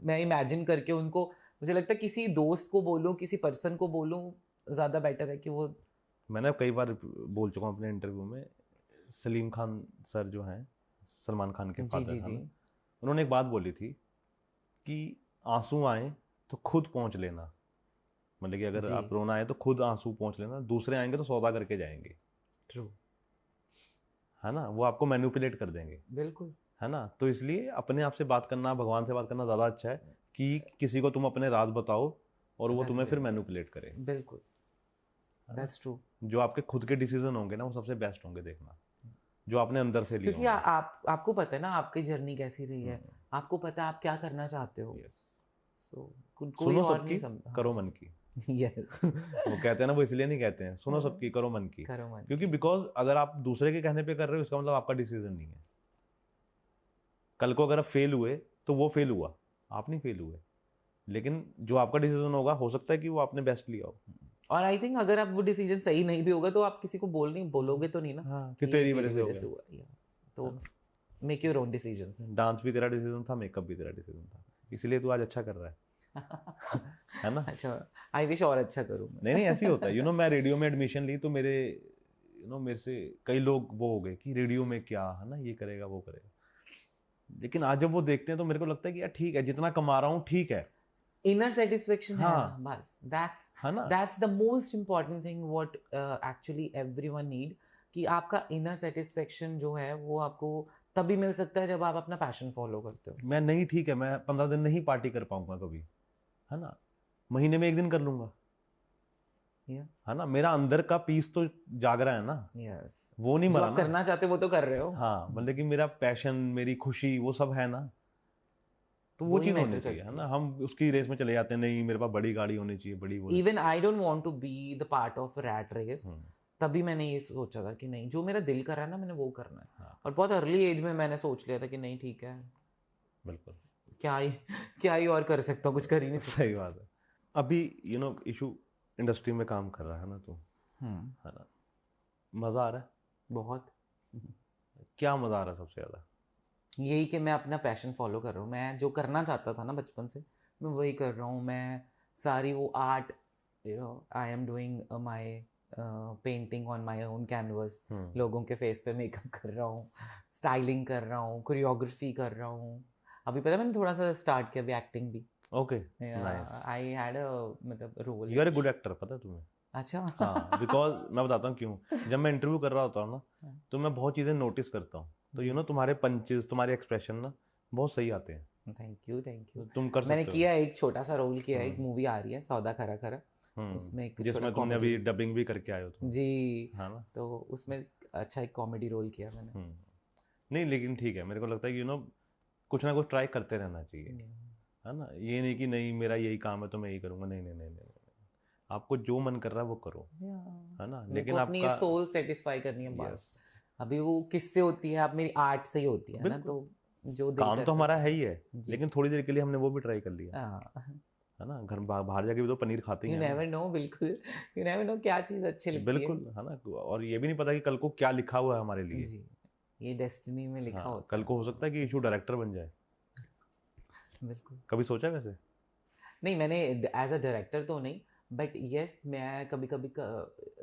मैं इमेजिन करके उनको, मुझे लगता है किसी दोस्त को बोलूं, किसी पर्सन को बोलूं, ज़्यादा बेटर है कि वो। मैंने कई बार बोल चुका हूँ अपने इंटरव्यू में, सलीम खान सर जो हैं, सलमान खान के फादर हैं, उन्होंने एक बात बोली थी कि आंसू आए तो खुद पहुंच लेना, मतलब कि अगर आप रोना आए तो खुद आंसू पहुंच लेना, दूसरे आएंगे तो सौदा करके जाएंगे। ट्रू, है ना, वो आपको मैनिपुलेट कर देंगे। बिल्कुल, है ना। तो इसलिए अपने आप से बात करना, भगवान से बात करना ज़्यादा अच्छा है कि किसी को तुम अपने राज बताओ और वो तुम्हें फिर मैनिपुलेट करे। बिल्कुल, दैट्स ट्रू। जो आपके खुद के डिसीजन होंगे ना वो सबसे बेस्ट होंगे, देखना जो आपने अंदर से लिए, क्योंकि आपको पता है ना आपकी जर्नी कैसी रही है, आपको पता है आप क्या करना चाहते हो। सुनो सबकी, करो मन की। वो कहते हैं ना, वो इसलिए नहीं कहते हैं सुनो सबकी करो मन की, क्योंकि बिकॉज अगर आप दूसरे के कहने पे कर रहे हो इसका मतलब आपका डिसीजन नहीं है। कल को अगर आप फेल हुए तो वो फेल हुआ, आप नहीं फेल हुए, लेकिन जो आपका डिसीजन होगा हो सकता है कि वो आपने बेस्ट लिया हो। और आई थिंक अगर आप वो डिसीजन सही नहीं भी होगा तो आप किसी को बोलोगे तो नहीं ना हाँ कि कि तेरी ये वजह से हो वजह से हुआ या तो make your own decisions. Dance भी तेरा डिसीजन था, मेकअप भी तेरा डिसीजन था, इसलिए तू आज अच्छा कर रहा है है ना। अच्छा, आई विश और अच्छा करूँ मैं। नहीं ऐसे ही होता है, मैं रेडियो में एडमिशन ली तो मेरे मेरे से कई लोग वो हो गए कि रेडियो में क्या है ना, ये करेगा वो करेगा, लेकिन आज जब वो देखते हैं तो मेरे को लगता है कि यार ठीक है, जितना कमा रहा हूँ ठीक है। इनर सेटिस्फेक्शन है हाँ, ना, बस है ना। That's the most important thing what actually everyone need, कि आपका इनर सेटिस्फेक्शन जो है वो आपको तभी मिल सकता है जब आप अपना पैशन फॉलो करते हो। मैं नहीं ठीक है, मैं 15 दिन नहीं पार्टी कर पाऊंगा कभी, है ना, महीने में 1 दिन कर लूंगा, है ना, मेरा अंदर का पीस तो जाग रहा है ना। यस, वो नहीं जो मरा आप ना। करना चाहते हो वो तो कर रहे हो। हाँ, मतलब कि मेरा पैशन, मेरी खुशी, वो सब है ना, तो वो वही चीज़ होनी मैटर चाहिए, है करती ना। है। हम उसकी रेस में चले जाते हैं, नहीं मेरे पास बड़ी गाड़ी होनी चाहिए, बड़ी वो। Even I don't want to be the part of rat race, तभी मैंने ये सोचा था कि नहीं, जो मेरा दिल कर रहा है ना मैंने वो करना है। हाँ। और बहुत अर्ली एज में मैंने सोच लिया था कि नहीं ठीक है, बिल्कुल, क्या ही और कर सकता हूँ, कुछ कर ही नहीं सकता। सही बात है। अभी इशू इंडस्ट्री में काम कर रहा है ना तू, है ना, मज़ा आ रहा है? बहुत। क्या मज़ा आ रहा है सबसे ज़्यादा? यही कि मैं अपना पैशन फॉलो कर रहा हूँ, मैं जो करना चाहता था ना बचपन से मैं वही कर रहा हूँ। मैं सारी वो art, I am doing my painting on my own canvas, लोगों के फेस पे मेकअप कर रहा हूँ, स्टाइलिंग कर रहा हूँ, कोरियोग्राफी कर रहा हूँ। अभी पता है मैंने थोड़ा सा स्टार्ट किया अभी एक्टिंग भी। Okay, nice. I had a मतलब role. You are a good actor, पता है तुम्हें? अच्छा। हाँ, बिकॉज मैं बताता हूँ क्यों। जब मैं इंटरव्यू कर रहा होता हूँ ना, तो मैं बहुत चीज़ें नोटिस करता हूँ, तो तुम्हारे पंचेस, तुम्हारे एक्सप्रेशन ना बहुत सही आते हैं। Thank you thank you. तो तुम कर मैंने सकते हो। किया है, एक छोटा सा रोल किया है, एक मूवी आ रही है सौदा खरा खरा, उसमें एक छोटा जिसमें तुमने अभी डबिंग भी करके आए हो तुम। जी, हाँ ना, तो उसमें अच्छा एक कॉमेडी रोल किया मैंने। नहीं लेकिन ठीक है, मेरे को लगता है कि कुछ ना कुछ ट्राई करते रहना चाहिए, है ना। ये नहीं कि नहीं मेरा यही काम है तो मैं यही करूँगा, नहीं नहीं नहीं नहीं, आपको जो मन कर रहा है वो करो, है ना। लेकिन अपनी आपका सोल सेटिस्फाई करनी है बस। यस, अभी वो किससे होती है, आप मेरी आर्ट से ही होती है ना, तो जो दिल काम तो करता हमारा है ही है, जी। लेकिन थोड़ी देर के लिए हमने वो भी ट्राई कर लिया, हाँ, है ना। घर बाहर जाके भी तो पनीर खाते ही यू हैं ना। नेवर नो, बिल्कुल यू नेवर नो क्या चीज़ अच्छी लगती है। बिल्कुल, है ना। और ये भी नहीं पता कि कल को क्या लिखा हुआ है हमारे लिए। जी, ये डेस्टिनी में लिखा हाँ, होता कल को हो सकता है कि इशू डायरेक्टर बन जाए। बिल्कुल। कभी सोचा वैसे? नहीं, मैंने एज अ डायरेक्टर तो नहीं, बट यस मैं कभी कभी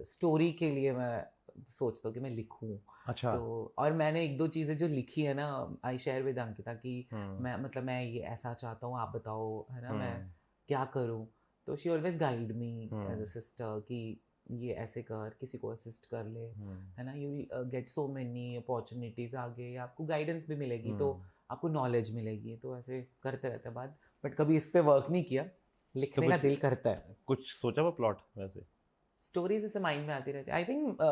स्टोरी के लिए मैं सोचता हूँ कि मैं लिखूँ। अच्छा। तो और मैंने एक दो चीज़ें जो लिखी है ना, आई शेयर विद अंकिता कि मैं मतलब मैं ये ऐसा चाहता हूँ, आप बताओ, है ना, मैं क्या करूँ। तो she always guide me as a sister कि ये ऐसे कर, किसी को असिस्ट कर ले, है ना, you get so many opportunities आगे, आपको गाइडेंस भी मिलेगी तो आपको नॉलेज मिलेगी, तो ऐसे करते रहते बाद। बट कभी इस पे वर्क नहीं किया, लिखने का दिल करता है। कुछ सोचा हुआ प्लॉट वैसे? स्टोरीज ऐसे माइंड में आती रहती है। आई थिंक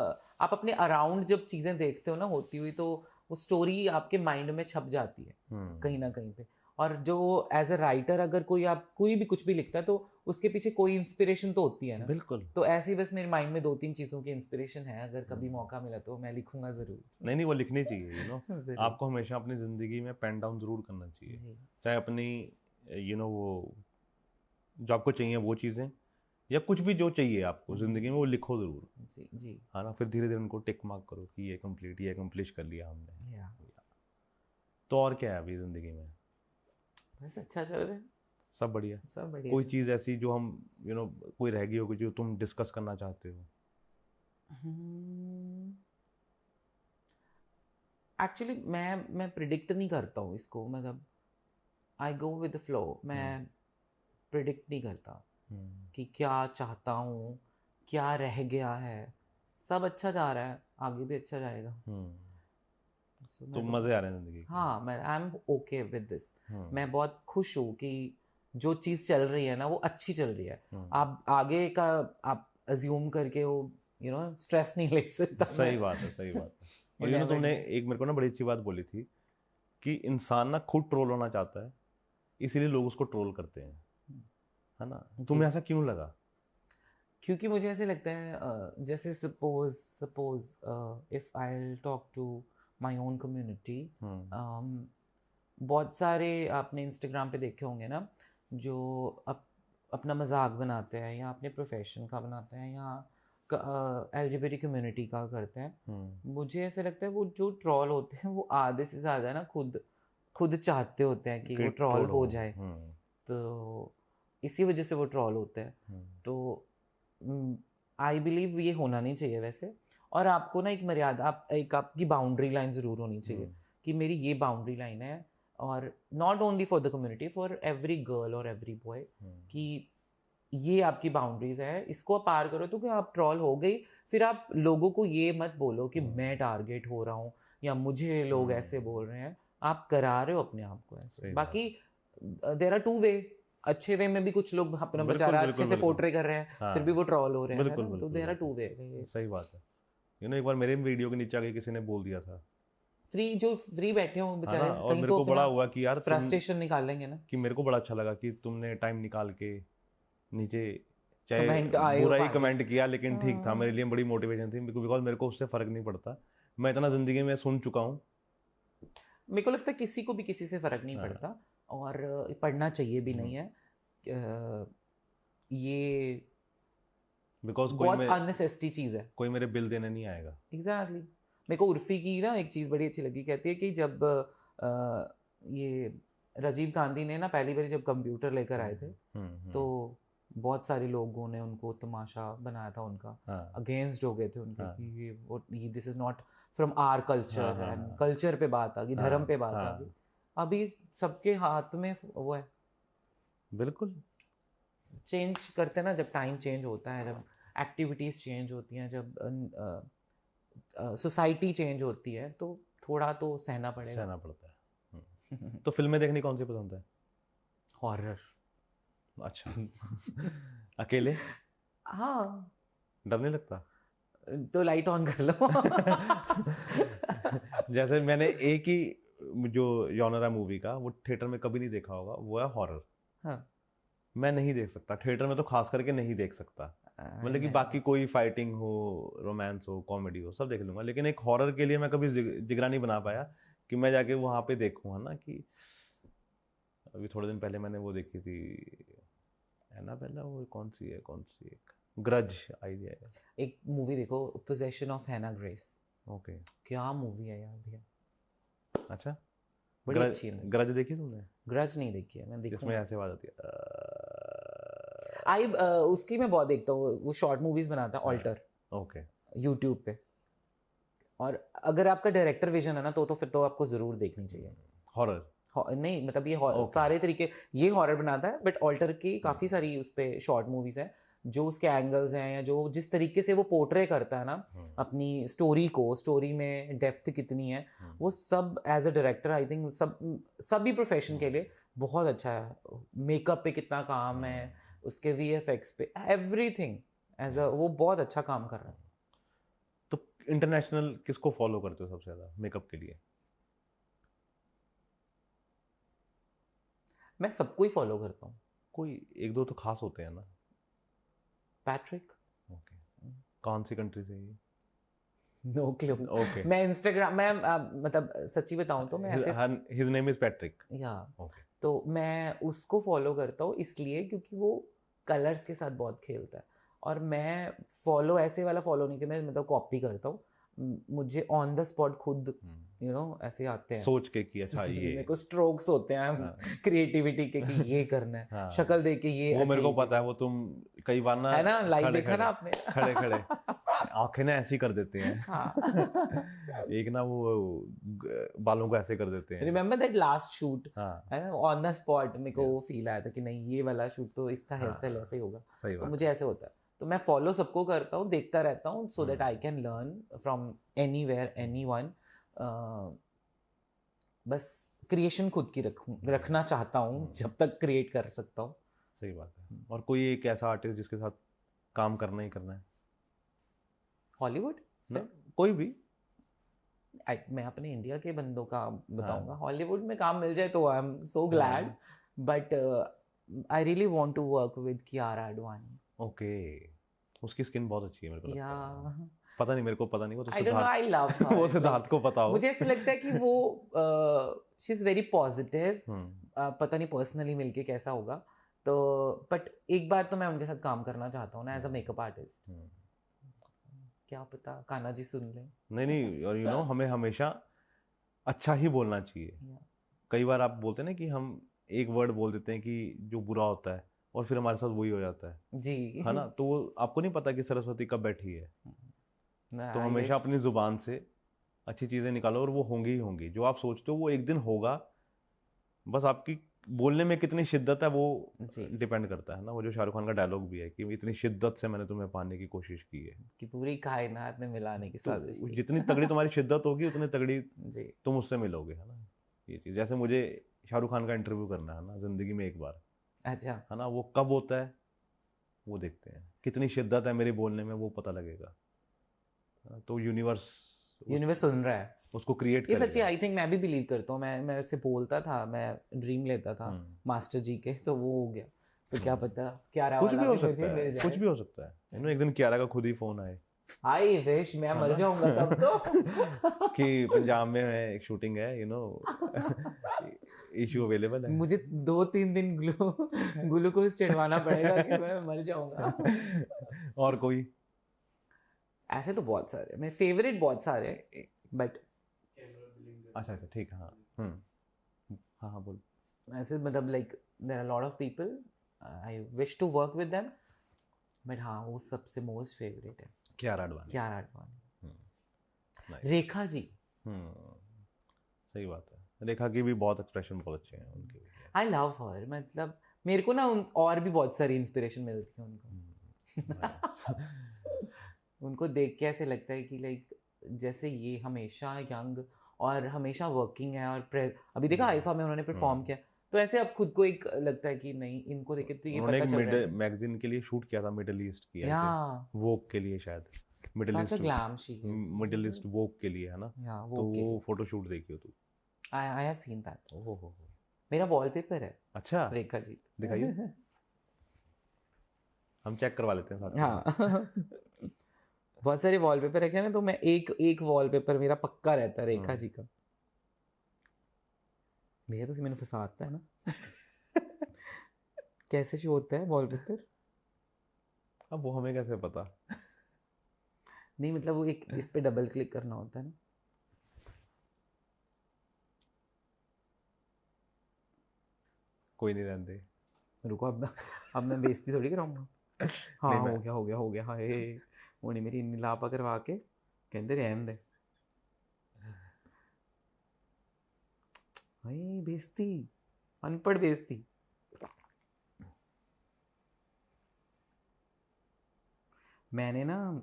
आप अपने अराउंड जब चीज़ें देखते हो ना होती हुई, तो वो स्टोरी आपके माइंड में छप जाती है कहीं ना कहीं पे। और जो एज अ राइटर अगर कोई भी कुछ भी लिखता है तो उसके पीछे कोई इंस्पिरेशन तो होती है ना। बिल्कुल। तो ऐसे ही बस मेरे माइंड में 2-3 चीज़ों की इंस्पिरेशन है, अगर कभी मौका मिला तो मैं लिखूंगा ज़रूर। नहीं वो लिखनी चाहिए, ज़रूर। आपको हमेशा अपनी ज़िंदगी में पेन डाउन ज़रूर करना चाहिए, चाहे अपनी वो जो आपको चाहिए वो चीज़ें, या कुछ भी जो चाहिए आपको ज़िंदगी में वो लिखो ज़रूर। जी जी। हाँ ना, फिर धीरे धीरे उनको टिक मार्क करो कि ये कंप्लीट, ये अकम्प्लिश कर लिया हमने। तो और क्या है अभी ज़िंदगी में? बस अच्छा चल रहा है, सब बढ़िया, सब बढ़िया। कोई चीज़ ऐसी जो हम कोई रह गई हो जो तुम डिस्कस करना चाहते हो? एक्चुअली मैं प्रिडिक्ट नहीं करता हूँ इसको, मतलब आई गो विद द फ्लो। मैं प्रिडिक्ट नहीं करता कि क्या चाहता हूँ, क्या रह गया है। सब अच्छा जा रहा है, आगे भी अच्छा जाएगा। तो मज़े आ रहे हैं ज़िंदगी के? हाँ, मैं I am okay with this. मैं बहुत खुश हूँ कि जो चीज़ चल रही है ना वो अच्छी चल रही है। आप आगे का आप अज्यूम करके वो स्ट्रेस नहीं ले सकता। सही बात है, सही बात है। और तुमने एक मेरे को ना बड़ी अच्छी बात बोली थी कि इंसान ना खुद ट्रोल होना चाहता है, इसीलिए लोग उसको ट्रोल करते हैं, है ना। तुम्हें ऐसा क्यों लगा? क्योंकि मुझे ऐसे लगता है जैसे suppose if I talk to my own community, बहुत सारे आपने इंस्टाग्राम पे देखे होंगे ना, जो अब अपना मजाक बनाते हैं या अपने प्रोफेशन का बनाते हैं या LGBT कम्युनिटी का करते हैं, मुझे ऐसा लगता है वो जो ट्रॉल होते हैं वो आधे से ज़्यादा ना खुद चाहते होते हैं कि वो ट्रॉल हो जाए, तो इसी वजह से वो ट्रॉल होते हैं। तो आई बिलीव ये होना नहीं चाहिए वैसे, और आपको ना एक मर्यादा, आपकी बाउंड्री लाइन ज़रूर होनी चाहिए कि मेरी ये बाउंड्री लाइन है, और not only for the community, for every girl और एवरी बॉय, कि ये आपकी बाउंड्रीज है, इसको पार करो तो कि आप ट्रॉल हो गई, फिर आप लोगों को ये मत बोलो कि मैं टारगेट हो रहा हूँ या मुझे लोग ऐसे बोल रहे हैं, आप करा रहे हो अपने आप को ऐसे। बाकी देयर आर टू वे, अच्छे वे में भी कुछ लोग अपना बेचारा अच्छे से पोर्ट्रे कर रहे हैं, फिर भी वो ट्रॉल हो रहे हैं, तो देयर आर टू वे। सही बात है। एक बार मेरे वीडियो के नीचे आके किसी ने बोल दिया था, फ्री बैठे हो बेचारे, और मेरे को बड़ा हुआ कि यार फ्रस्ट्रेशन निकालेंगे ना, कि मेरे को बड़ा अच्छा लगा कि तुमने टाइम निकाल के नीचे चाहे बुरा ही कमेंट किया, लेकिन ठीक था, मेरे लिए बड़ी मोटिवेशन थी, बिकॉज मेरे को उससे फर्क नहीं पड़ता, मैं इतना जिंदगी में सुन चुका हूँ। मेरे को लगता है किसी को भी किसी से फर्क नहीं पड़ता, और पढ़ना चाहिए भी नहीं है, ये बिकॉज बहुत अननेसेसरी चीज़ है, कोई मेरे बिल देने नहीं आएगा। एग्जैक्टली। मेरे को उर्फी की ना एक चीज़ बड़ी अच्छी लगी, कहती है कि जब ये राजीव गांधी ने ना पहली बार जब कंप्यूटर लेकर आए थे, तो बहुत सारे लोगों ने उनको तमाशा बनाया था, उनका अगेंस्ट हो गए थे उनके, कि ये this is not from our culture, and culture पे बात आ गई, धर्म पे बात आ गई। अभी सबके हाथ में वो है, बिल्कुल चेंज करते ना, जब टाइम चेंज होता है, जब एक्टिविटीज़ चेंज होती हैं, जब सोसाइटी चेंज होती है, तो थोड़ा तो सहना पड़ता है। तो फिल्में देखनी कौन सी पसंद है? हॉरर। अच्छा। अकेले? हाँ। डर नहीं लगता? तो लाइट ऑन कर लो। जैसे मैंने एक ही जो जॉनर है मूवी का, वो थिएटर में कभी नहीं देखा होगा, वो है हॉरर। हाँ। मैं नहीं देख सकता थिएटर में, तो खास करके नहीं देख सकता। मतलब कि बाकी कोई फाइटिंग हो, रोमांस हो, कॉमेडी हो, सब देख लूंगा, लेकिन एक हॉरर के लिए मैं कभी जिगरा नहीं बना पाया कि मैं जाके वहाँ पे देखूँ, है ना। कि अभी थोड़े दिन पहले मैंने वो देखी थी एनाबेला, वो कौन सी एक ग्रज आई है, एक मूवी देखो, पोजेशन ऑफ हैना ग्रेस। ओके, क्या मूवी है यार भैया। अच्छा, बड़ी अच्छी है। ग्रज देखी तुमने? ग्रज नहीं देखी है, मैं देखूंगा। इसमें ऐसे आवाज आती है उसकी मैं बहुत देखता हूँ, वो शॉर्ट मूवीज बनाता है, ऑल्टर। ओके, यूट्यूब पे। और अगर आपका डायरेक्टर विजन है ना, तो फिर तो आपको जरूर देखनी चाहिए। हॉरर नहीं, मतलब ये सारे तरीके, ये हॉरर बनाता है, बट ऑल्टर की काफ़ी सारी उस पर शॉर्ट मूवीज हैं, जो उसके एंगल्स हैं, या जो जिस तरीके से वो पोर्ट्रे करता है ना अपनी स्टोरी को, स्टोरी में डेप्थ कितनी है, वो सब as a director I think सभी प्रोफेशन के लिए बहुत अच्छा है। मेकअप पे कितना काम है, उसके VFX पे, एवरीथिंग एज अ, वो बहुत अच्छा काम कर रहा है। तो इंटरनेशनल किसको फॉलो करते हो सबसे ज़्यादा मेकअप के लिए? मैं सबको ही फॉलो करता हूँ। कोई एक दो तो खास होते हैं ना? पैट्रिक। ओके, कौन सी कंट्री से ये? No clue. ओके, मैं इंस्टाग्राम, मैं मतलब सच्ची बताऊँ तो मैं ऐसे, हिज नेम इज पैट्रिक। या ओके, तो मैं उसको फॉलो करता हूँ इसलिए क्योंकि वो कलर्स के साथ बहुत खेलता है, और मैं फॉलो ऐसे वाला फॉलो नहीं कि मैं मतलब कॉपी करता हूँ, मुझे ऑन द स्पॉट खुद ऐसे आते हैं, सोच के कि अच्छा ये मेरे को स्ट्रोक्स होते हैं क्रिएटिविटी के कि ये करना है, शक्ल देख के ये, वो मेरे को पता है, वो तुम कई बार ना, है ना, लाइव देखा ना आपने, खड़े खड़े आंखें ना ऐसी कर देते हैं। हाँ। एक ना वो बालों को ऐसे कर देते हैं। रिमेम्बर दैट लास्ट शूट, है ना, ऑन द स्पॉट मेरे को वो फील आया था कि नहीं, ये वाला शूट तो इसका हेयर स्टाइल ऐसे ही होगा, तो मुझे ऐसे होता है। तो मैं फॉलो सबको करता हूँ, देखता रहता हूँ, so that I can learn from anywhere, anyone. बस क्रिएशन खुद की रखना चाहता हूँ जब तक क्रिएट कर सकता हूँ। सही बात है। और कोई एक ऐसा आर्टिस्ट जिसके साथ काम करना ही करना है? हॉलीवुड से कोई भी? मैं अपने इंडिया के बंदों का बताऊंगा। हॉलीवुड में काम मिल जाए तो I am so glad, but I really want to work with Kiara Advani. Okay, उसकी स्किन बहुत अच्छी है मेरे को लगता है। पता नहीं, मेरे को पता नहीं, वो तो I don't know, I love her. वो सिद्धार्थ को पता हो। मुझे ऐसा लगता है कि वो शी इज वेरी पॉजिटिव, पता नहीं पर्सनली मिलके कैसा होगा, तो बट एक बार तो मैं उनके साथ काम करना चाहता हूँ ना एज अ मेकअप आर्टिस्ट। क्या पता कान्हा जी सुन लें। नहीं और हमें हमेशा अच्छा ही बोलना चाहिए। कई बार आप बोलते हैं ना कि हम एक वर्ड बोल देते हैं कि जो बुरा होता है और फिर हमारे साथ वही हो जाता है जी है ना। तो वो आपको नहीं पता कि सरस्वती कब बैठी है। तो I हमेशा wish- अपनी जुबान से अच्छी चीजें निकालो और वो होंगी ही होंगी। जो आप सोचते हो वो एक दिन होगा, बस आपकी बोलने में कितनी शिद्दत है वो जी डिपेंड करता है ना। वो जो शाहरुख खान का डायलॉग भी है कि इतनी शिद्दत से मैंने तुम्हें पाने की कोशिश की है। कि पूरी कायनात में मिलाने की तो साजिश की। जितनी तगड़ी तुम्हारी शिद्दत होगी उतनी तगड़ी जी तुम उससे मिलोगे, है ना। ये चीज जैसे मुझे शाहरुख खान का इंटरव्यू करना है ना जिंदगी में एक बार, अच्छा है ना। वो कब होता है वो देखते हैं, कितनी शिद्दत है मेरी बोलने में वो पता लगेगा। तो यूनिवर्स सुन रहा है उसको क्रिएट ये करेगा। सच्ची आई थिंक मैं भी बिलीव करता हूँ। मैं ऐसे बोलता था, मैं ड्रीम लेता था मास्टर जी के, तो वो हो गया। तो क्या पता क्यारा कुछ भी वाला हो भी सकता मुझे मिल है, जाए। कुछ भी हो सकता है। एक दिन कियारा का खुद ही फोन आए आई विश मैं मर जाऊंगा तब तो। कि पंजाब में है एक शूटिंग है, इशू अवेलेबल है। मुझे 2-3 दिन ग्लूकोज चढ़वाना पड़ेगा कि मैं मर जाऊंगा। और कोई ऐसे तो बहुत सारे मेरे फेवरेट बहुत सारे, बट अच्छा ठीक है। हाँ हाँ हाँ बोल। ऐसे मतलब like there are lot of people I wish to work with them, but हाँ वो सबसे मोस्ट फेवरेट है कियारा आडवाणी। कियारा आडवाणी। Nice. रेखा जी सही बात है। रेखा की भी बहुत एक्सप्रेशन बहुत अच्छे हैं उनके। आई लव हर, मतलब मेरे को ना और भी बहुत सारी इंस्पिरेशन मिलती है उनको। उनको देख के ऐसे लगता है कि लाइक जैसे ये हमेशा यंग और हमेशा वर्किंग है, और अभी देखा आईफा में उन्होंने परफॉर्म किया, तो ऐसे अब खुद को एक लगता है कि नहीं इनको देख के तो ये पता चल रहा है। मैगजीन के लिए शूट किया था मिडिल ईस्ट की, या वोग के लिए शायद। such a glam she is. Middle East Vogue के लिए, है ना। Yeah, तो Vogue के वो लिए। फोटो शूट देखी हो तू? I have seen that. ओहो मेरा वॉलपेपर है अच्छा, रेखा जी। दिखाइए हम चेक करवा लेते हैं साथ में। हाँ बहुत सारे वॉलपेपर रखे हैं ना, तो मैं एक वॉलपेपर मेरा पक्का रहता है रेखा जी का। भैया तो मैंने फंसाता है ना। कैसे शो होता है वॉलपेपर? अब वो हमें कैसे पता। नहीं मतलब वो एक इस पे डबल क्लिक करना होता है ना। कोई नहीं, रहने दे। रुको अब मैं बेइज्जती थोड़ी कराऊंगा। हाँ हो गया हाय उन्हें मेरी इन्नी लापा करवा के कहते रहने दे। हाय बेइज्जती, अनपढ़ बेइज्जती। मैंने ना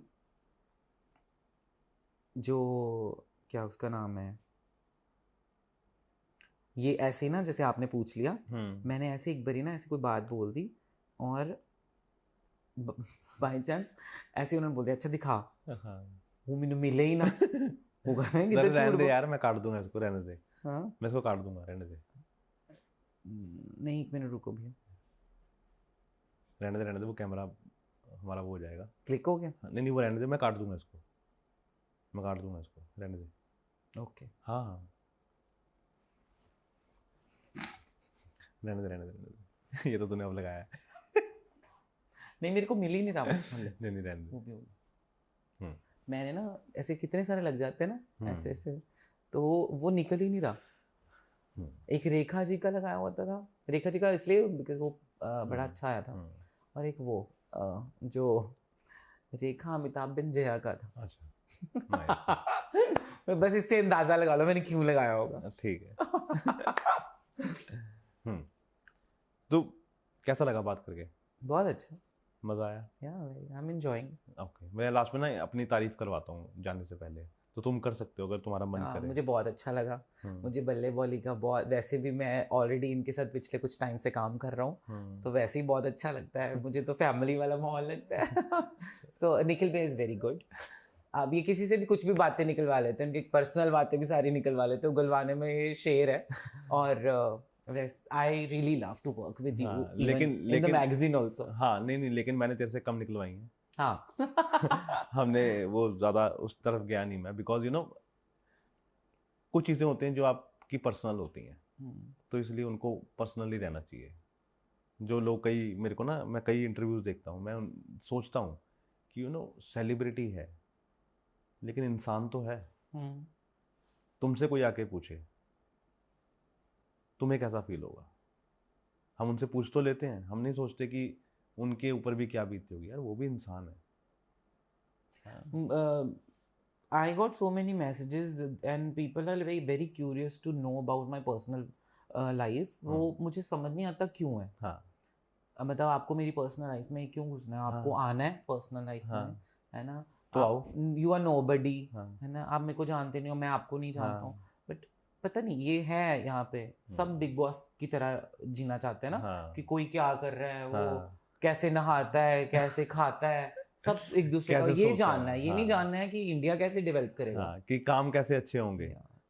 जो क्या उसका नाम है, ये ऐसे ना जैसे आपने पूछ लिया, मैंने ऐसे एक बारी ना ऐसे कोई बात बोल दी और बाय चांस ऐसे उन्होंने बोल दिया अच्छा दिखा। वो मैंने मिले ही ना। वो कहेंगे रहने दे यार, मैं काट दूंगा इसको, रहने दे। हाँ मैं इसको काट दूंगा, रहने दे। नहीं 1 मिनट रुको भैया, रहने दे वो कैमरा हमारा वो हो जाएगा। क्लिक हो गया? नहीं वो रहने दे, मैं काट दूंगा इसको, मैं काट दूंगा इसको, रहने दे। ओके हाँ रहने दे। ये तो तूने अब लगाया है। नहीं मेरे को मिल ही नहीं रहा। नहीं रहने दे। वो भी होगा। मैंने ना ऐसे कितने सारे लग जाते हैं ना ऐसे ऐसे, तो वो निकल ही नहीं रहा। एक रेखा जी का लगाया होता था, रेखा जी का इसलिए बिकॉज वो बड़ा अच्छा आया था। और एक वो जो रेखा अमिताभ बिन जया का था। अच्छा बस इससे अंदाजा लगा लो मैंने क्यों लगाया होगा। ठीक है। तो कैसा लगा बात करके? बहुत अच्छा, मजा आया? I am enjoying. ओके, मैं लास्ट में ना अपनी तारीफ करवाता हूँ जाने से पहले, तो तुम कर सकते हो अगर तुम्हारा मन करे। मुझे बहुत अच्छा लगा। मुझे बल्ले बॉली का बहुत, वैसे भी मैं ऑलरेडी इनके साथ पिछले कुछ टाइम से काम कर रहा हूँ, तो वैसे ही बहुत अच्छा लगता है मुझे, तो फैमिली वाला माहौल लगता है। सो निखिल भाई इज़ वेरी गुड। अब ये किसी से भी कुछ भी बातें निकलवा लेते हैं, उनकी पर्सनल बातें भी सारी निकलवा लेते हैं, उगलवाने में ये शेर है। और I really love to work with you, लेकिन इन द मैगजीन आल्सो। हाँ नहीं लेकिन मैंने तेरे से कम निकलवाई हैं। हाँ हमने वो ज़्यादा उस तरफ गया नहीं मैं, बिकॉज कुछ चीज़ें होती हैं जो आपकी पर्सनल होती हैं, तो इसलिए उनको पर्सनली रहना चाहिए। जो लोग कई मेरे को ना, मैं कई इंटरव्यूज देखता हूँ, मैं सोचता हूँ कि सेलिब्रिटी है लेकिन इंसान तो है। तुमसे कोई आके पूछे तुम्हें कैसा फील होगा, हम उनसे पूछ तो लेते हैं, हम नहीं सोचते कि उनके ऊपर भी क्या बीतती होगी, यार वो भी इंसान है। I got so many messages and people are very curious to know about my personal life. वो मुझे समझ नहीं आता क्यों है। हाँ, मतलब आपको मेरी पर्सनल लाइफ में क्यों घुसना है, आपको आना है पर्सनल लाइफ में, है ना? तो आओ। यू आर नोबडी, है ना? आप मेरे को जानते नहीं हो, मैं आपको नहीं जानता हूँ, बट पता नहीं ये है यहाँ पे सब बिग बॉस की तरह जीना चाहते हैं ना, कि कोई क्या कर रहा है, वो कैसे नहाता है, कैसे खाता है, सब एक दूसरे का ये जानना है। ये नहीं जानना है कि इंडिया कैसे डेवलप करेगा, कि काम कैसे अच्छे होंगे,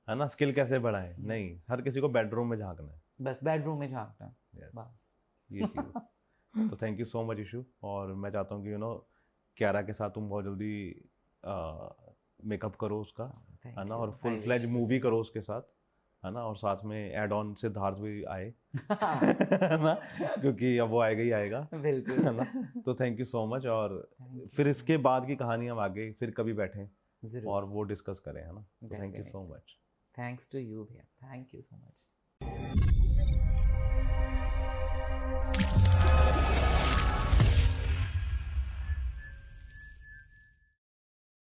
है ना, स्किल कैसे बढ़ाएं। नहीं, हर किसी को बेडरूम में झांकना है, बस बेडरूम में झांकना है, बस ये चीज़। तो thank you so much issue, और मैं चाहता हूँ कि क्यारा के साथ तुम बहुत जल्दी मेकअप करो उसका, है ना, और फुल फ्लेज मूवी करो उसके साथ, है ना, और साथ में एड ऑन सिद्धार्थ भी आए है ना, क्योंकि अब वो आएगा ही आएगा, बिल्कुल, है ना। तो थैंक यू सो मच, और फिर इसके बाद की कहानी हम आगे फिर कभी बैठें और वो डिस्कस करें, है ना। Thank you so much. Thanks to you भैया, थैंक यू सो मच।